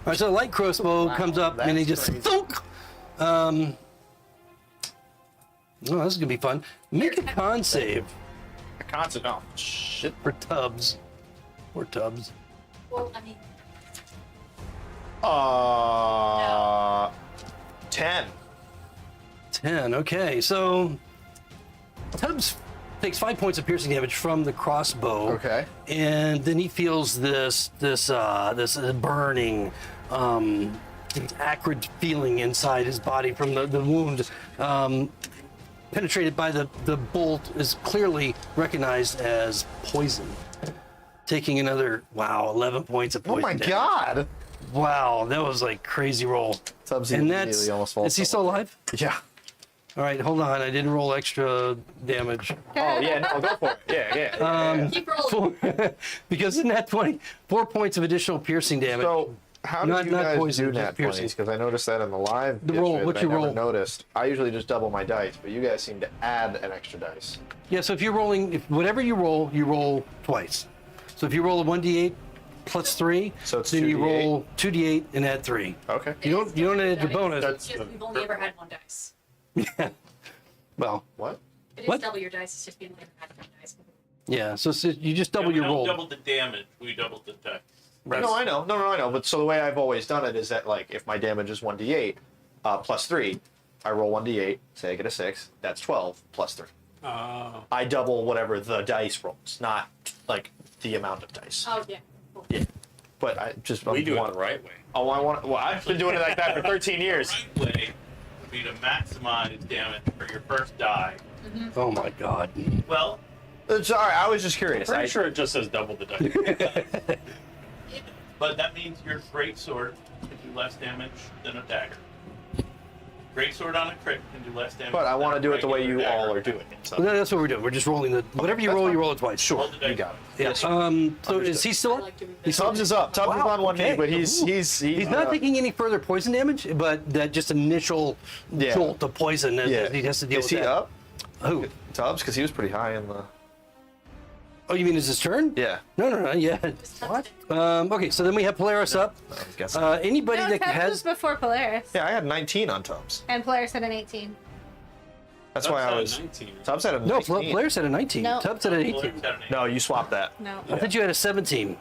All right, so the light crossbow comes up and he just crazy. thunk. Oh, this is gonna be fun. Make a con save A constant. Oh, shit. for Tubbs. Or Tubbs. Well, I mean, 10. 10. Okay, so Tubbs takes 5 points of piercing damage from the crossbow. Okay. And then he feels this burning, acrid feeling inside his body from the wound. Penetrated by the bolt is clearly recognized as poison. Taking another 11 points of Oh poison. my damage. God. Wow, that was like crazy roll. Tubbs And immediately that's almost falls is he still someone. alive? Yeah. All right, hold on. I didn't roll extra damage. Oh, yeah, no, go for it. Yeah. keep rolling. Because in that 20, 4 points of additional piercing damage. So, how Not- do you not guys poison, do just nat piercing. 20s? Because I noticed that in the live The roll, yesterday what that you I never roll? noticed. I usually just double my dice, but you guys seem to add an extra dice. Yeah, so if you're rolling, if whatever you roll twice. So if you roll a 1d8 plus 3, So it's then you 2d8? roll 2d8 and add 3. Okay. You don't add your bonus. That's It's just, we've only ever had one dice. Well, What? It is What? double your dice, it's just we've only ever had one dice. yeah, so you just Yeah, double we your don't roll. double the damage. We double the dex. No, I know. No, I know. But so the way I've always done it is that, like, if my damage is 1d8 plus 3, I roll 1d8, say I get a 6, that's 12 plus 3. I double whatever the dice rolls, not, like, the amount of dice. Oh, yeah. Cool. Yeah. But I just We do it want the right way. Oh, I want. Well, I've been doing it like that for 13 years. The right way would be to maximize damage for your first die. Oh my God. Well, Sorry, I was just curious. Pretty sure it just says double the dice. but that means your great sword can do less damage than a dagger. Great sword on a crit can do less damage. But I want to than a do it the way regular you all dagger. are doing it. So. Well, that's what we're doing. We're just rolling the whatever you that's roll, fine. you roll it twice. Sure, Roll the dice. you got it. Yeah. So is he still I up? like doing He's that. Tubbs is up. Tubbs is Wow, on one okay. knee, but he's He's not taking any further poison damage, but that just initial Yeah. jolt of poison that Yeah. he has to deal Is with he that. up? Who? Tubbs, because he was pretty high in the. Oh, you mean it's his turn? Yeah. No, yeah. What? Okay, so then we have Polaris up. I was guessing. Anybody No, that Tubbs was has before Polaris. Yeah, I had 19 on Tubbs. And Polaris had an 18. That's why I was. 19. Tubbs had a 19. no Polaris had a 19. No. Tubbs had an 18. Polaris had an No, you swapped that. No. I thought you had a 17.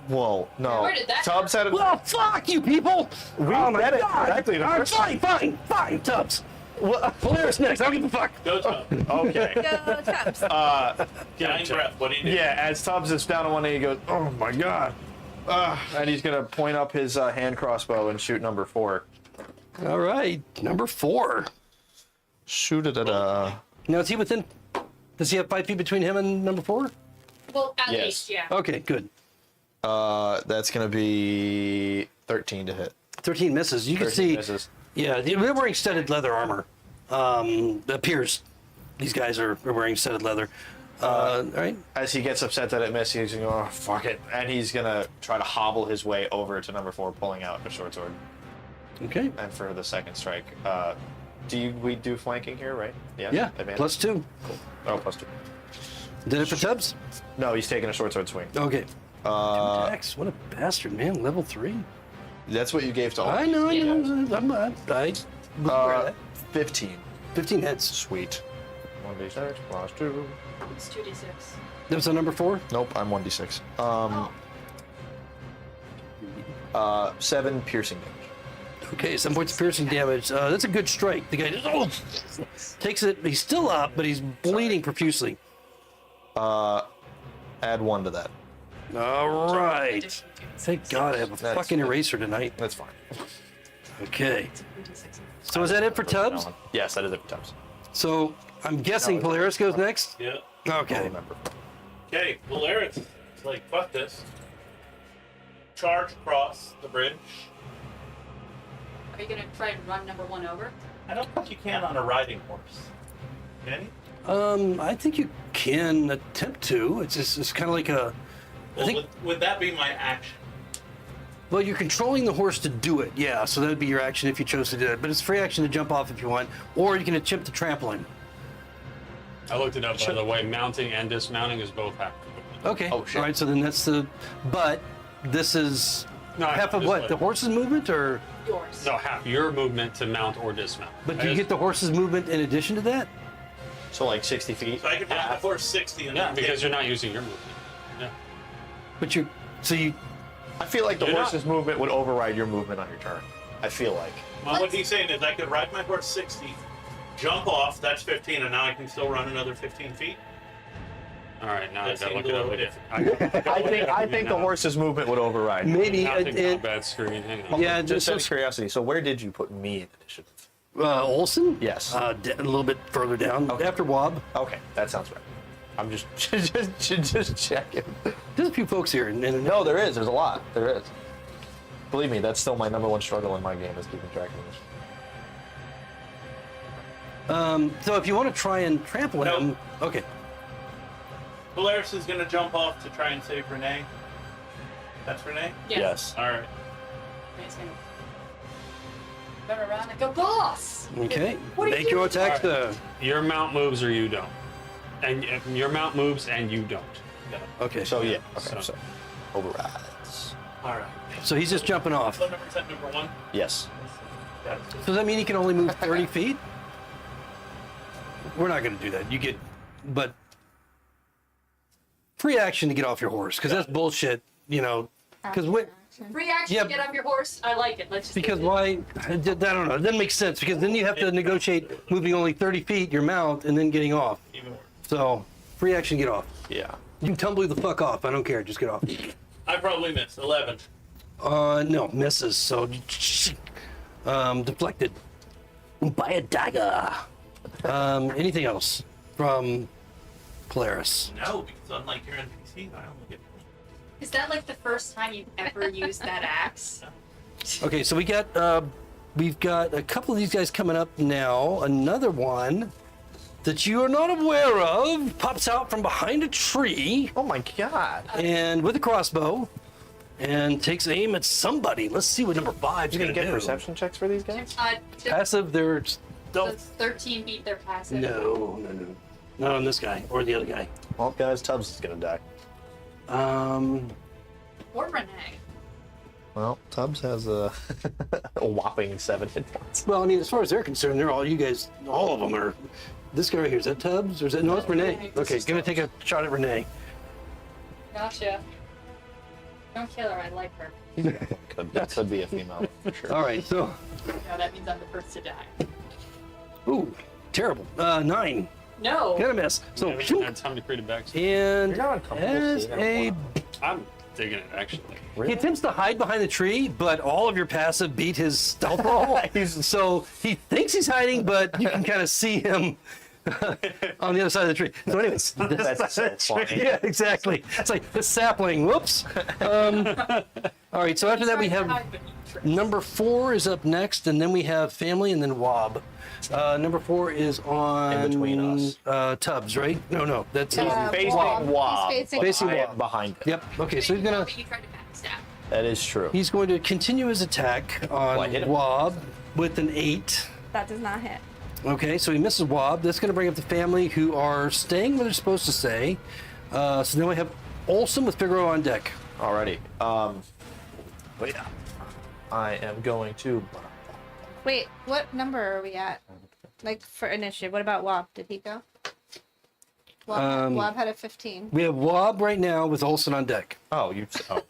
Whoa, no. Where did that Tubbs had a. Well, fuck you people! Oh my said it God! correctly the All right, first fine, Tubbs. Well, Polaris next. I don't give a fuck. Go Tubbs. Okay. Go Tubbs. Dying breath. What do you do? Yeah, as Tubbs is down on one knee, he goes, "Oh my God!" And he's gonna point up his hand crossbow and shoot number 4. All right, number 4. Shoot it at Now is he within? Does he have 5 feet between him and number 4? Well, at Yes. least, yeah. Okay, good. That's gonna be 13 to hit. 13 misses. You can 13 see. misses. Yeah, they're wearing studded leather armor. It appears these guys are wearing studded leather. All right. As he gets upset that it missed, he's gonna go, "Oh, fuck it," and he's gonna try to hobble his way over to number 4, pulling out a short sword. Okay. And for the second strike, we do flanking here, right? Yeah. Advantage? +2. Oh, +2. Did it for Tubbs? No, he's taking a short sword swing. Okay. Attacks. What a bastard, man. Level 3. That's what you gave to all. I know. Yeah. I 15. 15 hits. Sweet. 1d6 plus 2. It's 2d6. That was a number 4. Nope, I'm 1d6. Oh. 7 piercing damage. Okay, 7 points of piercing damage. That's a good strike. The guy just, takes it. He's still up, but he's bleeding profusely. Add 1 to that. All right. Additional 2d6. Thank God I have a That's- fucking eraser tonight. That's fine. Okay. 2d6. So is that it for Tubbs? Yes, that is it for Tubbs. So I'm guessing No, Polaris goes next? Yeah. I Okay. remember. Okay, Polaris is like, fuck this. Charge across the bridge. Are you gonna try and run number 1 over? I don't think you can on a riding horse. Can you? I think you can attempt to. It's kind of like a. I Well, think. would that be my action? Well, you're controlling the horse to do it, yeah. So that would be your action if you chose to do it. But it's free action to jump off if you want, or you can attempt to trample him. I looked it up, by the way. Mounting and dismounting is both half. Okay. Oh, shit. All right. So then that's the. But this is No, half of this what? way. The horse's movement, or Yours. No, half your movement to mount or dismount. but do you get the horse's movement in addition to that? So like 60 feet. So I can ride the horse 60 and Yeah, then because take- you're not using your movement. Yeah. But you. So you. I feel like the You're not- horse's movement would override your movement on your turn. I feel like. Well, what he's saying is I could ride my horse 60, jump off, that's 15, and now I can still run another 15 feet. All right, now I That gotta seems look it a up little again. I think the horse's movement would override. Maybe. Mounting combat screen. Hang on. Yeah. Just out Just of curiosity, so where did you put me in initiative? Olson. Yes. A little bit further down after Wob. Okay, that sounds right. I'm just just checking. There's a few folks here, and No, there is. There's a lot. There is. Believe me, that's still my number one struggle in my game is keeping track of this. So if you want to try and trample No. him, okay. Polaris is going to jump off to try and save Renee. That's Renee? Yes. All right. He's gonna turn around and go, boss! Okay. What are you Make your doing? attack. Your mount moves or you don't. And your mount moves and you don't. Okay. So yeah. So- Okay. So overrides. All right. So he's just jumping off. Phone number set number 1. Yes. Got it. So does that mean he can only move 30 feet? We're not going to do that. You get, but free action to get off your horse because that's bullshit. You know, because what? Free action Yeah. to get off your horse. I like it. Let's just Because do it. why? I don't know. It doesn't make sense because then you have to negotiate moving only 30 feet your mount and then getting off. Even worse. So free action, get off. Yeah. You can tumble the fuck off. I don't care. Just get off. I probably missed 11. No, misses. So, deflected by a dagger. Anything else from Polaris? No, because unlike your NPC, I only get Is that like the first time you've ever used that axe? Okay, so we've got a couple of these guys coming up now. Another one that you are not aware of pops out from behind a tree Oh my god. and with a crossbow and takes aim at somebody. Let's see what number 5's You gonna gonna get do. perception checks for these guys? Passive, they're Does stealth. 13 beat their passive? No. Not on this guy or the other guy. Well, guys, Tubbs is gonna die. Or Renee. Well, Tubbs has a, a whopping 7 hit points. Well, I mean, as far as they're concerned, they're all you guys. All of them are. This guy right here, is that Tubbs or is that no? It's Renee. Okay, gonna take a shot at Renee. Gotcha. Don't kill her. I like her. That could be a female, for sure. All right, so No, that means I'm the first to die. ooh, terrible. 9. No. Gonna miss. So I haven't had time to create a back. and You're not uncomfortable as seeing a it. I'm digging it actually. he attempts to hide behind the tree, but all of your passive beat his stealth roll. So he thinks he's hiding, but you can kind of see him on the other side of the tree. So, anyways, That's so funny. yeah, exactly. It's like the sapling. Whoops. All right. So after that, we have number 4 is up next, and then we have family, and then Wob. Number 4 is on In between us. Tubbs, right? No, that's He's facing Wob. He's facing Facing I am Wob. behind him. Yep. Okay, so he's gonna. But you tried to backstab. That is true. He's going to continue his attack I on hit him. Wob with an 8. That does not hit. Okay, so he misses Wob. That's going to bring up the family who are staying where they're supposed to stay. So then we have Olson with Figaro on deck. Alrighty. Wait. I am going to. Wait, what number are we at? Like for initiative. What about Wob? Did he go? Wob had a 15. We have Wob right now with Olson on deck. Oh, you. Oh.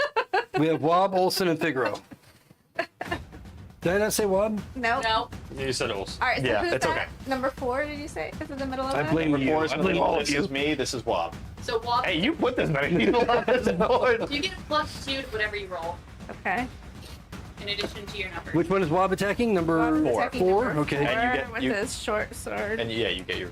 We have Wob, Olson, and Figaro. Did I not say Wob? No. No. You said also. All right. So Yeah, who's it's that? okay. Number 4? Did you say? Is it the middle of I it? blame you. Four is I blame Michael, all of this you. is me. This is Wob. So Wob, Hey, you put this many people on this board. you get a +2 to whatever you roll, Okay. in addition to your number. Which one is Wob attacking? Number Wob is 4. attacking 4? number Okay. four And you get- with you- his short sword. And yeah, you get your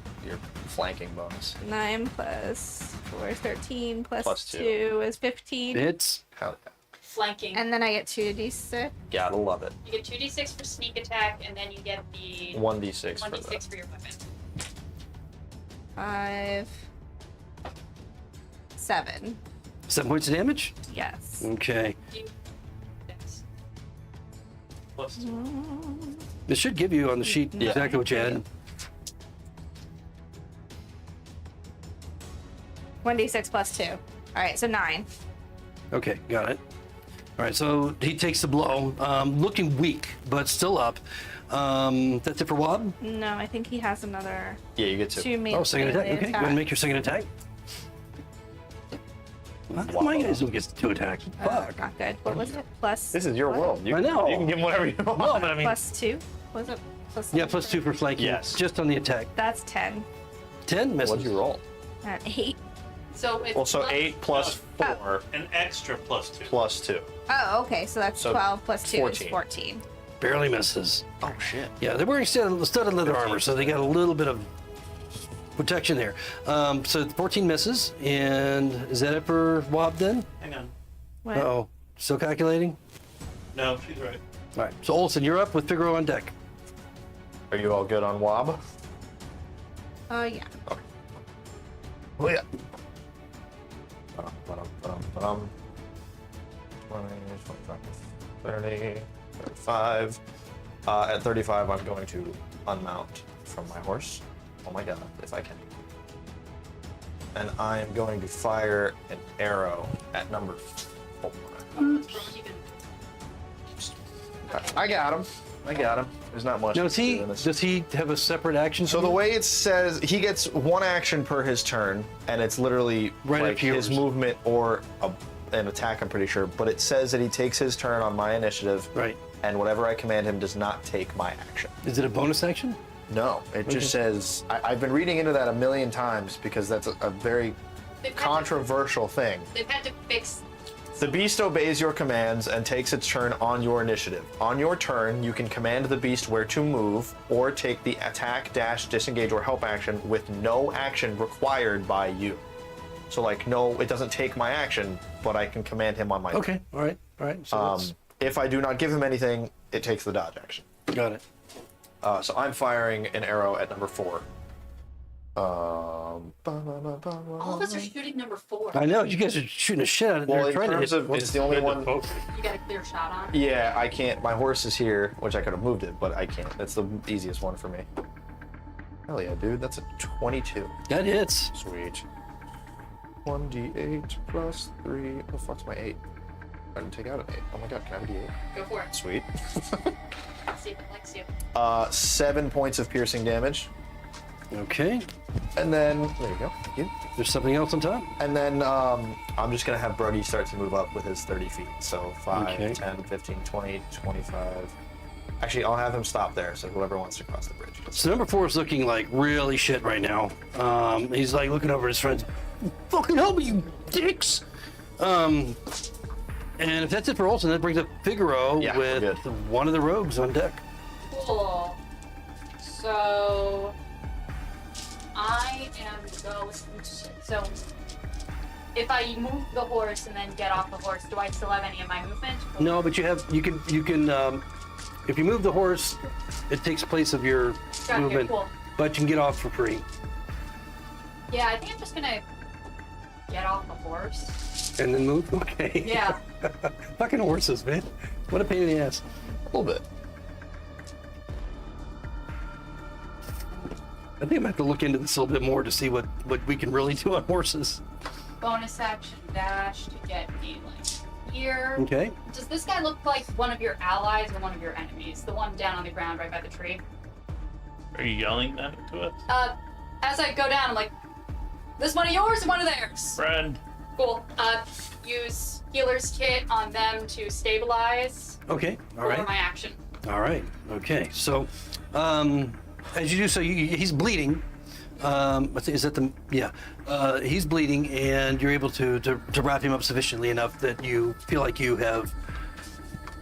flanking bonus. 9 plus 4 is 13 plus Plus two. 2 is 15. It's Hell yeah. Flanking. And then I get 2d6. Gotta love it. You get 2d6 for sneak attack, and then you get the 1d6 for 1d6 that. for your weapon. 5, 7. 7 points of damage. Yes. Okay. Yes. +2. This should give you on the sheet Yeah. exactly what you had. 1d6 plus 2. All right, so 9. Okay, got it. All right, so he takes the blow, looking weak, but still up. That's it for Wob? No, I think he has another Yeah, you get 2. 2 Oh, second attack. melee Okay, go ahead and make your second attack. My guys don't get 2 attacks. Oh, Fuck. not good. What was it? Plus. This is your world. You, I know. You can give him whatever you want. No, but I mean, Plus 2. Was it? Plus yeah, plus 2 for flanking. Yes. Just on the attack. That's 10. 10 misses. What'd you roll? 8. So it's Well, so 8 plus 4 An extra +2. plus 2. Oh, okay. So that's So 12 plus 2 is 14. 14. Barely misses. Oh, shit. Yeah, they're wearing studded leather armor, so they got a little bit of protection there. So 14 misses, and is that it for Wob then? Hang on. What? Uh-oh. Still calculating? No, she's right. All right, so Olsen, you're up with Figaro on deck. Are you all good on Wob? Oh, yeah. Oh, yeah. 20, 25, 30, 35. At 35, I'm going to unmount from my horse. Oh my god, if I can. And I am going to fire an arrow at number 4. I got him. There's not much. Now, to this. does he have a separate action? So the way it says, he gets 1 action per his turn, and it's literally Right like up yours. his movement or an attack, I'm pretty sure. But it says that he takes his turn on my initiative, Right. and whatever I command him does not take my action. Is it a bonus action? No, it just says, I've been reading into that a million times because that's a very They've had to- controversial thing. They've had to fix. The beast obeys your commands and takes its turn on your initiative. On your turn, you can command the beast where to move or take the attack, dash, disengage, or help action with no action required by you. So, like, no, it doesn't take my action, but I can command him on my turn. Okay, all right. So that's, If I do not give him anything, it takes the dodge action. got it. So I'm firing an arrow at number 4. All of us are shooting number 4. I know, you guys are shooting a shit out of it. Well, They're in trying to terms hit. of, it's the only one. You got a clear shot on. Yeah, I can't. My horse is here, which I could have moved it, but I can't. That's the easiest one for me. Hell yeah, dude. That's a 22. That hits. Sweet. 1d8 plus 3. What the fuck's my 8? I didn't take out an 8. Oh my god, can I have a d8? Go for it. Sweet. See if it likes you. 7 points of piercing damage. Okay. And then, there you go. Thank you. There's something else on top? And then I'm just going to have Brody start to move up with his 30 feet. So 5, Okay. 10, 15, 20, 25. Actually, I'll have him stop there, so whoever wants to cross the bridge. So number 4 is looking like really shit right now. He's like looking over at his friends. Fucking help me, you dicks! And if that's it for Olsen, that brings up Figaro Yeah, we're with good. one of the rogues on deck. Cool. So I am going to. So if I move the horse and then get off the horse, do I still have any of my movement? No, but you can if you move the horse, it takes place of your Got it, movement, cool. but you can get off for free. Yeah, I think I'm just gonna get off the horse. And then move? Okay. Yeah. Fucking horses, man. What a pain in the ass. A little bit. I think I'm gonna have to look into this a little bit more to see what we can really do on horses. Bonus action dash to get me like here. Okay. Does this guy look like one of your allies or one of your enemies? The one down on the ground right by the tree. Are you yelling that to us? As I go down, I'm like, this one of yours or one of theirs? Friend. Cool. Use healer's kit on them to stabilize Okay. All for right. my action. All right. Okay. So, as you do so, he's bleeding. Let's see, is that the yeah? He's bleeding, and you're able to wrap him up sufficiently enough that you feel like you have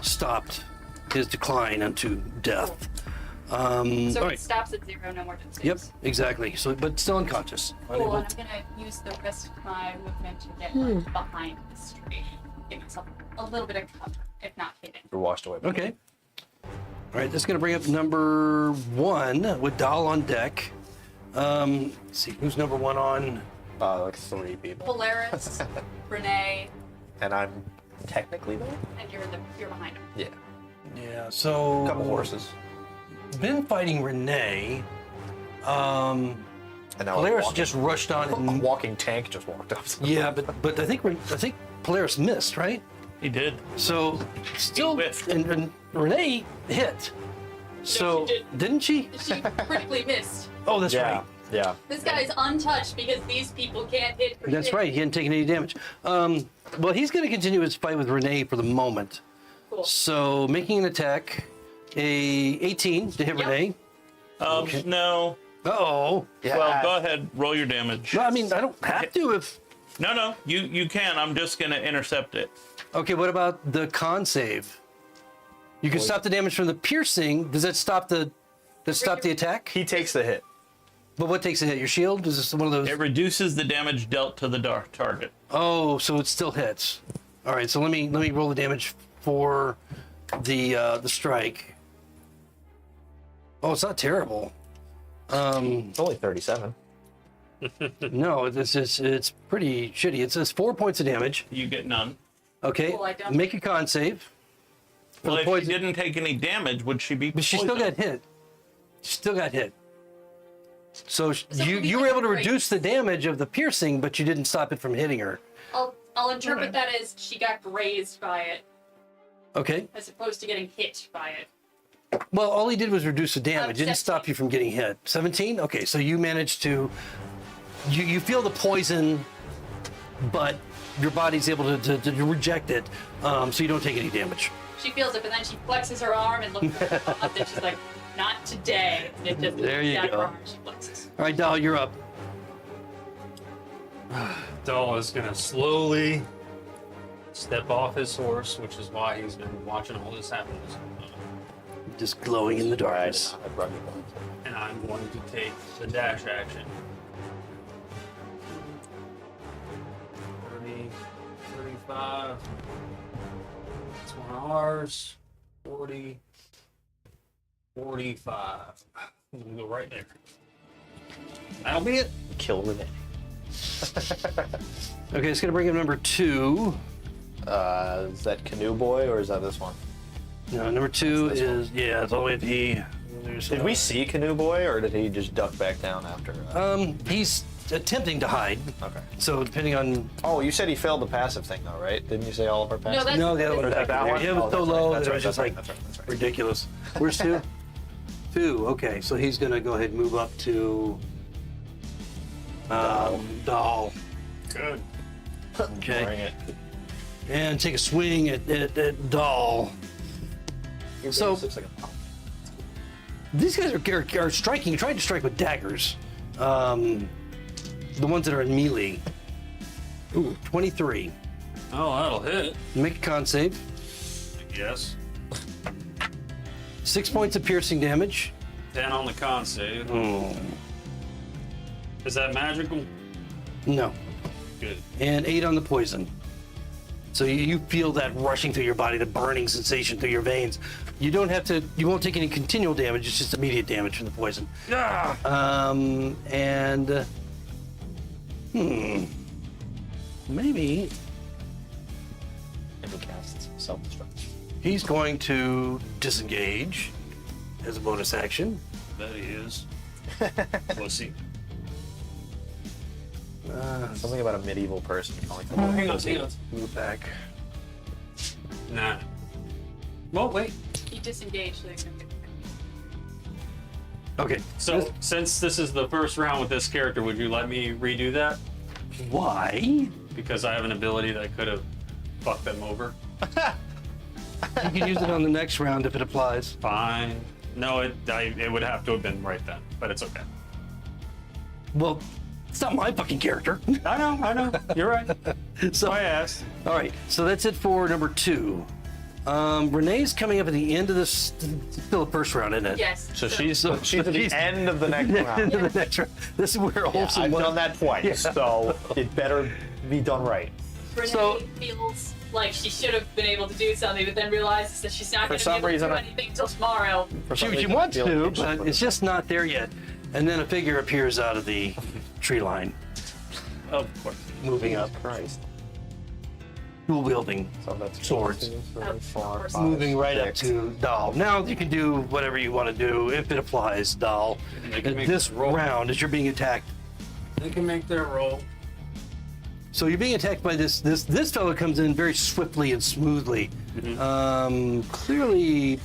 stopped his decline unto death. So all it right. stops at 0, no more than 6. Yep. Exactly. So, but still unconscious. Cool, Unable- and I'm gonna use the rest of my movement to get behind this tree. Give myself a little bit of cover, if not hidden. You're washed away. Okay. All right, that's going to bring up number 1 with Dahl on deck. Let's see, who's number 1 on? Like 3 people. Polaris, Renee, And I'm technically there? and you're behind him. Yeah. Yeah, so... A couple horses. Been fighting Renee. And now Polaris walking, just rushed on a and... walking tank just walked up. Yeah, but I think Polaris missed, right? He did. So still, whiffed. and Renee hit. So she didn't she? She critically missed. Oh, that's Yeah. right. Yeah. This guy is untouched because these people can't hit for That's shit. right. He hadn't taken any damage. Well, he's going to continue his fight with Renee for the moment. Cool. So making an attack, a 18 to hit Yep. Renee. No. Uh-oh. Yeah. Well, go ahead. Roll your damage. No, I mean, I don't have to if... No. You can. I'm just gonna intercept it. Okay, what about the con save? You can stop the damage from the piercing. Does that stop the attack? He takes the hit. But what takes a hit? Your shield? Is this one of those? It reduces the damage dealt to the target. Oh, so it still hits. All right, so let me roll the damage for the strike. Oh, it's not terrible. It's only 37. No, it's pretty shitty. It says 4 points of damage. You get none. Okay, Cool, I don't- make a con save. For Well, the if she poison. didn't take any damage, would she be? But she still poisoned? got hit. She still got hit. So it you would be were like able to a break. reduce the damage of the piercing, but you didn't stop it from hitting her. I'll interpret that as she got grazed by it, Okay. as opposed to getting hit by it. Well, all he did was reduce the damage. It didn't stop 17. you from getting hit. 17? Okay, so you managed to... You feel the poison, but your body's able to reject it, so you don't take any damage. She feels it, but then she flexes her arm and looks at her and she's like, "Not today." And it just There you down go. her arm and she flexes. All right, Dal, you're up. Dahl is gonna slowly step off his horse, which is why he's been watching all this happen. Just glowing in the darkness. And I'm going to take the dash action. 30, 35. That's one of ours. 40, 45. I'm gonna go right there. That'll be it. Kill Renee. Okay, it's going to bring up number 2. Is that Canoe Boy or is that this one? No, number 2 That's this is... Yeah, it's all the way at the... There's, Did we see Canoe Boy or did he just duck back down after? He's attempting to hide. Okay. So depending on... Oh, you said he failed the passive thing though, right? Didn't you say all of our passive? that's- No, the other one. Or is that that one? It was Oh, so that's right, low that's that it right, was just that's like right, that's right. ridiculous. Where's 2? 2, okay. So he's going to go ahead and move up to... Dahl. Good. Okay. Bring it. And take a swing at Dahl. So- Looks like a- These guys are striking, trying to strike with daggers. The ones that are in melee. Ooh, 23. Oh, that'll hit. Make a con save. I guess. 6 points of piercing damage. 10 on the con save. Is that magical? No. Good. And 8 on the poison. So you feel that rushing through your body, the burning sensation through your veins. You don't have to, you won't take any continual damage, it's just immediate damage from the poison. Maybe And he casts self-destruct. he's going to disengage as a bonus action. That he is. Pussy. Something about a medieval person calling for Hang on. Move back. Nah. Well, wait. He disengaged. So they can- Okay, So, since this is the first round with this character, would you let me redo that? why? Because I have an ability that could have fucked them over. You can use it on the next round if it applies. Fine. No, it would have to have been right then, but it's okay. Well, it's not my fucking character. I know. You're right. So, I asked. all right, so that's it for number 2. Renee's coming up at the end of this. It's still the first round, isn't it? Yes. So she's So at the she's- end of the next Into round. the next round. This is where Yeah, Olsen I've won. done that twice, so it better be done right. Renee So- feels like she should have been able to do something, but then realizes that she's not For going to be some able to reason, do I- anything until tomorrow. For some She reason, I wants feel to, like but it's just not there yet. And then a figure appears out of the tree line. Of course. moving up, Christ. dual wielding. So that's Swords. 1, 2, 3, 4, course. 5, Moving right up 6. to Dahl. Now you can do whatever you want to do if it applies, Dahl. They can make This a roll. round, as you're being attacked. They can make their roll. So you're being attacked by this fellow comes in very swiftly and smoothly. Clearly,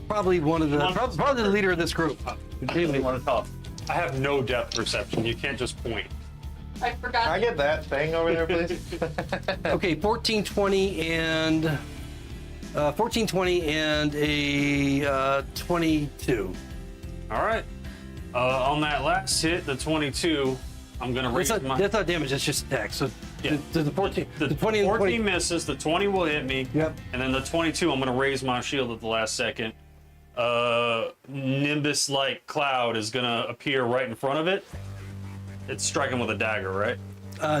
probably one of the probably the leader of this group. They want to talk. I have no depth perception. You can't just point. I forgot. Can I get that thing over there, please? Okay, 14, 20, and a 22. All right. On that last hit, the 22, I'm gonna raise That's my. not damage. That's just attack. So Yeah. the 14, the 20, and 14 20. misses. The 20 will hit me. Yep. And then the 22, I'm gonna raise my shield at the last second. Nimbus-like cloud is gonna appear right in front of it. It's striking with a dagger, right?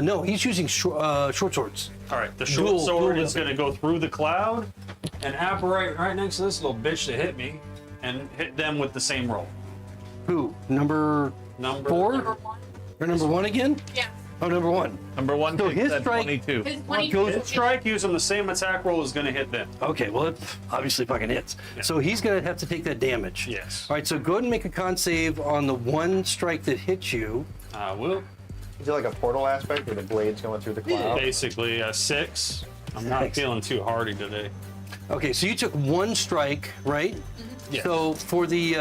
No, he's using short swords. All right. The short Dual sword is wielding. gonna go through the cloud and apparate right next to this little bitch that hit me, and hit them with the same roll. Who? Number Number 4 Number 1. or number 1 again? Yeah. Oh, number 1. Number 1 So takes his that strike- 22. His 20 Hit strike using the same attack roll is gonna hit them. Okay, well, it obviously fucking hits. So he's going to have to take that damage. Yes. All right, so go ahead and make a con save on the one strike that hits you. I will. Is it like a portal aspect where the blade's going through the cloud? Basically, 6. I'm not Six. feeling too hardy today. Okay, so you took one strike, right? Yes. So for the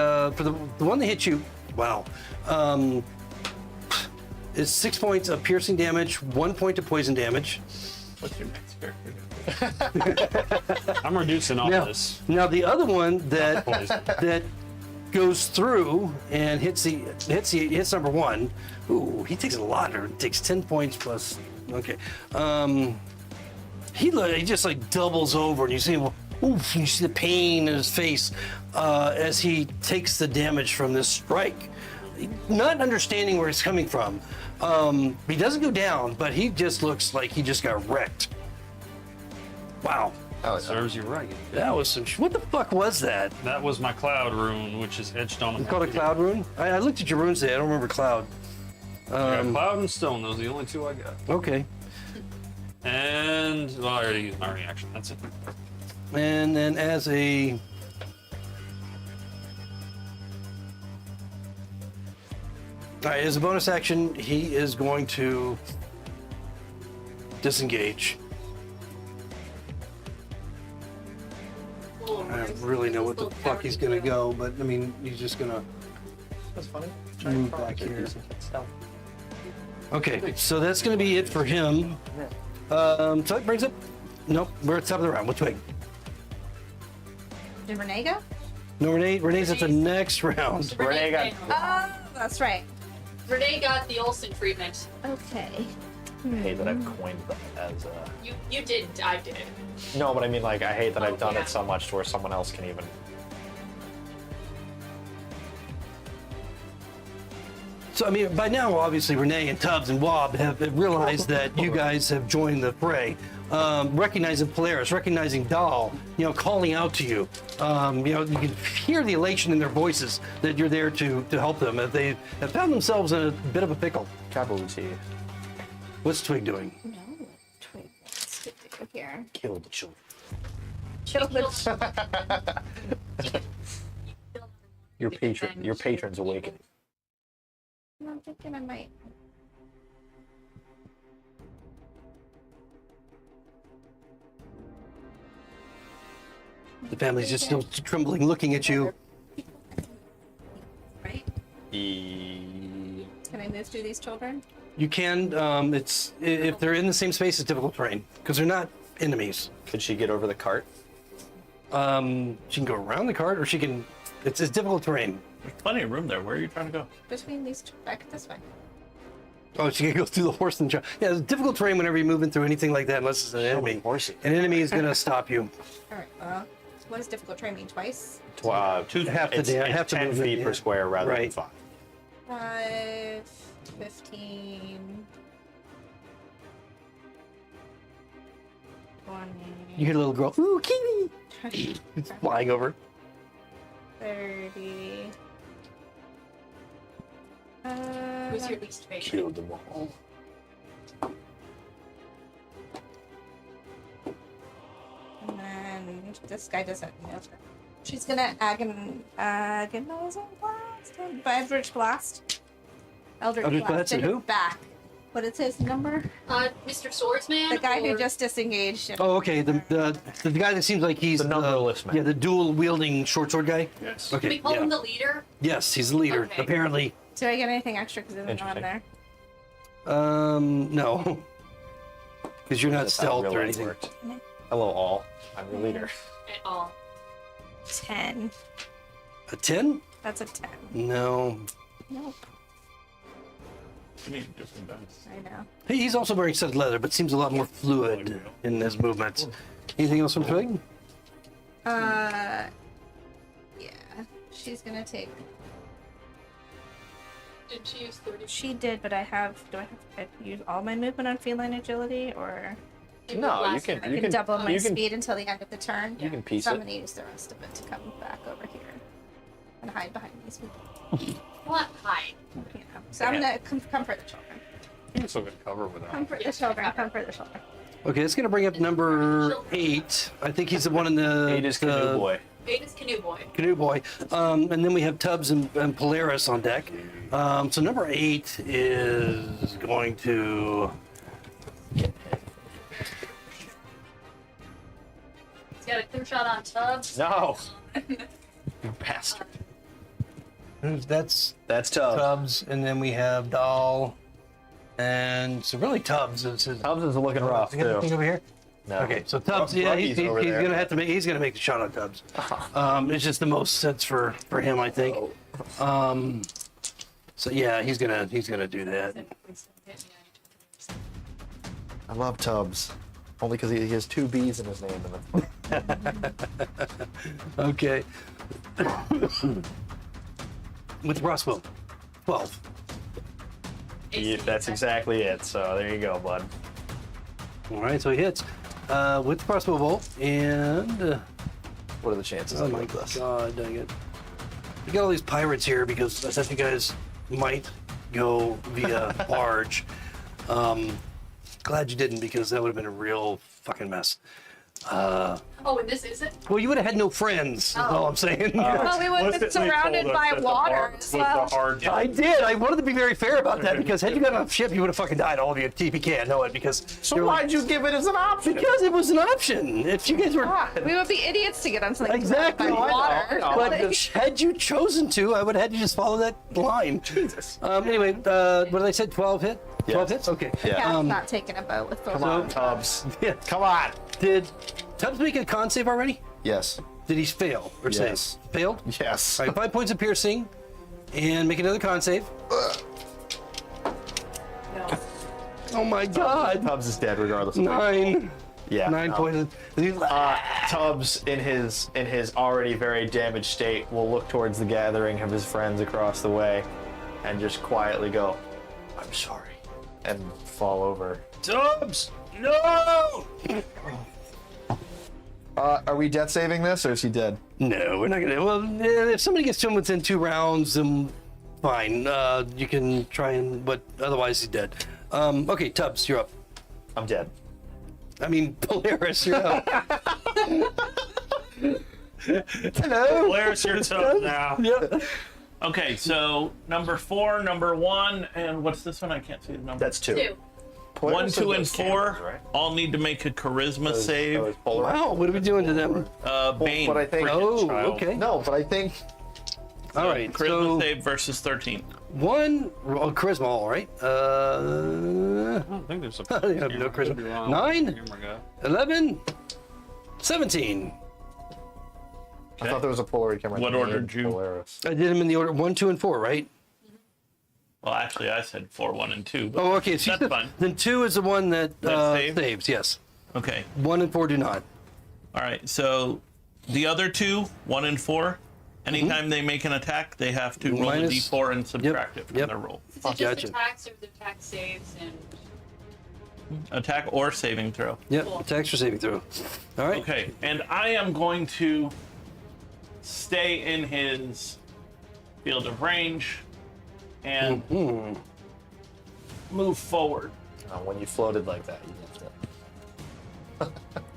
one that hit you, wow, it's 6 points of piercing damage, 1 point of poison damage. What's your next character? I'm reducing all this. Now the other one that Poison. that goes through and hits number 1. Ooh, he takes a lot. Or takes 10 points plus. Okay, he just like doubles over, and you see him. Oof, you see the pain in his face as he takes the damage from this strike, not understanding where it's coming from. He doesn't go down, but he just looks like he just got wrecked. Wow, Oh, Serves you right. that was some. What the fuck was that? That was my cloud rune, which is etched on. It's called a cloud rune. I looked at your runes today. I don't remember cloud. I got cloud and stone. Those are the only 2 I got. Okay, And well, I already used my reaction. That's it. and then as a. All right, as a bonus action, he is going to disengage. I don't really know what the fuck he's gonna go, but I mean, he's just gonna that's funny. move back here. Okay, so that's gonna be it for him. So it brings up. Nope, we're at the top of the round. Which way? Did Renee go? No, Renee's at the next round. Renee got- Oh, that's right. Renee got the Olsen treatment. Okay. I hate that I've coined them as You didn't. I did. No, but I mean, like, I hate that I've done yeah. it so much to where someone else can even. So I mean, by now, obviously, Renee and Tubbs and Wob have realized that you guys have joined the fray. Recognizing Polaris, recognizing Dahl, calling out to you. You can hear the elation in their voices that you're there to help them. That they have found themselves in a bit of a pickle. Kabuti. What's Twig doing? No, twig. Let's get through here. Kill the children. Kill the Your patron's awakening. I'm thinking I might. The family's just still trembling, looking at you. Right? E- Can I move through these children? You can. It's if they're in the same space, it's difficult terrain because they're not enemies. Could she get over the cart? She can go around the cart, or she can. It's difficult terrain. There's plenty of room there. Where are you trying to go? Between these two, back this way. Oh, she can go through the horse and truck. Yeah, it's difficult terrain whenever you're moving through anything like that, unless it's an enemy. Horsey. An enemy is going to stop you. All right. What does difficult terrain mean? Twice? Two. Half the It's, damn, it's half the 10 movement, feet yeah. per square rather than Right. 5. 5, 15, 20, You hear a little girl, ooh, kitty! It's flying over. 30. Who's your least favorite? Killed them all. And then this guy doesn't know. She's gonna agonize on blast. Eldritch blast. Eldritch blast in at who? his back. What is his number? Mr. Swordsman? The guy who or- just disengaged him. Oh, okay. The guy that seems like he's The numberless man. Yeah, the dual wielding short sword guy. Yes. Can we Okay. call him Yeah. the leader? Yes, he's the leader. Okay. Apparently. Do I get anything extra because it's not on Interesting. there? No. Because you're not That's how stealth real or life anything. worked. Hello, all. I'm your leader. At all. 10. A 10? That's a 10. No. Nope. You need different dice. I know. He's also wearing studded leather, but seems a lot more fluid in his movements. Anything else from Twig? Yeah. She's gonna take. Didn't she use 30? She did, but do I have to use all my movement on feline agility, or No, you can. I can double my you can, speed until the end of the turn? You can piece So I'm it. gonna use the rest of it to come back over here and hide behind these people. What? Hide. You know. So I'm gonna comfort the children. You can still get cover without. Comfort the children. Comfort the children. Okay, it's going to bring up number 8. I think he's the one in the... 8 is Canoe Boy. 8 is Canoe Boy. Canoe Boy. And then we have Tubbs and Polaris on deck. So number 8 is going to... He's got a clear shot on Tubbs. No. You bastard. That's That's tough. Tubbs, and then we have Doll. And so really Tubbs is his... Tubbs is looking rough, You got anything too. over here? No. Okay, so Tubbs, yeah, Ruggy's he's over there. gonna have to make. He's gonna make the shot on Tubbs. It's just the most sense for him, I think. So yeah, he's gonna do that. I love Tubbs. Only because he has 2 B's in his name. And Okay. With the crossbow, 12. that's exactly it. So there you go, bud. All right, so he hits with the crossbow bolt, and What are the chances? oh I my get this? god, dang it! We got all these pirates here because I thought you guys might go via barge. Glad you didn't, because that would have been a real fucking mess. Oh, and this isn't? Well, you would have had no friends. Is all I'm saying. Well, we would have been surrounded by water as well. I did. I wanted to be very fair about that, because had you got on a ship, you would have fucking died, all of you. TPK, I know it, because So why'd you give it as an option? because it was an option. If you guys were We would be idiots to get on something exactly, by water. I know. but had you chosen to, I would have had you just follow that line. Jesus. Anyway, what did I say? 12 hit. 12 hits. Okay. Yeah. Cat's not taking a boat with Come on, Tubbs. Yeah. Come on. Did Tubbs make a con save already? Yes. Did he fail or Yes. save? Failed. Yes. All right, 5 points of piercing, and make another con save. No. Oh my god. Tubbs is dead regardless. Of 9. Yeah. 9 no. poison. Tubbs, in his already very damaged state, will look towards the gathering of his friends across the way, and just quietly go, "I'm sorry," and fall over. Tubbs! No! Are we death saving this, or is he dead? No, we're not gonna. Well, if somebody gets to him within 2 rounds, then fine. You can try and, but otherwise he's dead. Okay, Tubbs, you're up. I'm dead. I mean, Polaris, you're up. Hello. Polaris, you're tough now. Yeah. Okay, so number 4, number 1, and what's this one? I can't see the number. That's 2. 2. 1, 2, and Those 4 cameras, right? all need to make a charisma save. Those polar- Wow, what are we doing to them? Bane. But I think. Oh, child. okay. No, but I think. All right, Charisma so save versus 13. 1, charisma, all right. I don't think there's a. I have no charisma. Could be wrong. 9? Camera guy. 11, 17. I thought there was a Polaroid camera. What named order did you- Polaris. I did them in the order 1, 2, and 4, right? Well, actually, I said 4, 1, and 2. But Oh, okay. So That's fine. Then 2 is the one that saves? saves. Yes. Okay. 1 and 4 do not. All right. So the other 2, 1 and 4, anytime they make an attack, they have to roll Minus- a d4 and subtract it from yep. their roll. Is it just Gotcha. attacks or the attack saves and Attack or saving throw. Yep. Cool. Attacks for saving throw. All right. Okay. And I am going to stay in his field of range and move forward. When you floated like that, you moved it.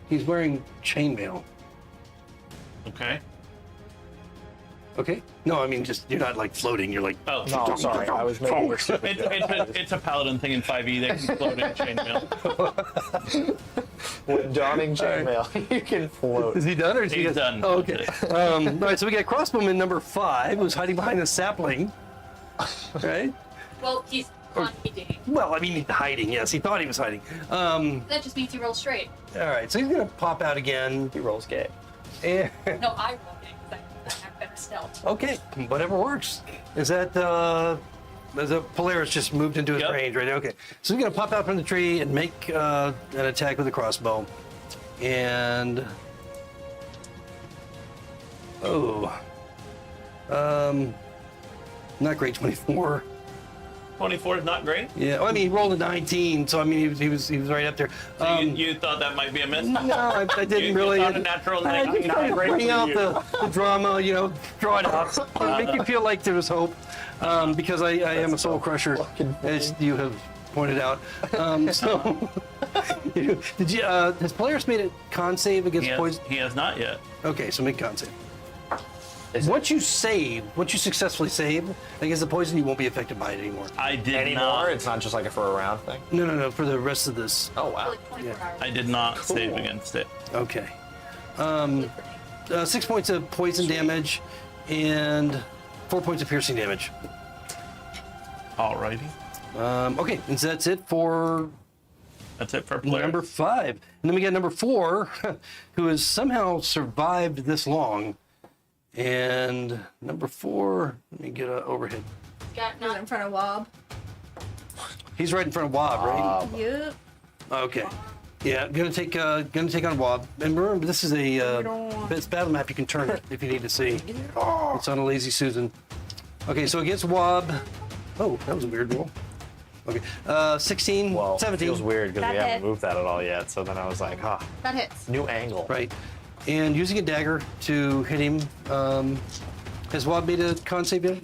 He's wearing chainmail. Okay. Okay. No, I mean just you're not like floating. You're like Oh, No, sorry, I was making a stupid joke. it's a paladin thing in 5e. They can float in chainmail. When donning chainmail, you can float. Is he done or is he He's done. Oh, okay. All right. So we got crossbowman number 5, who's hiding behind a sapling. Right. Well, he's hiding. Well, I mean he's hiding. Yes, he thought he was hiding. That just means he rolls straight. All right. So he's gonna pop out again. He rolls gay. And No, I roll it because I have better stealth. okay, whatever works. Is that the Polaris just moved into his Yep. range, right? Okay. So he's gonna pop out from the tree and make an attack with a crossbow. And not great, 24. 24 is not great. Yeah, well, I mean he rolled a 19, so I mean he was right up there. So you thought that might be a miss? No, I didn't You really. thought a natural I just tried to 19. bring out the drama, draw it out, make you feel like there was hope, because I am a soul crusher, as you have pointed out. So, did you? Has Polaris made a con save against poison? He has not yet. Okay, so make con save. Is it- Once you successfully save against the poison, you won't be affected by it anymore. I did Anymore? not. It's not just like a for a round thing? No, for the rest of this. Oh, For wow. like 24 hours. I did not save against it. Okay. 6 points of poison damage and 4 points of piercing damage. Alrighty. Okay, and so that's it for That's it for Polaris. number 5. And then we got number 4, who has somehow survived this long. And number 4, let me get an overhead. Got Not not in front of Wob. He's right in front of Wob, right? Yep. Okay. Yeah, gonna take on Wob. And remember, this is a it's battle map. You can turn it if you need to see. It's on a Lazy Susan. Okay, so against Wob. Oh, that was a weird roll. Okay, 16, Well, it 17. feels weird because That we haven't hit. moved that at all yet. So then I was like, That hits. new angle. Right. And using a dagger to hit him. Has Wob made a con save yet?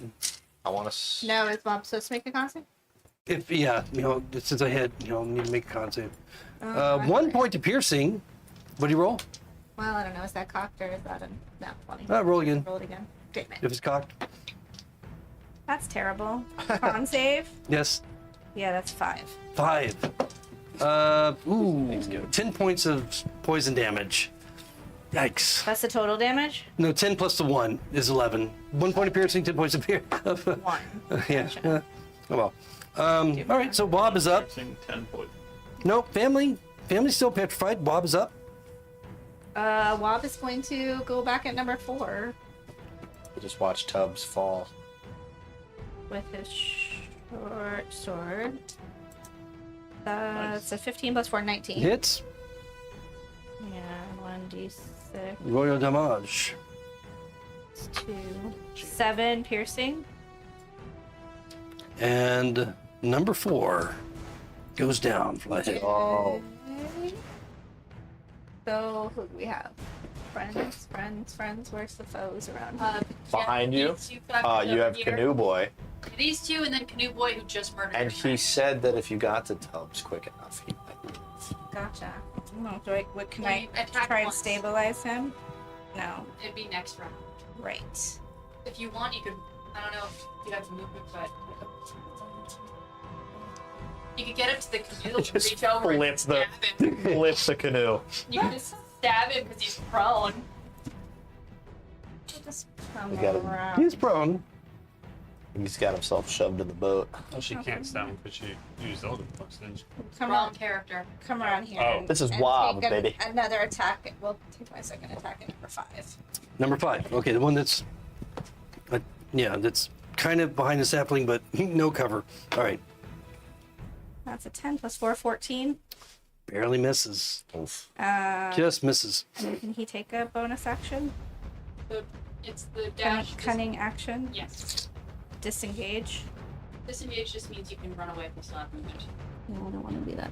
I want to. No, is Wob supposed to make a con save? If since I hit, need to make a con save. Right. 1 point to piercing. What do you roll? Well, I don't know. Is that cocked or is that a nat 20? Roll again. Roll it again. Damn it. If it's cocked. That's terrible. Con save? Yes. Yeah, that's 5. 5. 10 points of poison damage. Yikes. That's the total damage? No, 10 plus the 1 is 11. 1 point of piercing, 10 points of piercing. 1. Yeah. Oh well. All right, so Wob is up. Piercing 10 points. Nope, family's still petrified. Wob is up. Wob is going to go back at number 4 Just watch Tubbs fall. with his short sword. That's a 15 plus 4, 19. Hits. And 1d6. Royal damage. 2. 7 piercing. And number 4 goes down. Flat hit. Oh. Okay. So, who do we have? Friends. Where's the foes around here? Behind you? these two fuckers You over have here. Canoe Boy. These two, and then Canoe Boy, who just murdered And your he friend. said that if you got to Tubbs quick enough, he might leave. Gotcha. Can Well, I you attack try and once. stabilize him? No. It'd be next round. Right. If you want, you could. I don't know if you have movement, but you could get him to the canoe, Just reach over, and flips the- stab him. Flips the canoe. You can just stab him because he's prone. Just come We got him. around. He's prone. He's got himself shoved in the boat. Well, she can't stab him because she used Elder Books, didn't she? Come Wrong on. character. Come around here. Oh. and- This is and Wob, take baby. Another attack. We'll take my second attack at number 5. Number 5. Okay, the one that's that's kind of behind the sapling, but no cover. All right, That's a 10 plus 4, 14. barely misses. Oof. Just misses. And can he take a bonus action? It's the dash. Cunning action? Yes. Disengage? Disengage just means you can run away from slap movement. No, I don't want to do that.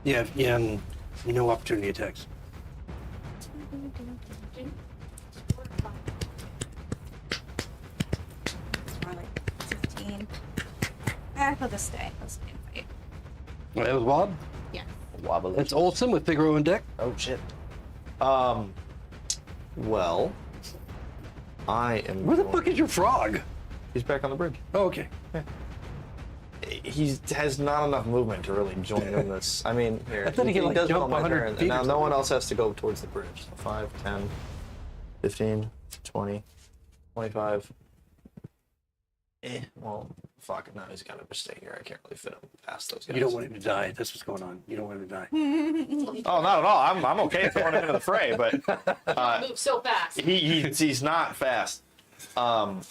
Yeah, and no opportunity attacks. More like 15. He'll just stay. He'll stay and fight. That was Wob. Yeah. Wobbly. That's Olsen with Figaro on deck. Oh shit. Well, I am. Where the going- fuck is your frog? He's back on the bridge. Oh, okay. He has not enough movement to really join in this. I mean, here. I thought he could, like, does jump go on my 100 turn, feet and or now no one something. else has to go towards the bridge. So 5, 10, 15, 20, 25. Well, fuck it. No, he's got to just stay here. I can't really fit him past those guys. You don't want him to die. That's what's going on. You don't want him to die. Oh, not at all. I'm okay throwing him into the fray, but Move so fast. he's not fast. And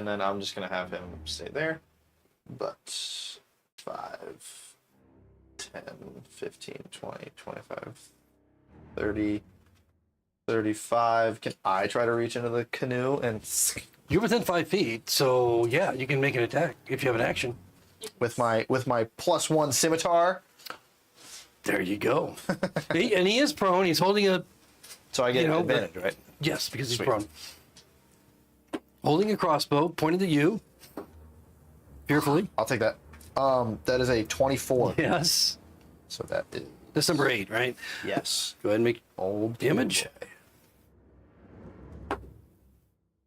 then I'm just gonna have him stay there. But 5, 10, 15, 20, 25, 30, 35. Can I try to reach into the canoe and You're within 5 feet, so yeah, you can make an attack if you have an action. with my +1 scimitar? There you go. And he is prone. He's holding a So I get You know, advantage, right? yes because he's Sweet. prone. Holding a crossbow, pointed at you. Fearfully. I'll take that. That is a 24. Yes. So that is That's number 8, right? yes. Go ahead and make Old damage. boy.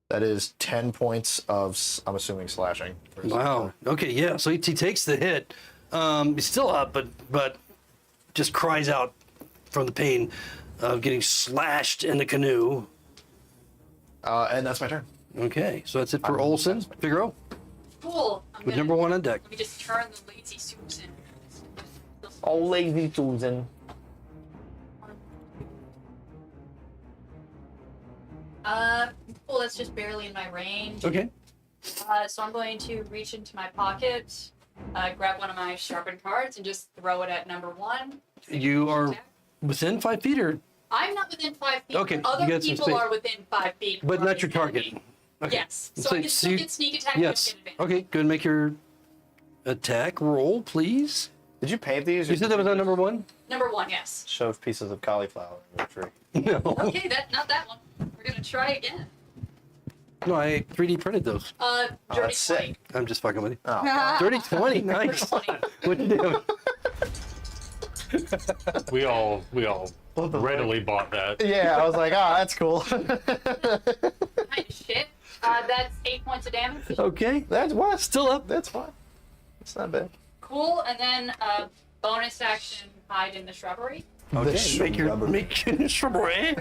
That is 10 points of, I'm assuming, slashing. Wow. Okay, yeah. So he takes the hit. He's still up, but just cries out from the pain of getting slashed in the canoe. And that's my turn. Okay, so that's it for Olsen. Figaro Cool. I'm with gonna, number 1 on deck. Let me just turn the lazy Susan. Oh, lazy Susan. Cool. That's just barely in my range. Okay. So I'm going to reach into my pocket, grab one of my sharpened cards, and just throw it at number 1. You are Attack. within 5 feet, or I'm not within 5 feet. Okay, you Other got some people space. are within 5 feet. but from not your the target. enemy. Okay. Yes. So I can still you- get sneak attack. Yes. And get advantage. Okay. Go ahead and make your attack roll, please. Did you paint these? or You said that was on number 1. Number 1, yes. Shove pieces of cauliflower in the tree. No. Okay, not that one. We're gonna try again. No, I 3D printed those. Dirty that's sick. 20. I'm just fucking with you. Oh. Dirty 20. Nice. 20. What you doing? We all readily bought that. Yeah, I was like, oh, that's cool. Kind of shit. That's 8 points of damage. Okay. That's what? Still up. That's fine. It's not bad. Cool. And then bonus action, hide in the shrubbery. Okay. Make your shrubbery.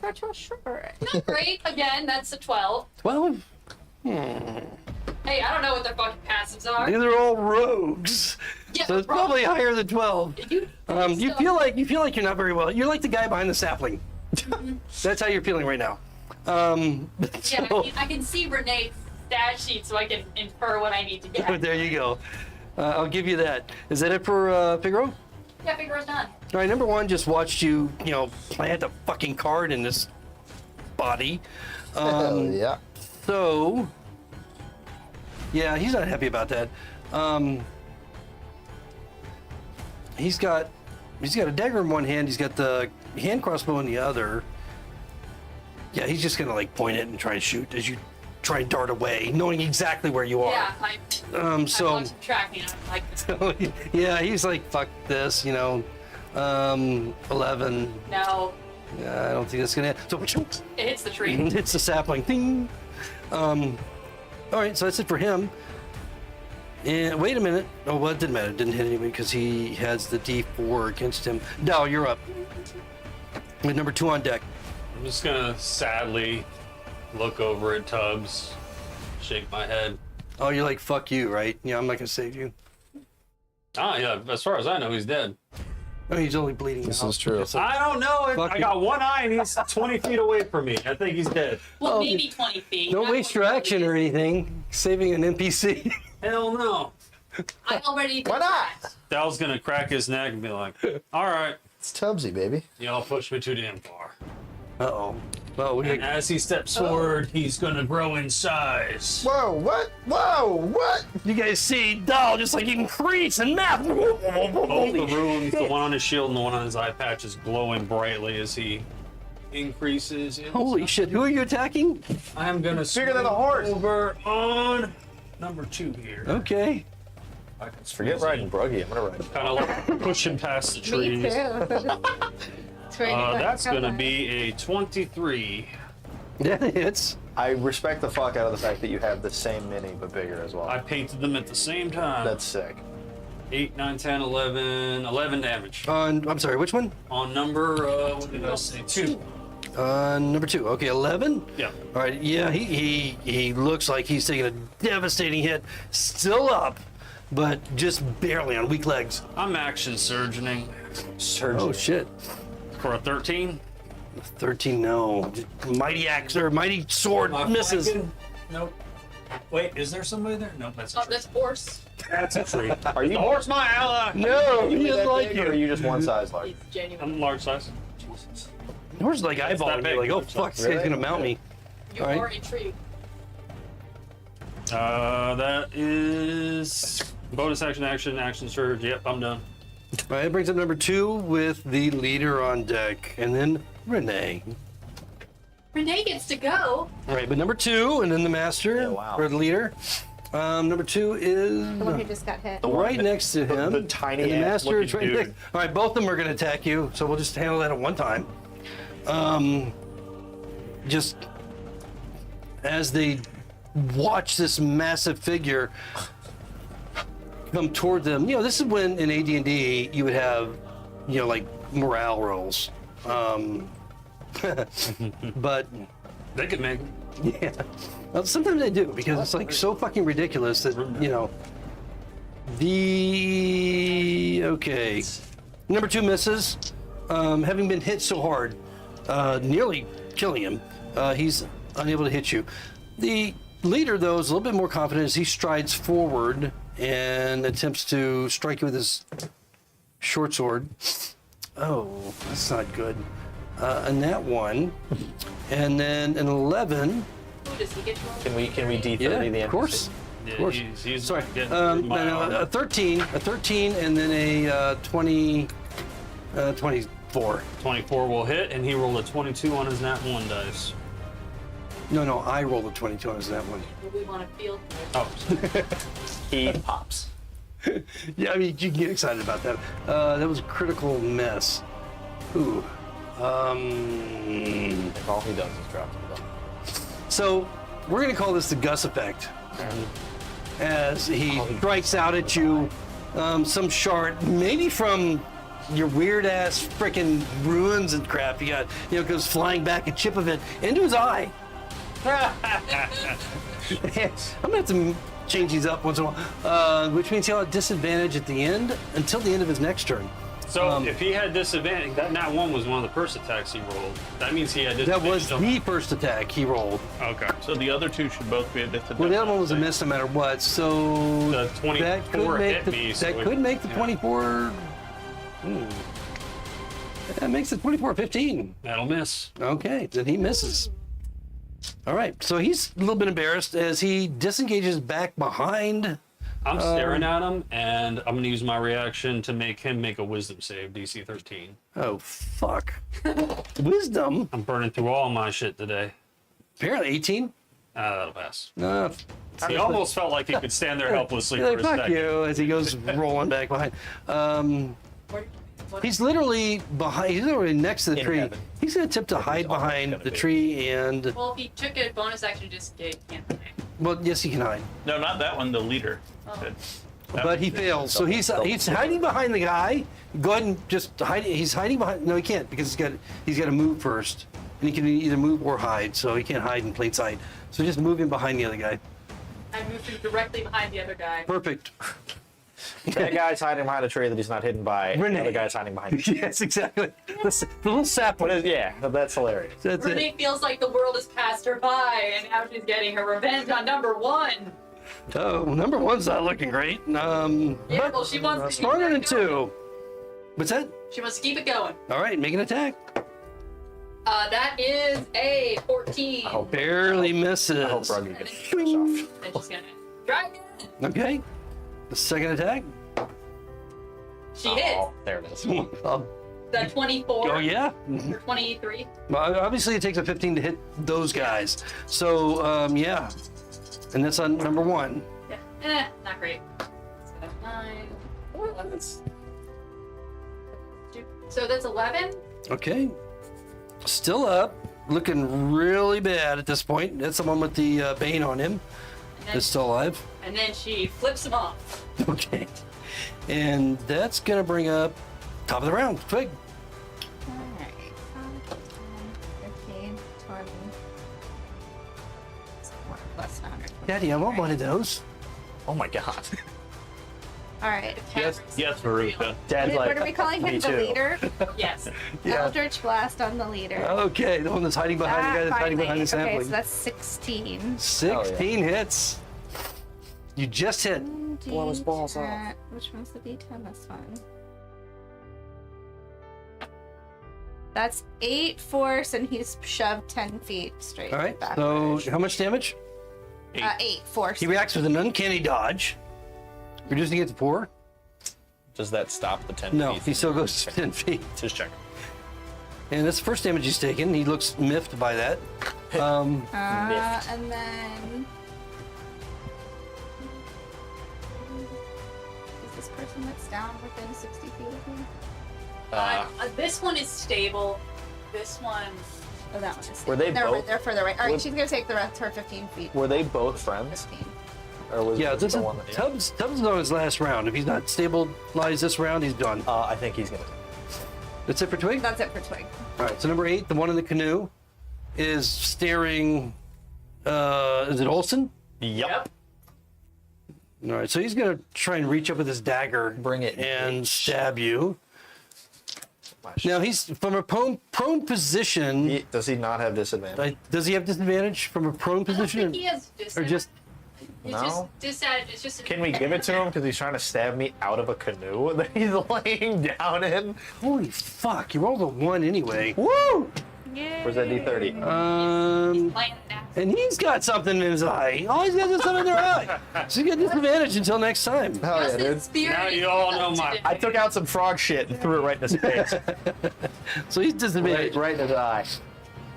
Go to a shrubbery. Not great. Again, that's a 12. 12. Hey, I don't know what their fucking passives are. They're all rogues. Yeah, So it's probably higher than 12. You You feel like you're not very well. You're like the guy behind the sapling. That's how you're feeling right now. Yeah, So, I can see Renee's stat sheet, so I can infer what I need to get. there you go. I'll give you that. Is that it for Figaro? Yeah, Figaro's done. All right, number 1 just watched you, plant a fucking card in this body. Hell yeah. So, yeah, he's not happy about that. He's got a dagger in one hand. He's got the hand crossbow in the other. Yeah, he's just gonna point it and try and shoot as you try and dart away, knowing exactly where you are. Yeah, I So, want to track me. I'm like, yeah, he's like, fuck this, 11. no, Yeah, I don't think that's gonna. So, it hits the tree. it's the sapling. Ding. All right, so that's it for him. And wait a minute. Oh, well, it didn't matter. It didn't hit anyway because he has the D4 against him. Dow, you're up. With number 2 on deck. I'm just gonna sadly look over at Tubbs, shake my head. Oh, you're like, fuck you, right? Yeah, I'm not gonna save you. Ah, yeah. As far as I know, he's dead. Oh, he's only bleeding. This out. is true. It's like- I don't know. Fuck I you. got one eye and he's 20 feet away from me. I think he's dead. Well, Oh, maybe 20 feet. Don't not waste your 20 action feet. or anything. Saving an NPC. Hell no. I already did Why not? that. Dal's gonna crack his neck and be like, "All right, It's Tubbsy, baby. y'all pushed me too damn far." Uh-oh. Well, we And as he steps forward, he's gonna grow in size. Whoa, what? Whoa, what? you guys see Dow just like increase in map. Both the runes, the one on his shield and the one on his eye patch, is glowing brightly as he increases. In Holy shit, who are you attacking? I'm gonna Bigger than a horse. over on number 2 here. Okay. I can Forget riding Bruggy. I'm gonna ride. Kind of like pushing past the Me trees. too. It's ready to go. That's Come gonna on. be a 23. Yeah, it's. I respect the fuck out of the fact that you have the same mini but bigger as well. I painted them at the same time. That's sick. 8, 9, 10, 11 damage. I'm sorry, which one? On number, what did I say? 2. Number 2. Okay, 11. Yeah. All right. Yeah, he looks like he's taking a devastating hit. Still up, but just barely on weak legs. I'm action surgeoning Oh shit. for a 13. 13. No. Mighty axe or mighty sword misses. Nope. Wait, is there somebody there? Nope, that's a Oh, tree. that's horse. That's a tree. Are you The horse, my ally. No, you he that doesn't like big, or are you. you just one size large? He's genuine. I'm large size. Jesus. Horse like eyeballing big. you, like, oh fuck, this guy's Really? gonna mount me. You All right. are a tree. That is bonus action surge. Yep, I'm done. All right, that brings up number 2 with the leader on deck, and then Renee. Renee gets to go. All right, but number 2, and then the master Yeah, wow. or the leader. Number 2 The one who is just got hit. right next to him. the tiny and the ass master is right looking next. dude. All right, both of them are going to attack you, so we'll just handle that at one time. Just as they watch this massive figure come toward them, this is when in AD&D you would have, like morale rolls. But They could make. yeah, well, sometimes I do because it's like so fucking ridiculous that okay, number 2 misses, having been hit so hard, nearly killing him. He's unable to hit you. The leader, though, is a little bit more confident as he strides forward and attempts to strike you with his short sword. Oh, that's not good. And that one, and then an 11. Who does he get to roll? Can we D30 the Yeah, NPC? of course. Yeah, Of course. he's Sorry. getting Then a 13, and then a 24. 24 will hit, and he rolled a 22 on his nat 1 dice. No, I rolled a 22 on that one. Do we want to field? Oh, He pops. Yeah, I mean, you can get excited about that. That was a critical mess. Ooh. If all he does is drop the ball. So we're gonna call this the Gus effect. As he strikes out at you, some shard, maybe from your weird ass freaking ruins and crap you got, goes flying back, a chip of it into his eye. I'm gonna have to change these up once in a while, which means he'll have disadvantage at the end until the end of his next turn. so if he had disadvantage, that nat 1 was one of the first attacks he rolled. That means he had That disadvantage. was the first attack he rolled. Okay. So the other 2 should both be a disadvantage. Well, the other one was a miss no matter what, so The 24 that could make hit the, me. So that it- could make the yeah. 24. That makes it 24-15. That'll miss. Okay, then he misses. All right, so he's a little bit embarrassed as he disengages back behind. I'm staring at him, and I'm going to use my reaction to make him make a wisdom save, DC 13. Oh, fuck. Wisdom? I'm burning through all my shit today. Apparently 18? That'll pass. No. He almost felt like he could stand there helplessly You're for like, a fuck second. you, as he goes rolling back behind. What? He's literally behind. He's literally next to the In tree. heaven. He's gonna attempt to hide always behind gonna the be. tree and. Well, if he took a bonus action, just can't. Well, yes, he can hide, No, not that one, the leader. That but he was- fails. So he's hiding behind the guy. Go ahead and just hide. He's hiding behind. No, he can't because he's got to move first, and he can either move or hide. So he can't hide in plain sight. So just move him behind the other guy. I moved him directly behind the other guy. Perfect. That guy's hiding behind a tree that he's not hidden by. Renee. The other guy's hiding behind a tree. Yes, exactly. The little sapling. Yeah, that's hilarious. That's it. Renee feels like the world has passed her by, and now she's getting her revenge on number 1. Oh, number 1's not looking great. Yeah, But well, she wants to keep stronger that than going. 2. What's that? She wants to keep it going. All right, make an attack. That is a 14. I hope, Barely misses. I hope Bruggy gets Swing. soft. And she's gonna try again. Okay. The second attack. She hits. Oh, there it is. Oh, The 24. oh yeah. Or 23. Well, obviously it takes a 15 to hit those guys. So yeah, and that's on number 1. Yeah. Not great. So 9, 11. So that's 11. Okay. Still up. Looking really bad at this point. That's the one with the bane on him. And Is still alive. and then she flips him off. Okay. And that's going to bring up top of the round. Twig. Alright. 15, 20. Plus 100. Daddy, I want one of those. Oh my god. Alright. Yes, Veruca. Dad's like, What are we calling me him? The too. leader? Yes. Yeah. Eldritch Blast on the leader. Okay, the one that's hiding behind the guy that's hiding behind the Okay, sapling. so that's 16. 16 hits. You just hit. Blow his balls off. D10. Which one's the D10? This one. That's 8 force, and he's shoved 10 feet straight. All right. So backwards. how much damage? 8 force. He reacts with an uncanny dodge, reducing it to 4. Does that stop the 10 No, feet? he still goes 10 feet. Just checking. And that's the first damage he's taken. He looks miffed by that. Miffed. And then. Is this person that's down within 60 feet of me? This one is stable. This one. Oh, that one is. Were they they're, both- They're further away. All right, were- she's gonna take the rest her 15 feet. Were they both friends? 15. Or was Yeah, was this the is one that, Tubbs is on his last round. If he's not stabilized this round, he's done. I think he's gonna. That's it for Twig? That's it for Twig. All right, so number 8, the one in the canoe, is staring. Is it Olson? Yep. All right, so he's gonna try and reach up with his dagger, Bring it, and bitch. stab you. Now he's from a prone position. Does he not have disadvantage? Does he have disadvantage from a prone I don't position, think he has or just? It's No? just disadvantage. It's just. Can we give it to him because he's trying to stab me out of a canoe that he's laying down in? Holy fuck! You rolled a 1 anyway. Woo! Yay. Where's that D30? Playing that. And he's got something in his eye. Oh, he's got something in their eye. So you get disadvantage until next time. Hell yeah, dude. Now you all know my- I took out some frog shit and threw it right in his face. So he's disadvantaged. right in his eye.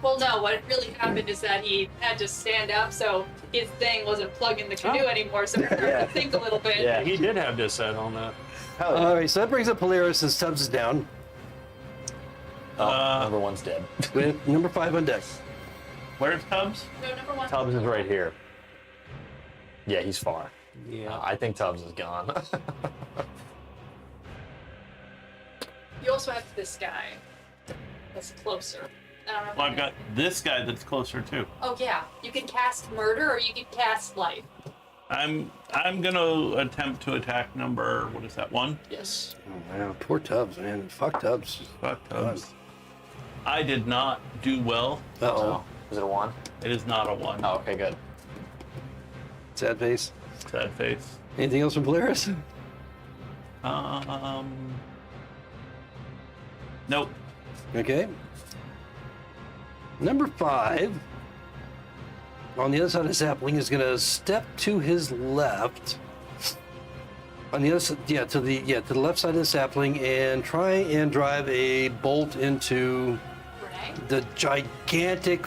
Well, no. What really happened is that he had to stand up, so his thing wasn't plugging the canoe anymore. So he started Yeah. to think a little bit. Yeah. He did have this set on that. Hell yeah. All right, so that brings up Polaris as Tubbs is down Number one's dead. with number 5 on deck. Where's Tubbs? So number 1. Tubbs is right here. Yeah, he's far. Yeah. I think Tubbs is gone. You also have this guy. That's closer. I don't know. if Well, you I've got this guy that's closer too. Oh yeah, you can cast murder or you can cast life. I'm gonna attempt to attack number, what is that, 1? Yes. Oh, man, poor Tubbs, man. Fuck Tubbs. Fuck Tubbs. I did not do well. Uh-oh. Is it a 1? It is not a 1. Oh, okay, good. Sad face. Sad face. Anything else from Polaris? Nope. Okay. Number 5, on the other side of the sapling, is going to step to his left. On the other side, to the left side of the sapling, and try and drive a bolt into Renee? the gigantic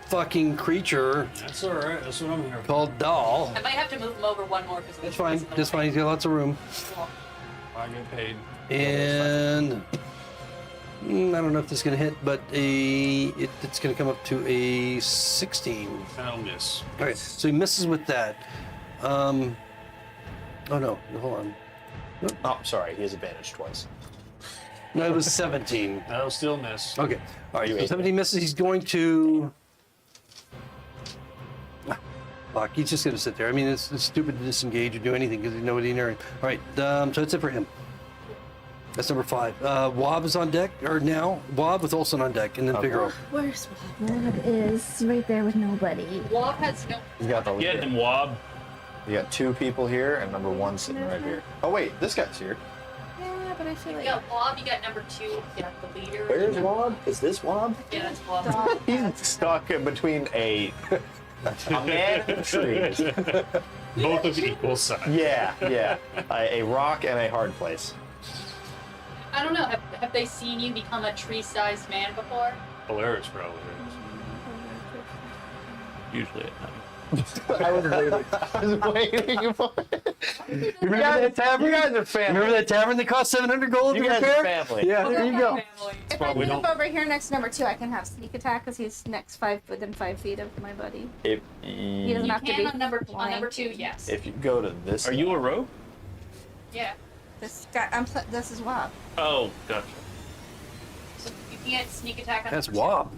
fucking creature That's all right. That's what I'm here for. called Doll. I might have to move him over one more because That's fine. That's fine. He's got lots of room. I get paid. And I don't know if this is going to hit, but it's going to come up to a 16. I'll miss. All right, so he misses with that. Oh no, hold on. Oh, sorry, he has advantage twice. No, it was 17. I'll still miss. Okay, all right, You so ate 17 misses. He's going to. Fuck, he's just going to sit there. I mean, it's stupid to disengage or do anything because there's nobody near him. All right, so that's it for him. That's number 5. Wob is on deck, or now. Wob with Olsen on deck, and then Figaro. Where's Wob? Wob is right there with nobody. Wob has no. He's got the Get leader. him, Wob. You got 2 people here, and number 1 sitting right here. Oh wait, this guy's here. Yeah, but I feel You like. got Wob, you got number 2, you got the leader. Where's Wob? Is this Wob? Yeah, that's Wob. He's stuck in between a man and a tree. Both of equal size. Yeah, yeah. A rock and a hard place. I don't know, have they seen you become a tree-sized man before? Polaris probably is. Usually at night. I was waiting for it. Remember that tavern? You guys are family. Remember that tavern that cost 700 gold You to guys repair? are family. Yeah, there you go. If why I we move don't- over here next to number 2, I can have sneak attack because he's next within 5 feet of my buddy. He doesn't You have to can be on number flying. 2, yes. If you go to this, Are you a rogue? Yeah. This guy, this is Wob. Oh, gotcha. So you can't sneak attack on That's number 2. Wob.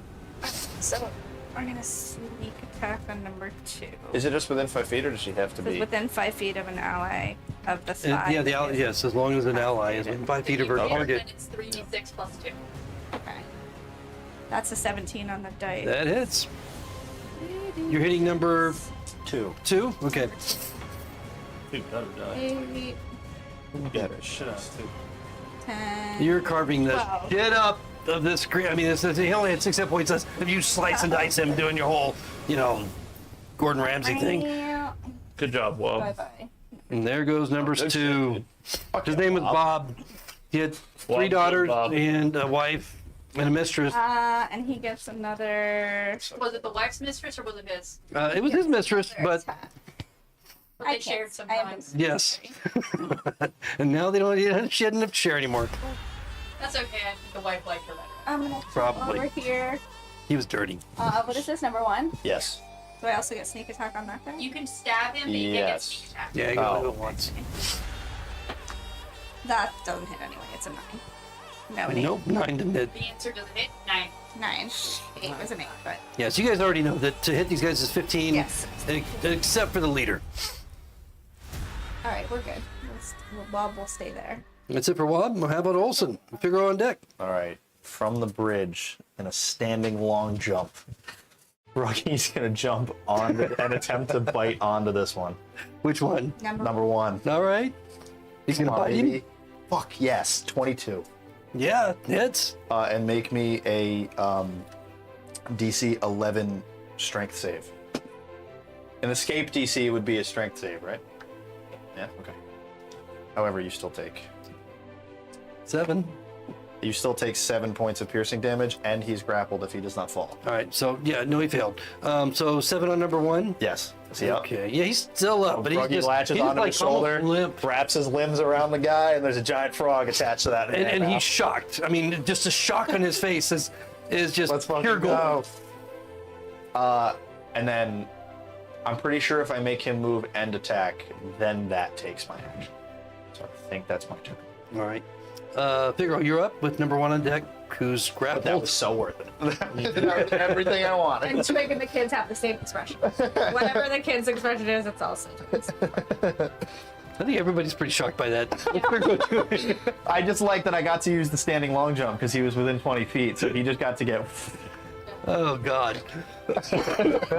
So I'm gonna sneak attack on number 2. is it just within 5 feet, or does she have to This is be? within 5 feet of an ally of the spy. Yeah, the ally, yes, as long as an ally is within 5 feet of her Then target. it's 3d6 plus 2. Okay. That's a 17 on the dice. That hits. You're hitting number 2. 2? Okay. Dude, better die. 8, Yeah. Shit out of 10. You're carving the Wow. shit up of this screen. I mean, he only had 6 hit points. That's if you slice and dice him doing your whole, Gordon Ramsay thing. Good job, Wob. Bye-bye. And there goes numbers good 2. Fuck His yeah, name was Bob. Bob. He had 3 Bob, daughters Bob. and a wife and a mistress. And he gets another. Was it the wife's mistress or was it his? It was his mistress, but attack. But I they shared can't. I have sometimes. yes. And now they don't. She doesn't have to share anymore. That's okay. I think the wife liked her better. I'm gonna Probably. over here. He was dirty. What is this, number 1? Yes. Do I also get sneak attack on that guy? You can stab him, but you can't get Yes. sneak attack. Yeah, he got Oh. it once. That doesn't hit anyway. It's a 9. No, an 8. Nope, 9 to mid. The answer doesn't hit 9. 9. 8 was an 8, but Yeah, so you guys already know that to hit these guys is 15. Yes. Except for the leader. all right, we're good. Bob will stay there. That's it for Wob. How about Olsen? Figaro on deck. All right. From the bridge in a standing long jump, Rocky's gonna jump on and attempt to bite onto this one. Which one? Number 1. All right. He's gonna Come on, bite him. baby. Fuck yes. 22. Yeah, hits. And make me a DC 11 strength save. An escape DC would be a strength save, right? Yeah. Okay. However, you still take 7. 7 points of piercing damage, and he's grappled if he does not fall. All right. So yeah, no, he failed. So 7 on number 1. Yes. See how? Okay. Yeah, he's still up, but he's Froggy just latches he's onto like his shoulder, almost limp. wraps his limbs around the guy, and there's a giant frog attached to that. And hand he's now. shocked. I mean, just the shock on his face is just Let's fucking pure gold. go. And then I'm pretty sure if I make him move and attack, then that takes my action. So I think that's my turn. All right. Figaro, you're up with number 1 on deck, who's But grappled. that was so worth it. That was everything I wanted. And making the kids have the same expression. Whatever the kid's expression is, it's also. I think everybody's pretty shocked by that. I just like that I got to use the standing long jump because he was within 20 feet, so he just got to get. Oh, God.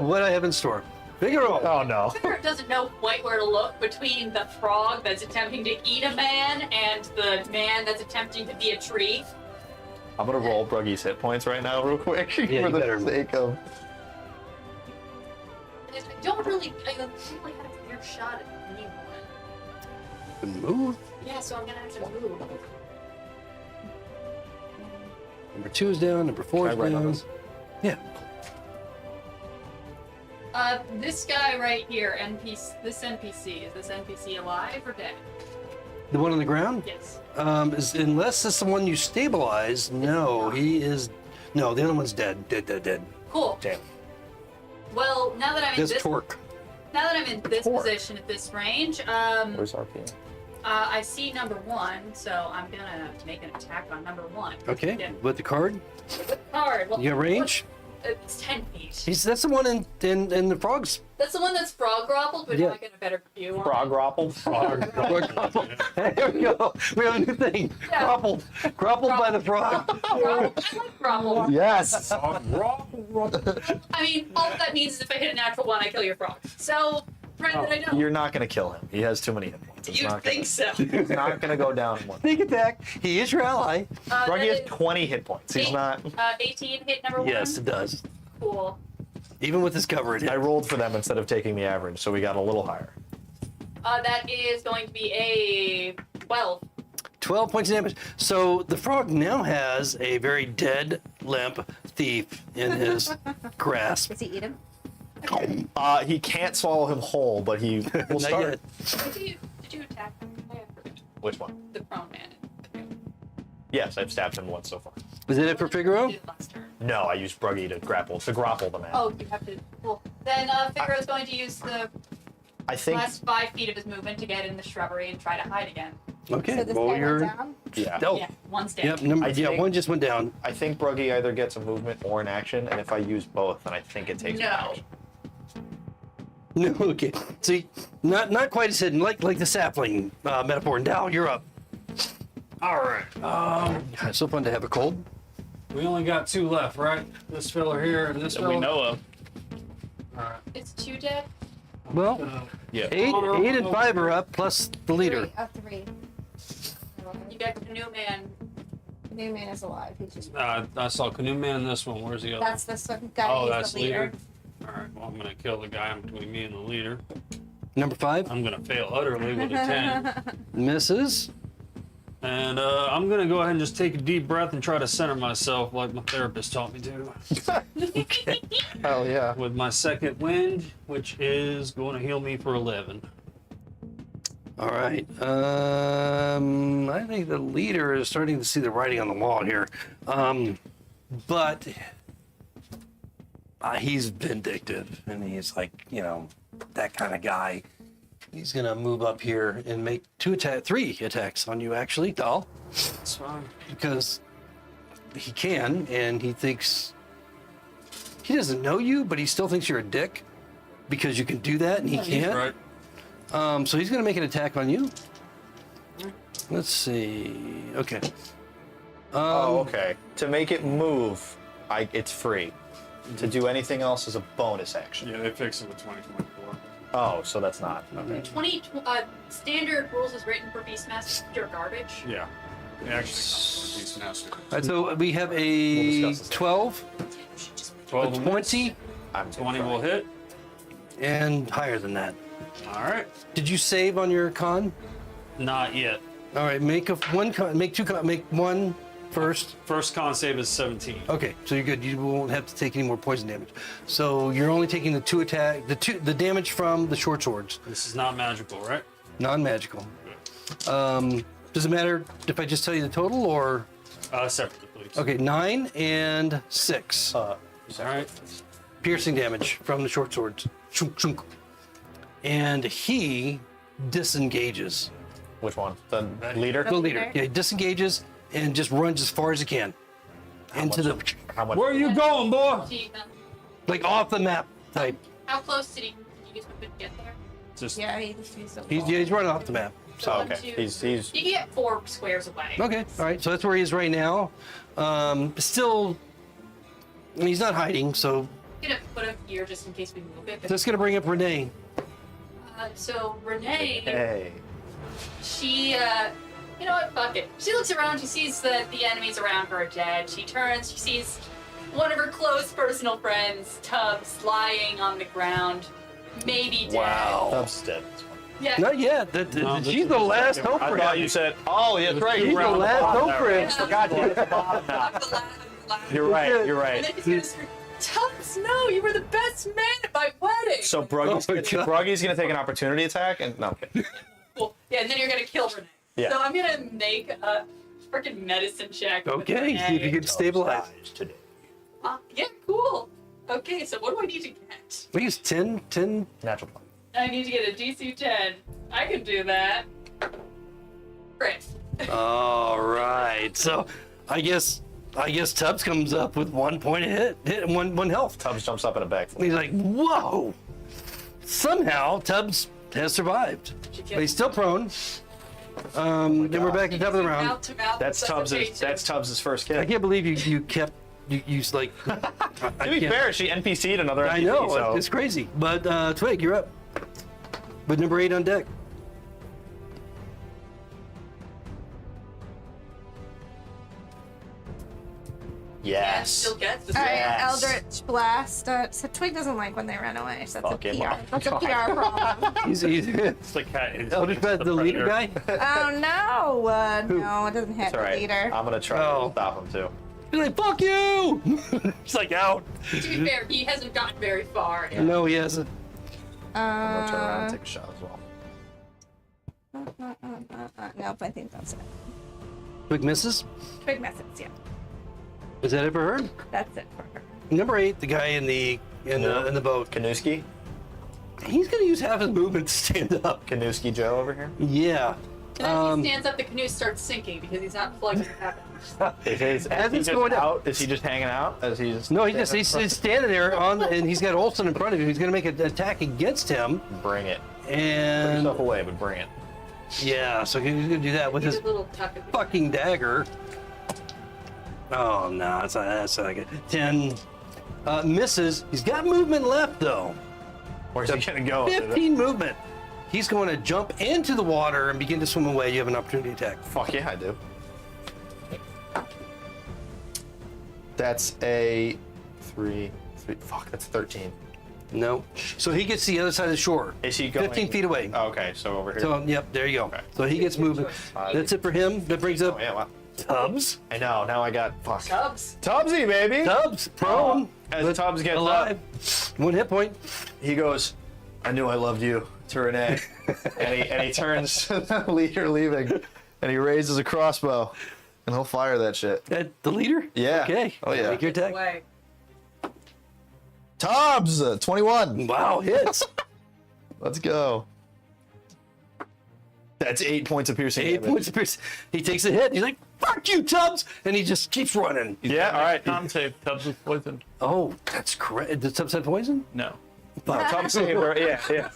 What I have in store. Figaro. Oh no. Figaro doesn't know quite where to look between the frog that's attempting to eat a man and the man that's attempting to be a tree. I'm gonna roll Bruggy's hit points right now, real quick, for you the better. sake of. I don't really have a clear shot at anyone. Move. Yeah, so I'm gonna have to move. Number 2 is down. Number 4 is Can I write on down. this? Yeah. This guy right here, NPC. This NPC alive or dead? The one on the ground? Yes. Unless it's the one you stabilize, no, he is. No, the other one's dead. Dead. Cool. Damn. Well, now that I'm in There's this, torque. now that I'm in this Torque. position at this range, Where's RP? I see number 1, so I'm gonna make an attack on number 1. Okay. Yeah. With the card, Hard. Well, you got range. It's 10 feet. That's the one in the frogs. That's the one that's frog grappled, but Yeah. now I get a better view on Frog grapple. There we go. We have a new thing. Yeah. Grappled by the frog. it. I like grapple. Yes. I mean, all that means is if I hit a natural 1, I kill your frog. So, granted, I don't. You're not gonna kill him. He has too many hit points. It's You not think so? He's not gonna go down in one. Sneak attack. He is your ally. Bruggy has That is 20 hit points. He's not. 18 hit number 1. Yes, it does. Cool. Even with his cover, it I hit. rolled for them instead of taking the average, so we got a little higher. That is going to be a 12. 12 points of damage. So the frog now has a very dead, limp thief in his grasp. Does he eat him? He can't swallow him whole, but he will Not start. yet. Did you attack Which one? the prone man? Yes, I've stabbed him once so far. Was it for Figaro? Did it last turn. No, I used Bruggy to grapple the man. Oh, you have to. Well, then Figaro's going to use the I think. last 5 feet of his movement to get in the shrubbery and try to hide again. Okay. So this Roll guy your. went down? Yeah. Oh. Yeah, one's down. Yep. Number. I Yeah. think- One just went down. I think Bruggy either gets a movement or an action, and if I use both, then I think it takes. No. An action. No. Okay. See, not quite as hidden like the sapling metaphor. Now you're up. All right. It's so fun to have a cold. We only got 2 left, right? This fella here and this That fella. we know of. All right. It's 2 dead. Well, Yeah. 8 and 5 are up plus the leader. 3. You got the new man. The new man is alive. He's just. I saw Canoe Man in this one. Where's the other? That's this one guy. Oh, he's that's the leader. All right. Well, I'm gonna kill the guy between me and the leader. Number 5 I'm gonna fail utterly with a 10. misses. And I'm gonna go ahead and just take a deep breath and try to center myself like my therapist taught me to. Okay. Hell yeah. With my second wind, which is going to heal me for 11. All right. I think the leader is starting to see the writing on the wall here. But he's vindictive, and he's like, that kind of guy. He's gonna move up here and make 3 attacks on you, actually, Doll, That's fine. because he can, and he thinks he doesn't know you, but he still thinks you're a dick because you can do that, and he can't. Right. So he's gonna make an attack on you. Let's see. Okay. Oh, okay. To make it move, it's free. To do anything else is a bonus action. Yeah, they fixed it with 2024. Oh, so that's not. Okay. 20 standard rules is written for Beastmaster. You're garbage. Yeah. They actually come with Master. All right, so we have We'll a discuss this 12, 12 a will 20, I'm 20 will hit. and higher than that. All right. Did you save on your con? Not yet. All right, make one first. First con save is 17. Okay, so you're good. You won't have to take any more poison damage. So you're only taking the damage from the short swords, This is not magical, right? non-magical. Does it matter if I just tell you the total, or Separately, please. okay, 9 and 6 All right. piercing damage from the short swords. Chunk, chunk. And he disengages. Which one? The leader? The leader, yeah, he disengages and just runs as far as he can into the How much? Where are you going, boy? like off the map type. How close did you use movement to get there? Just Yeah, he's He's running off the map. So Oh, okay. He's You can get 4 squares away. okay, all right. So that's where he is right now. Still, he's not hiding. So I'm gonna put him here just in case we move it. that's gonna bring up Renee. So Renee, Hey. she, you know what? Fuck it. She looks around. She sees that the enemies around her are dead. She turns. She sees one of her close personal friends, Tubbs, lying on the ground, maybe dead. Wow. Tubbs dead. Yeah. Not yet. No, this She's is the the last second. hope I for thought him. you said. Oh, yeah, that's right. She's You were the on last bottom hope there. for him. Yeah. Forgot you were at the bottom now. I'm the last. You're right. You're And right. then he's gonna scream, Tubbs, no, you were the best man at my wedding. So Oh my God. Bruggy's gonna take an opportunity attack, and no, okay. Cool. Yeah, and then you're gonna kill Renee. Yeah. So I'm gonna make a freaking medicine check. with Okay, see if you Renee. can stabilize. today. Yeah, cool. Okay, so what do I need to get? We use 10. Natural one. I need to get a DC 10. I can do that. Great. All right. So I guess Tubbs comes up with 1 point of hit, one health. Tubbs jumps up in a backflip. He's like, whoa! Somehow Tubbs has survived, but he's still prone. Then we're back to the top of the round. Mouth to mouth That's resuscitation. Tubbs's first kid. I can't believe you kept you like. To be fair, she NPC'd another NPC. I know So. it's crazy, but Twig, you're up. With number 8 on deck. Yeah, Yes. still gets the All right, Yes. Eldritch Blast. So Twig doesn't like when they run away. So that's Fucking a PR. love. That's a PR problem. He's It's the cat. Eldritch Blast, the leader guy. Oh no! No, it doesn't hit It's all the right. leader. I'm gonna try Oh. to stop him too. He's like, fuck you! He's like, out. To be fair, he hasn't gotten very far. No, he hasn't. I'm gonna turn around and take a shot as well. Nope, I think that's it. Quick misses. Big message, yeah. Is that it for her? That's it for her. Number 8, the guy in the boat. Kanuski? He's gonna use half his movement to stand up. Kanuski Joe over here? Yeah. And as he stands up, the canoe starts sinking because he's not plugged in. Is As he it's just going down. out? Is he just hanging out? Is he just No, he's standing there and he's got Olsen in front of him. He's gonna make an attack against him. Bring it. Put And yourself away, but bring it. yeah, so he's gonna do that with He's his a little tuck of fucking dagger. Oh no, that's not good. 10 misses. He's got movement left though. Where's he gonna go? 15 movement. He's going to jump into the water and begin to swim away. You have an opportunity attack. Fuck yeah, I do. That's a 3. Fuck, that's 13. No. So he gets to the other side of the shore. Is he going? 15 feet away. Oh, okay, so over here. So, yep, there you go. Okay. So he gets moving. That's it for him. That brings up Oh yeah, wow. Tubbs. I know. Now I got fuck. Tubbs. Tubbsy, baby. Tubbs, prone. As but Tubbs gets alive. 1 hit point. He goes, "I knew I loved you," to Renee, and he turns to the leader leaving, and he raises a crossbow, and he'll fire that shit. The leader? Yeah. Okay. Oh, yeah. Make your attack. Way. Tubbs, 21. Wow, hits. Let's go. That's 8 points of piercing 8 damage. points of pierce. He takes a hit. He's like, fuck you, Tubbs. And he just keeps running. Yeah, all right. Con save. Tubbs was poisoned. Oh, that's correct. Did Tubbs have poison? No. Tubbs saved her. Yeah.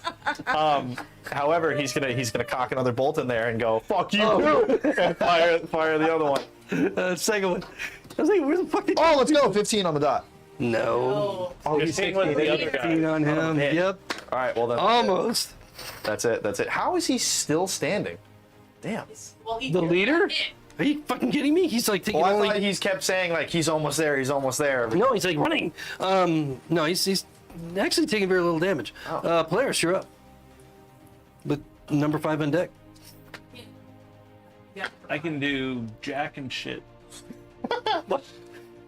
However, he's gonna cock another bolt in there and go, "Fuck you," and fire the other one. Second one. I was like, where the fuck did Oh, let's go. 15 on the dot. No. Oh. Oh, He's hitting with the other guy. 15 on him. hit. Yep. All right, well then. Almost. That's it. How is he still standing? Damn. Well, he The leader? hit. Are you fucking kidding me? He's like taking Well, I only. thought he's kept saying like he's almost there. He's almost there. No, he's like running. No, he's actually taking very little damage. Oh. Polaris, you're up. With number 5 on deck. Yeah. I can do jack and shit.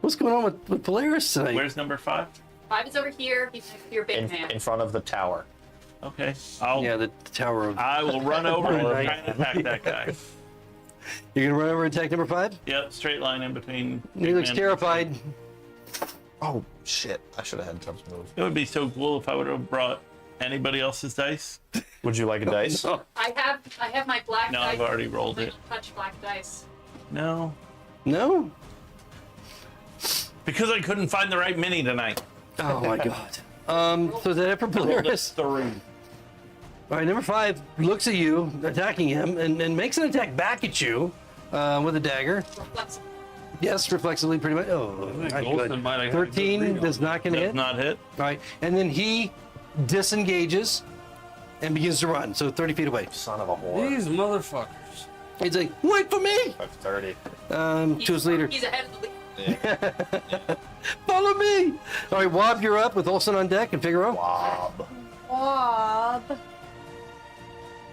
What's going on with Polaris tonight? Where's number 5? 5 is over here. He's next to your big man. in front of the tower. Okay. Yeah, the Tower of. I will run over and Right. try and attack that guy. You're gonna run over and attack number 5? Yep, straight line in between. He looks man. terrified. Oh shit! I should have had Tubbs move. It would be so cool if I would have brought anybody else's dice. Would you like a dice? Oh, I have my black No, dice. I've already rolled I it. don't touch black dice. No, no? because I couldn't find the right mini tonight. Oh my god. So is that it for I rolled a Polaris? 3. All right, number 5 looks at you, attacking him, and makes an attack back at you with a dagger. Reflex. Yes, reflexively, pretty much. Oh, not Golden good. might have 13 does not going to Does hit. not hit. All right, and then he disengages and begins to run, so 30 feet away. Son of a whore. These motherfuckers. He's like, wait for me! That's 30. To his leader. He's ahead of the leader. Follow me! All right, Wob, you're up with Olsen on deck and Figaro. Wob. Wob.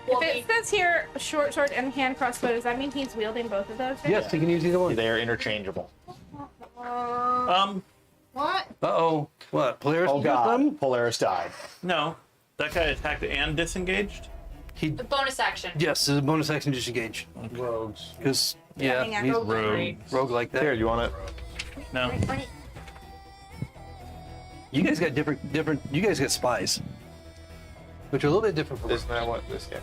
Well, If it says here short sword and hand crossbow, does that mean he's wielding both of those? Yes, he can use either one. They are interchangeable. What? Uh-oh. What, Polaris? Oh you got god. them? Polaris died. No, that guy attacked and disengaged. He, the bonus action. yes, it's a bonus action disengage. Rogues. Because, Hang yeah, on. he's Rogue. rogue like that. Here, you want it? No, You guys got different, you guys got spies. Which are a little bit different from us. Isn't that what this guy?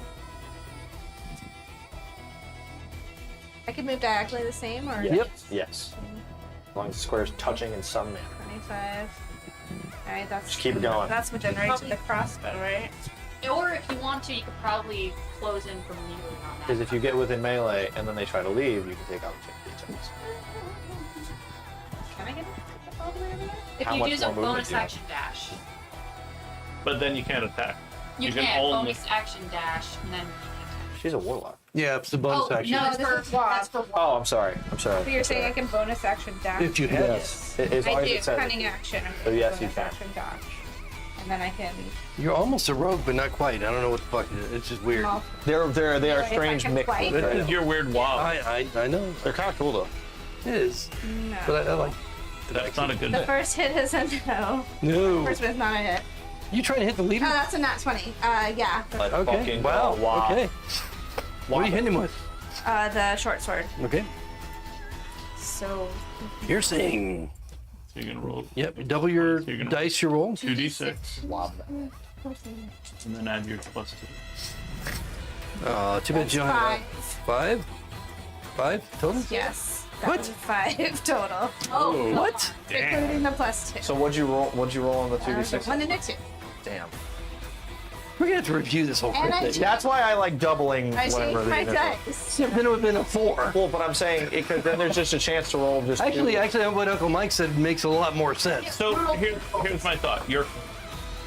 I could move diagonally the same, or Yep. Yes. As long as the square's touching in some manner. 25. All right, that's. Just keep it going. That's what generates the crossbow, right? Or if you want to, you could probably close in from melee on that. Because if you get within melee and then they try to leave, you can take out the attacks. Can I get all the way over there? If How you much use a more movement bonus do you have? action dash, but then you can't attack. you can can only- bonus action dash and then you can attack. She's a warlock. Yeah, it's the bonus Oh action. no, No, this is Wob. that's for Oh, I'm sorry. I'm sorry. So you're saying I can bonus action dash? If you have Yes. As long I as do. it says Cunning action. I'm Oh, yes, bonus you can. Action dash. And then I can. You're almost a rogue, but not quite. I don't know what the fuck it is. It's just weird. Well, they are If I strange can mix. fight. This is your weird wob. I know. They're kind of cool though. It is. No. But I like. That's not a good The hit. first hit is a no. No. First one is not a hit. You trying to hit the Oh, leader? that's a nat 20. Yeah. But Okay. fucking Wow. wow. Okay. What are you hitting him with? The short sword. Okay. So Piercing. So you're gonna roll Yep. Double your So you're gonna- dice. You roll. 2d6 Lob that. and then add your +2. Too bad you don't have 5. 5 total. Yes. That What? was 5 total. Oh, What? Including the +2. So what'd you roll? What'd you roll on the 2d6? 1 and a 2. Damn. We're gonna have to review this whole And I thing. changed- That's why I like doubling I whatever changed the my initial- dice. Then it would have been a 4. Well, but I'm saying it could, then there's just a chance to roll just Actually, two. what Uncle Mike said makes a lot more sense. So here's my thought.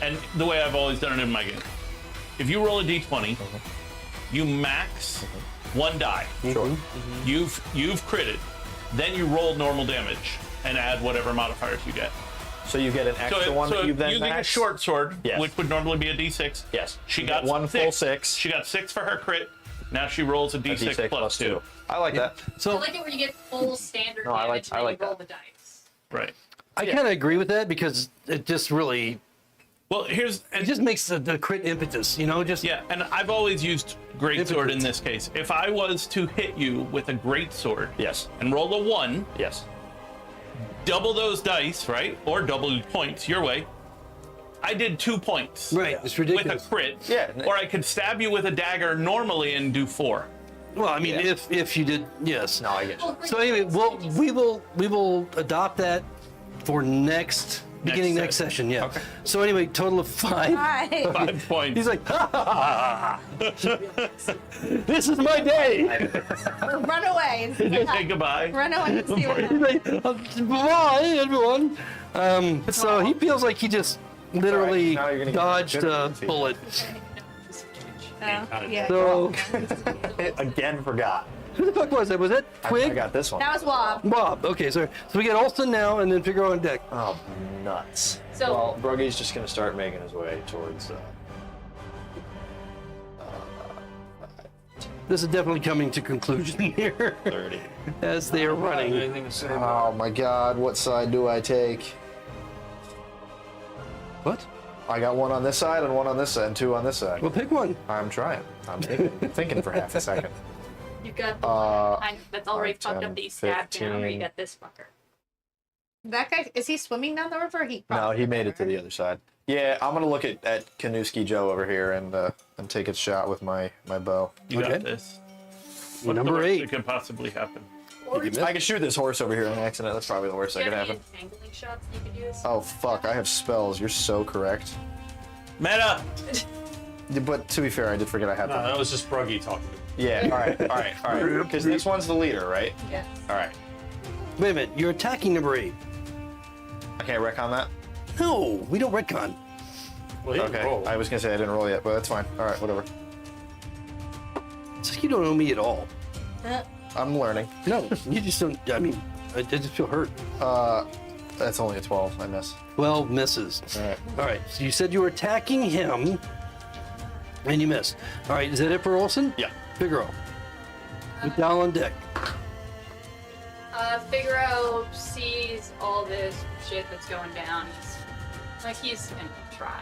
And the way I've always done it in my game. If you roll a d20, you max 1 die. Sure. You've critted. Then you roll normal damage and add whatever modifiers you get. So you get an extra one that you then using a max? short sword, Yes. which would normally be a d6. Yes. She You got get one full 6. She got 6 for her crit. Now she rolls a d6, D6 plus 2. I like that. I So like it where you get full standard No, I damage like- and I then like you roll that. the dice. Right. I kind of agree with that because it just really Well, it just makes the crit impetus. You know, just yeah, and I've always used greatsword in this case. If I was to hit you with a greatsword Yes. and roll a 1, Yes. double those dice, right? Or double your points your way. I did 2 points. Right, it's ridiculous. With a crit. Yeah. Or I could stab you with a dagger normally and do 4. Well, I mean, Yeah. if you did, yes. No, I get you. Well, So anyway, we will adopt that for beginning next session. Yeah. Okay. So anyway, total of 5. 5. 5 points. He's like, ha ha ha ha. This is my day. Run away. Say goodbye. Run away and see what He's happens. like, bye everyone. So he feels like he just literally Now you're gonna get dodged good a fancy. bullet. Yeah. So Again, forgot. who the fuck was that? Was that I Twig? got this one. That was Wob. Bob. Okay, so we got Olsen now, and then Figaro on deck. Oh, nuts. So- well, Bruggy's just gonna start making his way towards. This is definitely coming to conclusion here 30. as they are running. Anything to say about Oh my God! What side do I take? What? I got one on this side and one on this side, and 2 on this side. Well, pick one. I'm trying. I'm thinking for half a second. You got the Uh, one that's already 5, fucked 10, up that you stabbed down, or 15. you got this fucker. That guy, is he swimming down the river? He No, crossed he the made it to river. the other side. Yeah, I'm gonna look at Kanuski Joe over here and take a shot with my bow. You got Okay. this. What's Number the worst 8. that could possibly happen? I can shoot this horse over here in an accident. That's probably the worst Do that you could have any happen. entangling shots you could use? Oh fuck! I have spells. You're so correct. Meta! Yeah, but to be fair, I did forget I had No, them. that was just Bruggy talking. Yeah. All right. Because this one's the leader, right? Yes. All right. Wait a minute. You're attacking number 8. I can't retcon that. No, we don't retcon. Well, he Okay. rolled. I was gonna say I didn't roll yet, but that's fine. All right, whatever. It's like you don't know me at all. I'm learning. No, you just don't. I mean, I just feel hurt. That's only a 12. I miss. 12 misses. All right. All right. So you said you were attacking him, and you missed. All right. Is that it for Olsen? Yeah. Figaro. With Dal on deck. Figaro sees all this shit that's going down. He's gonna try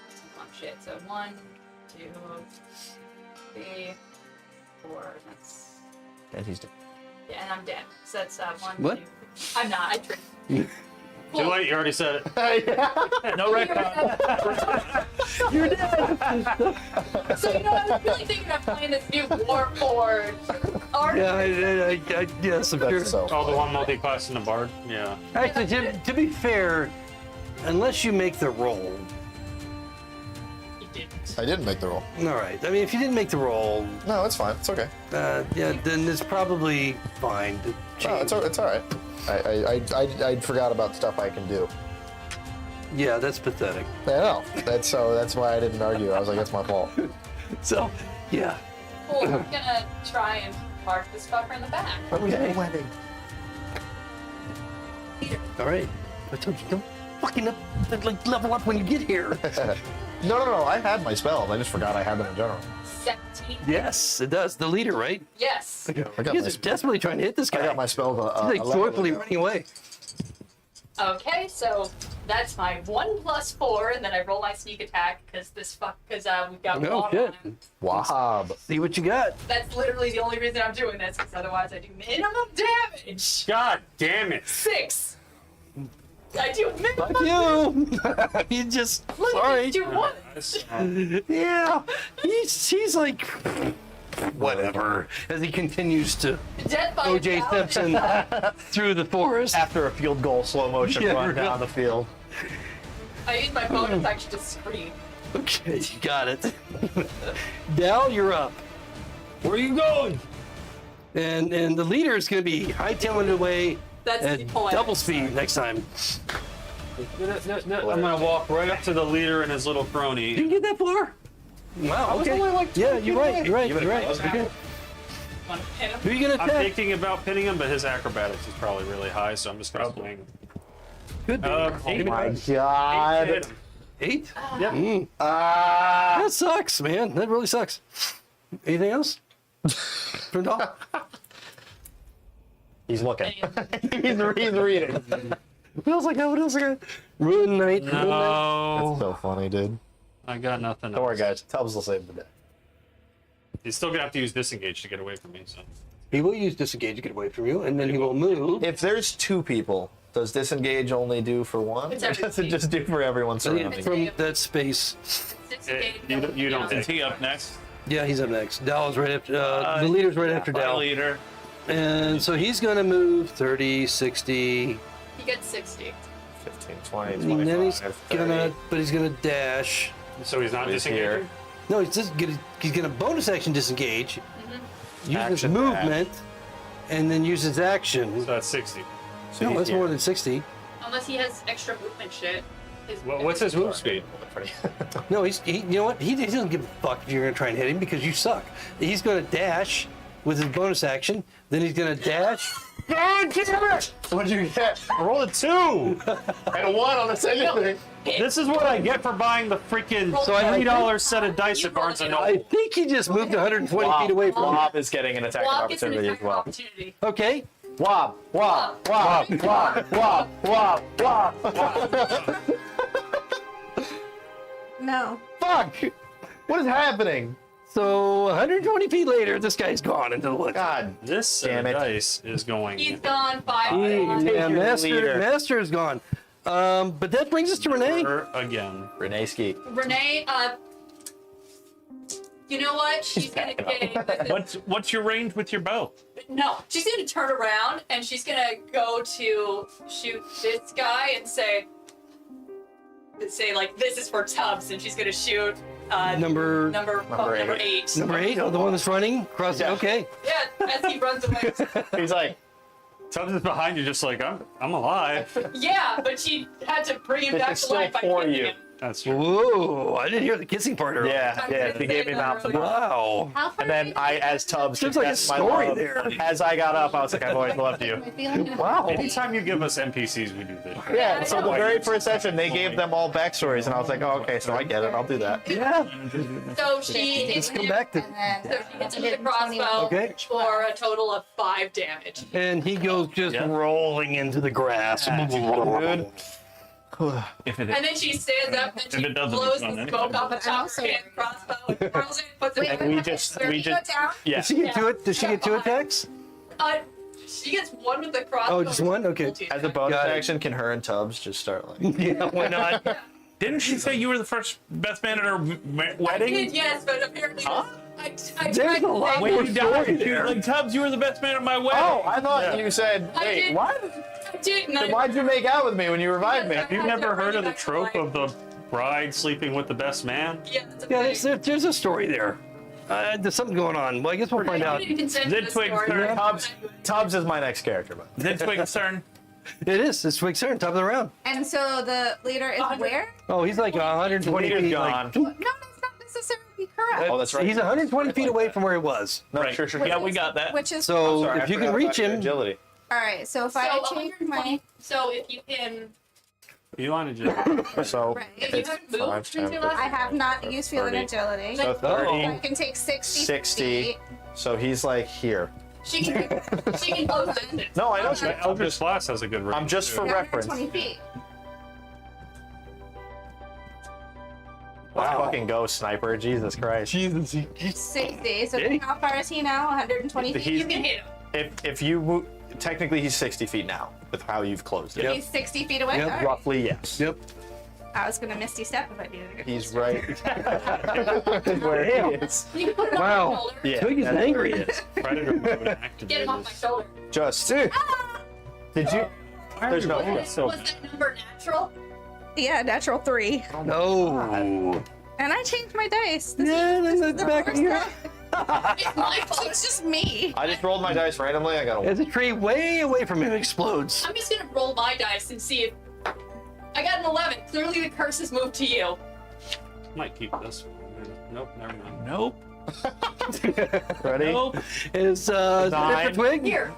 some fun shit. So 1, 2, 3, 4. That's And he's dead. yeah, and I'm dead. So that's 1, What? 2. I'm not. I tricked. Too late, you already said it. No retcon. So you know, I was really thinking of playing this new Warforged art. Yeah, yes, I'm sure. That's so. Oh, the one multi-class in the bard? Yeah. Actually, to be fair, unless you make the roll. You didn't. I didn't make the roll. All right. I mean, if you didn't make the roll, No, it's fine. It's okay. yeah, then it's probably fine to No, change. it's all right. I forgot about stuff I can do. Yeah, that's pathetic. I know. That's why I didn't argue. I was like, that's my fault. So, yeah. Cool. I'm gonna try and mark this fucker in the back. Okay. wedding. All right. I told you, don't fucking level up when you get here. No. I had my spells. I just forgot I had them in general. 17. Yes, it does. The leader, right? Yes. I got You my, guys are desperately trying to hit this guy. I got my spell. He's like joyfully running away. Okay, so that's my 1 + 4, and then I roll my sneak attack because we've got No water shit. on him. Wahab. See what you got. That's literally the only reason I'm doing this, because otherwise I do minimum damage. God damn it. 6. I do minimum. Fuck you. You just sorry. Do 1. Yeah, he's like whatever as he continues to Death by OJ a thousand. Simpson through the forest. After a field goal, slow motion Yeah, run really. down the field. I use my bonus action to scream. Okay, you got it. Dal, you're up. Where are you going? And the leader is going to be hightailing away That's at the point. double speed next time. I'm gonna walk right up to the leader and his little You crony. can get that far? Wow, was okay. only like Yeah, 2 you're feet right, away. you're right, Even you're if right. I was Okay. Wanna hit him? Who are you going to I'm attack? thinking about pinning him, but his acrobatics is probably really high, so I'm just gonna swing. Could be. Oh My Hit God. him. 8? Yep. That sucks, man. That really sucks. Anything else? From Dal? He's looking. he's reading. What else I got? What else I got? Ruin Night. Ruin Night. No, So funny, dude. I got nothing. Don't worry, else. guys. Tubbs will save the day. He's still gonna have to use disengage to get away from me. So He will use disengage to get away from you, and then he will move. If there's 2 people, does disengage only do for one? It's Or does it everything. just do for everyone surrounding? From that space. you don't Is he up next? Yeah, he's up next. Dal is right after. The leader's right after My Dal. leader. And so he's going to move 30, 60. He gets 60. 15, 20, And 25, then he's 30. gonna, but he's gonna dash. so he's not He's here. disengaging. No, he's gonna bonus action disengage, use his Action movement, and then use his action. So that's 60. So No, he's that's here. more than 60. Unless he has extra movement shit. What's his move speed? No, you know what? He doesn't give a fuck if you're gonna try and hit him because you suck. He's gonna dash with his bonus action. Then he's gonna dash. God damn it! What'd you get? I rolled a 2. And a 1 on the second thing. This is what I get for buying the freaking So I $3 set of dice at Barnes and I Noble. think he just moved 120 feet away from him. Wob is getting an attack of Block gets an opportunity as attack of well. opportunity. Okay. Wob, wob, wob, wob, wob, wob, wob. No. Fuck! What is happening? So 120 feet later, this guy's gone into the woods. God. This set Damn of it. dice is going. He's gone 5 Yeah, more. leader. Master is gone. But that brings us to Renee. Again. Renee Ski. Renee, you know what? She's gonna get. What's your range with your bow? No, she's gonna turn around and she's gonna go to shoot this guy and say like, this is for Tubbs, and she's gonna shoot Number number 8. number 8. Oh, the one that's running across. Yeah. Okay. Yeah, as he runs away. He's like, Tubbs is behind you, just like I'm alive. Yeah, but she had to bring him This back is to still life by for kissing you. him. That's true. Whoa! I didn't hear the kissing part earlier. yeah, he gave me mouth to mouth. Wow. How far And then are you as Tubbs Seems like a confessed my story love, there. as I got up, I was like, I've always loved you. Wow. Anytime you give us NPCs, we do this. Yeah, so the very first session, they gave them all backstories, and I was like, oh, okay, so I get it, I'll do that. Yeah. So she hits Let's come him. back to. So she hits him with a crossbow Okay. for a total of 5 damage. And he goes just Yeah. rolling into the grass. Dude. If it And then she stands up and she it doesn't, blows it's not the anything. smoke off the top of her hand crossbow and twirls it, puts it And we just, Where we you go just, down? yeah. Does she get 2 it? Does she get 2 attacks? She gets 1 with the crossbow. Oh, just 1? Okay. As a bonus Got it. action, can her and Tubbs just start like, Yeah. Why not? Didn't she say you were the first best man at her I wedding? did, yes, but apparently I There's tried a to lot say- more When you died, story she was there. like, Tubbs, you were the best man at my wedding. oh, I thought you said, I wait, did. what? I didn't. Then why'd you make out with me when you revived me? You've never heard of the trope of the bride sleeping with the best man? Yeah, that's Yeah, okay. there's a story there. There's something going on. Well, I guess we'll find I out. didn't consent to Did this Twig story. turn Tubbs is my next character, but Then Twig's turn. It is. It's Twig's turn, top of the round. And so the leader is where? Oh, he's like 120 Leader's feet. gone. Like, No, that's not necessarily correct. Oh, that's right. He's 120 feet away from where he was. no, Right. sure. Yeah, we got that. Which is So Sorry, I if you forgot can about reach your him, agility. all right. So if So I change 120. my So if you can You want to just So Right. If you it's haven't moved 5, since 10, your last I have not used field and 30. agility. So So 30, I can take 60 60. feet. So he's like here. she can close it. No, I know. Okay. Eldritch Blast has a good range. I'm just for Yeah, reference. 120 feet. Let's fucking go, sniper. Jesus Christ. Jesus. 60. So Hey. how far is he now? 120 feet? He's- You can hit him. If you move, technically he's 60 feet now with how you've closed it. Yep. He's 60 feet away? Yep. All right. Roughly, yes. Yep. I was going to Misty Step if I needed to get He's closer. right where he is. You can put it Wow. on my shoulder. Yeah. Twig is that's angry. where he is. Predator mode Get activated. him off my shoulder. Just. Did you? There's no. Was that number natural? Yeah, natural 3. No. And I changed my dice. This Yeah, is, that's the back of your time. It's my fault. It's just me. I just rolled my dice randomly. I got a 1. As a tree way away from him explodes. I'm just gonna roll my dice and see if I got an 11. Clearly the curse has moved to you. Might keep this one. Nope, never mind. Nope. Ready? Nope. Is it for 9. Twig? Here.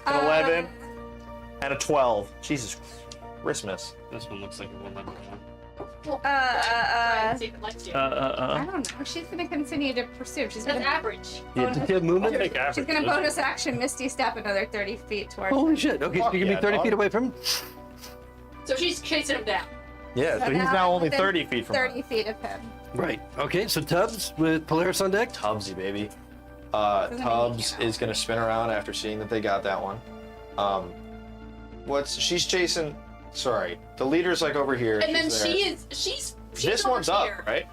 An 11 and a 12. Jesus Christmas. This one looks like it will never go. Try and see if it likes you. I don't know. She's going to continue to pursue. She's That's going to average. Yeah, does he have movement? Take average. she's going to bonus action Misty Step another 30 feet towards Holy him. shit. Okay, so Fuck you're going to yeah, be 30 dog. feet away from him? So she's chasing him down. Yeah, so So he's now now only within 30 feet from 30 feet of him. Right. Okay, so Tubbs with Polaris on deck. Tubbsy, baby. Doesn't Tubbs make it is gonna spin around after seeing that they got that one. She's chasing? Sorry, the leader's like over here. And then she's there. she's This over one's up, here. right?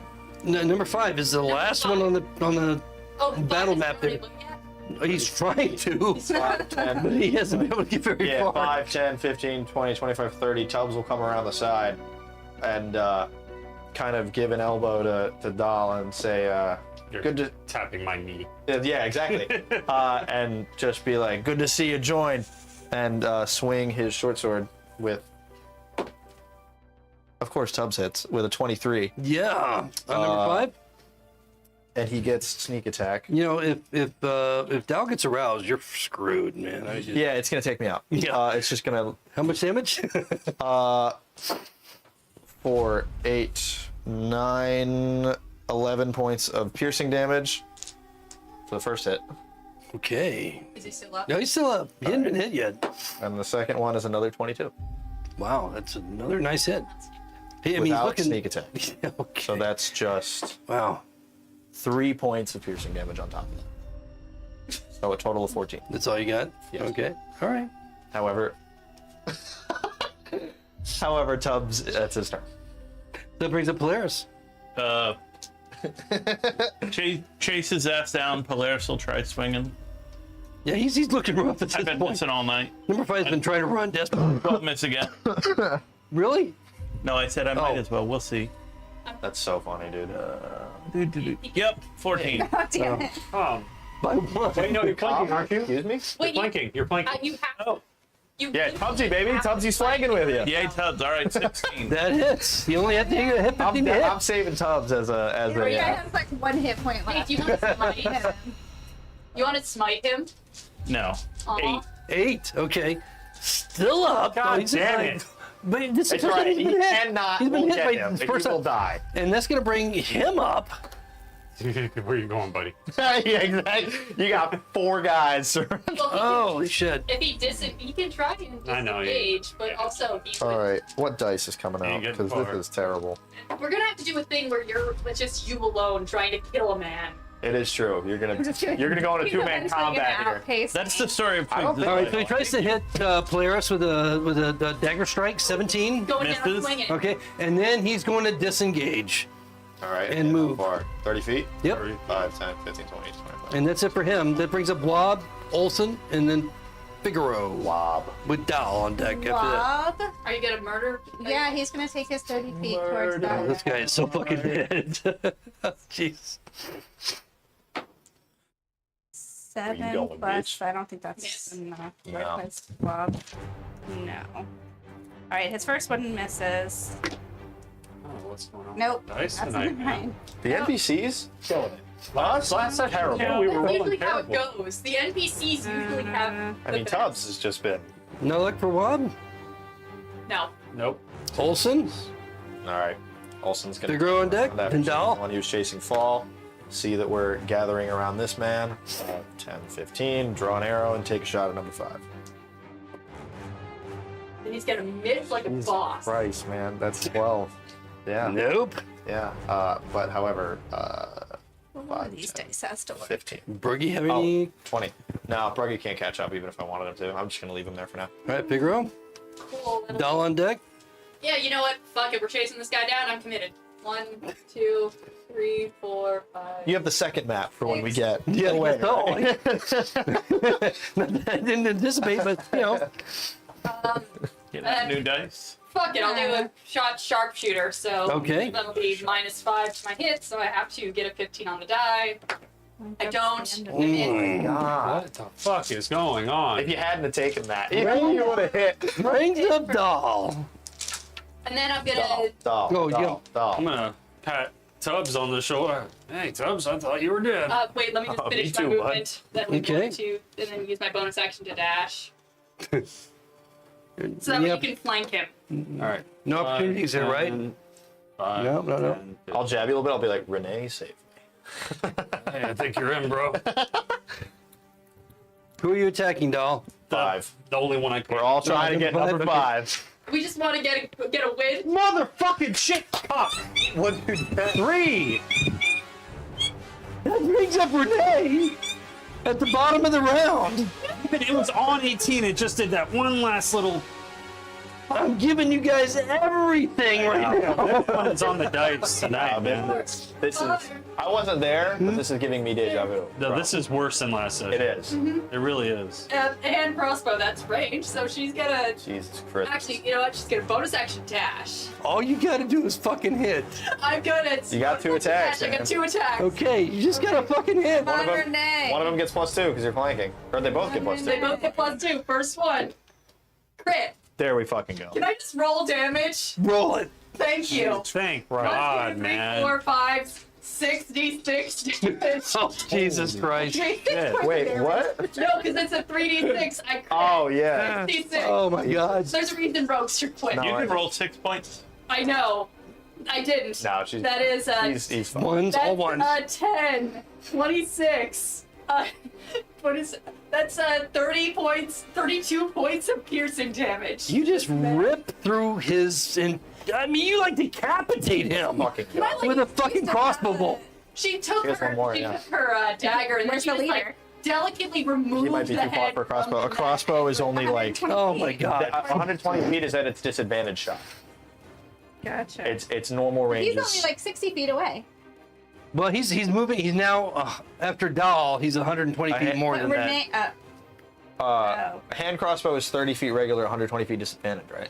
Number 5 is the last one on the Oh, the Battle five is map really there. looking at? he's trying to, 5, 10. but he hasn't been able to get very Yeah, far. 5, 10, 15, 20, 25, 30. Tubbs will come around the side and kind of give an elbow to Dahl and say, You're good to. tapping my knee. Yeah, exactly. And just be like, good to see you join. And swing his short sword with. Of course, Tubbs hits with a 23. Yeah. On number 5. And he gets sneak attack. You know, if Dow gets aroused, you're screwed, man. Yeah, it's going to take me out. Yeah. It's just going How much damage? to. 4, 8, 9, 11 points of piercing damage for the first hit. Okay. Is he still up? No, he's still up. He hasn't been hit yet. And the second one is another 22. Wow, that's another nice hit. Hey, I mean, Without looking... sneak attack. Okay. So that's just Wow. 3 points of piercing damage on top of that. So a total of 14. That's all you got? Yes. Okay. All right. However, Tubbs, that's his turn. That brings up Polaris. Chase his ass down. Polaris will try swinging. Yeah, he's looking rough at I've this been point. missing all night. Number 5's been trying to run desperately. Well, miss again. Really? No, I said I might Oh. as well. We'll see. That's so funny, dude. Yep, 14. Oh, damn it. By one. Wait, no, you're planking, aren't you? Excuse me? You're Wait, planking. You're planking. you have. Oh. You, Yeah, Tubbsy, baby. Tubbsy's flagging with you. Yay, Tubbs. All right, 16. That hits. You only have to hit 15 to hit. I'm saving Tubbs as a. Yeah, he has like 1 hit point Hey, left. do you want to smite him? You want to smite him? No. Aw. 8. Okay. Still up. God He's just damn like- it. But this It's is right. he's He been hit. cannot He's been will hit get by him. his He first will time. die. And that's going to bring him up. Where are you going, buddy? Yeah, exactly. You got 4 guys. Well, he Holy shit. can, if he can try and I know, yeah. disengage, but also he All would, right, what dice is coming You out? get Because far. this is terrible. we're gonna have to do a thing where it's just you alone trying to kill a man. It is true. You're gonna go into He's 2-man eventually combat gonna here. outpace That's me. the story of I don't Twig. think- All right, so he tries to hit Polaris with a dagger strike, 17. Going down Misses. swinging. Okay, and then he's going to disengage. All right. And move. How far? 30 feet? Yep. 5, 10, 15, 20, 25. And that's it for him. That brings up Wob, Olsen, and then Figaro Lob. with Dow on deck after that. Wob. Are you gonna murder? Yeah, he's gonna take his 30 feet towards Oh, that. this guy is so fucking dead. Jeez. 7 going, plus. bitch? I don't think that's Yes. enough. No. Where was Wob? No. All right, his first one misses. Oh, what's going on? Nope. Dice That's tonight, not man. mine. The NPCs? Killing it. That's terrible. Yeah, we were That's rolling usually how it terrible. goes. The NPCs usually have. I the mean, best. Tubbs has just been. No luck for Wob? No. Nope. Olson, All right. Olson's gonna. the girl on deck, that and Dahl. one he was chasing fall. See that we're gathering around this man. 10, 15. Draw an arrow and take a shot at number 5. And he's gonna miss like a boss. Christ, man, that's 12. Yeah. Nope. Yeah. But however, One of these dice has to work. 15. Bruggy, have Oh, any? 20. No, Bruggy can't catch up even if I wanted him to. I'm just gonna leave him there for now. All right, Figaro. Cool. Dahl on deck. Yeah, you know what? Fuck it. We're chasing this guy down. I'm committed. 1, 2, 3, 4, 5. You have the second map for when we get. Yeah, away. no. I didn't anticipate, but you know. Get out new dice. Fuck it. I'll do a shot sharpshooter. So Okay. that'll be -5 to my hit. So I have to get a 15 on the die. I don't. Oh my god. What the fuck is going on? If you hadn't have taken that, you would have hit. Brings up Dahl. And then I'm gonna. Doll. Oh, Doll. Doll. I'm gonna pat Tubbs on the shoulder. Hey, Tubbs, I thought you were dead. Wait, let me just Oh, finish me my too, bud. movement. Then I'm Okay. going to, and then use my bonus action to dash. So that way Yep. you can flank him. All right. No opportunities here, right? 5, No, no, no. 10, I'll jab you a little bit. I'll be like, Renee, save me. Hey, I think you're in, bro. Who are you attacking, Dahl? 5. The only one I can. We're all trying to get Number number five, 5. We just want to get a win. Motherfucking shit cock. What? 3. That brings up Renee at the bottom of the round. It was on 18. It just did that one last little. I'm giving you guys everything right now. It's on the dice tonight, man. This is. I wasn't there, but this is giving me deja vu. No, this is worse than last session. It is. It really is. And crossbow, that's range. So she's gonna. Jesus Christ. Actually, you know what? She's gonna bonus action dash. All you gotta do is fucking hit. I'm gonna. You got 2 attacks, I got man. 2 attacks. Okay, you just gotta fucking hit. One of them- Renee. One of them gets +2 because you're flanking. Or they both get +2. They both get +2. First one. Crit. There we fucking go. Can I just roll damage? Roll it. Thank you. Thank 1, 2, God, 3, man. 4, 5, 6 D6 damage. Oh, Jesus Christ. Wait, what? No, because it's a 3D6. I crit. Oh, yeah. 6D6. Oh my God. There's a reason rogues should quit. No, You can I- roll 6 points. I know. I didn't. No, she's. That is He's fine. Ones, all that's ones. 10, 26. What is that's 30 points, 32 points of piercing damage. You just rip through his. I mean, you like decapitate him Fucking Am I, God. like, with a fucking crossbow bolt. She took Here's her, one more, she yeah. took her dagger and then Where's she the just leader? like delicately removed He might be the too far head for a crossbow. from A the crossbow neck. is only like. Oh my God. 120 feet is at its disadvantage shot. Gotcha. It's normal range. He's is- only like 60 feet away. Well, he's moving. He's now after Dahl. He's 120 feet Okay. more than that. Renee, a hand crossbow is 30 feet regular, 120 feet disadvantage, right?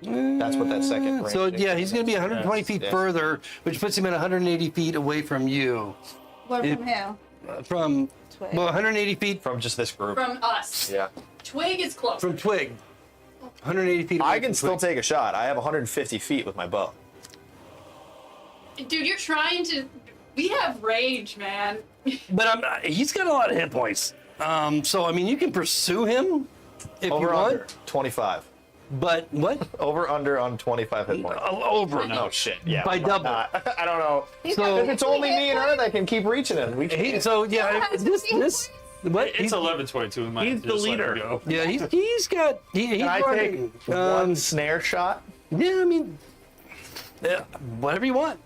That's what that second range So yeah, is. he's going to be 120 feet Yes. further, which puts him at 180 feet away from you. what It- from who? From Twig. well, 180 feet From just this group. From us. Yeah. Twig is close. from Twig. 180 feet. Away I can from still Twig. take a shot. I have 150 feet with my bow. Dude, you're trying to. We have range, man. But he's got a lot of hit points. So I mean, you can pursue him if Over you under want. 25. But what? Over under on 25 hit points. Over. Oh shit. Yeah. By why double. not? I don't know. So If it's only me and her that can keep reaching him, we can. so yeah, this what? It's 11:22. We might He's the just let leader. it go. Yeah, he's got he's Can I take running. one snare shot? Yeah, I mean, yeah, whatever you want.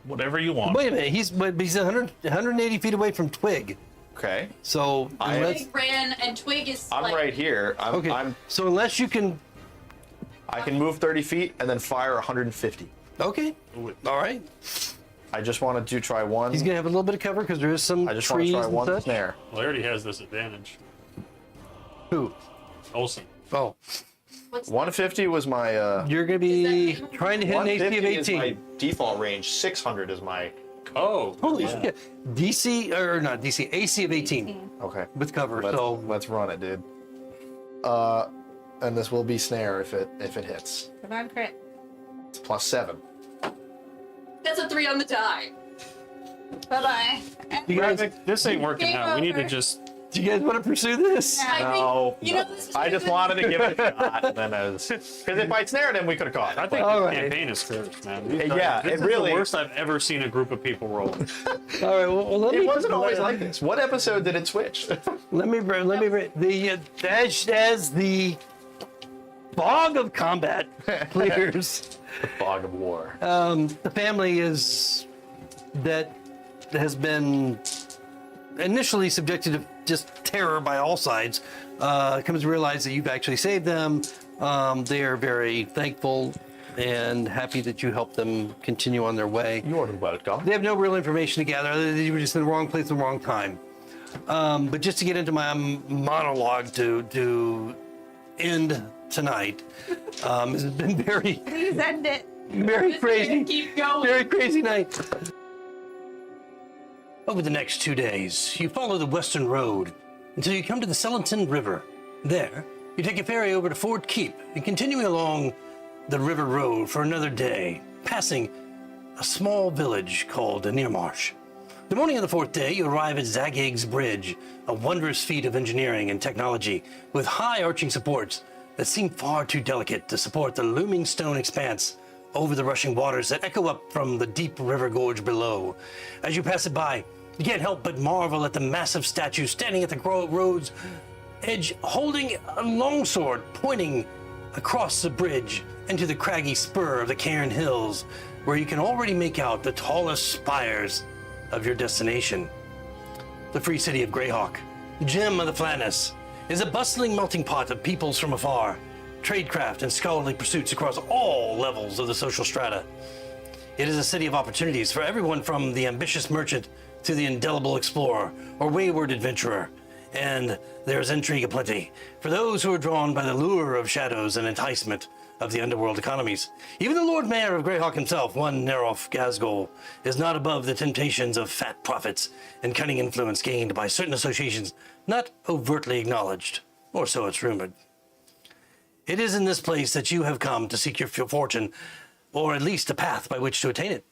Whatever you want. Wait a minute, he's 180 feet away from Twig. Okay. So unless Twig ran and Twig is I'm like. right here. okay, so unless you can, I can move 30 feet and then fire 150. okay, all right. I just wanted to try one. He's gonna have a little bit of cover because there is some I just want trees to try and one such. snare. Well, he already has this advantage. Who? Olsen. Oh, What's 150 was my. you're gonna be Is that- trying to hit an AC of 150 is 18. my default range. 600 is my. Oh. Holy shit! DC or not DC? AC of 18 Okay. with cover. Let's, So let's run it, dude. And this will be snare if it hits. Come on, crit. It's +7. That's a 3 on the die. Bye bye. you guys, This ain't working Game out. We need to over. just Do you guys want to pursue this? I No, think, you know, this is I just wanted to give it a shot, and then because if I snared him, we could have caught. I think All the right. campaign is cursed, man. Yeah, this it is really- the worst I've ever seen a group of people roll. All right. Well, let It me. wasn't always like this. What episode did it switch? Let me the as the fog of combat clears. Fog of war. The family that has been initially subjected to just terror by all sides comes to realize that you've actually saved them. They are very thankful and happy that you helped them continue on their way. You're welcome. They have no real information to gather. They were just in the wrong place at the wrong time. But just to get into my monologue to end tonight, it's been very, Please end it. very crazy. keep going. Very crazy night. Over the next 2 days, you follow the western road until you come to the Sellington River. There, you take a ferry over to Fort Keep and continuing along the river road for another day, passing a small village called Nearmarsh. The morning of the fourth day, you arrive at Zagig's Bridge, a wondrous feat of engineering and technology with high arching supports that seem far too delicate to support the looming stone expanse over the rushing waters that echo up from the deep river gorge below. As you pass it by, you can't help but marvel at the massive statue standing at the road's edge, holding a longsword pointing across the bridge into the craggy spur of the Cairn Hills, where you can already make out the tallest spires of your destination. The free city of Greyhawk, gem of the Flatness, is a bustling melting pot of peoples from afar, tradecraft and scholarly pursuits across all levels of the social strata. It is a city of opportunities for everyone from the ambitious merchant to the indelible explorer or wayward adventurer. And there's intrigue aplenty for those who are drawn by the lure of shadows and enticement of the underworld economies. Even the Lord Mayor of Greyhawk himself, one Nerof Gazgol, is not above the temptations of fat profits and cunning influence gained by certain associations not overtly acknowledged, or so it's rumored. It is in this place that you have come to seek your fortune, or at least a path by which to attain it.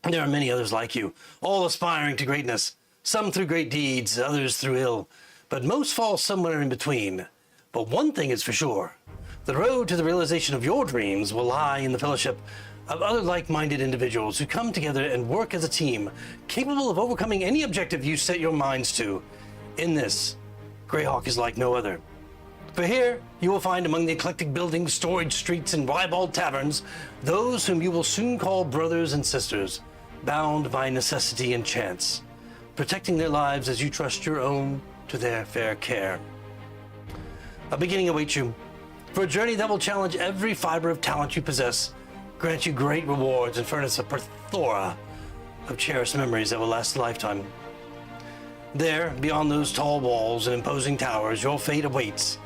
There are many others like you, all aspiring to greatness, some through great deeds, others through ill, but most fall somewhere in between. But one thing is for sure, the road to the realization of your dreams will lie in the fellowship of other like-minded individuals who come together and work as a team, capable of overcoming any objective you set your minds to. In this, Greyhawk is like no other. For here, you will find among the eclectic buildings, storage streets, and ribald taverns, those whom you will soon call brothers and sisters, bound by necessity and chance, protecting their lives as you trust your own to their fair care. A beginning awaits you, for a journey that will challenge every fiber of talent you possess, grant you great rewards, and furnish a plethora of cherished memories that will last a lifetime. There, beyond those tall walls and imposing towers, your fate awaits,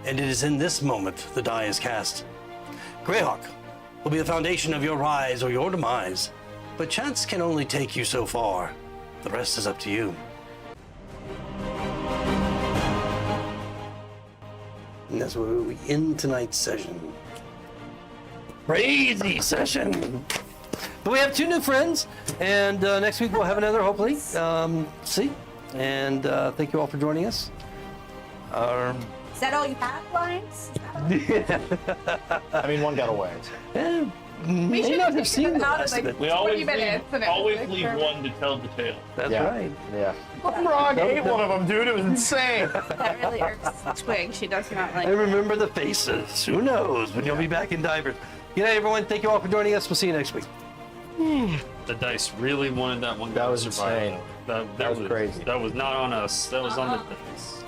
and it is in this moment the die is cast. Greyhawk will be the foundation of your rise or your demise, but chance can only take you so far. The rest is up to you. And that's where we end tonight's session. Crazy session. But we have 2 new friends, and next week we'll have another, hopefully. See? And thank you all for joining us. Is that all you have, lines? I mean, one got away. May should not have have seen the taken them out last of, of like, it. We 20 always minutes and leave, it always was leave perfect. one to tell the tale. That's Yeah. right. Yeah. Frog ate one of them, dude. It was insane. That really irks Twig. She does not like I remember the faces. Who knows when you'll be back in Dyvers. Good night, everyone. Thank you all for joining us. We'll see you next week. The dice really wanted that one That guy was to survive. insane. That was crazy. That was not on us. That was on the dice.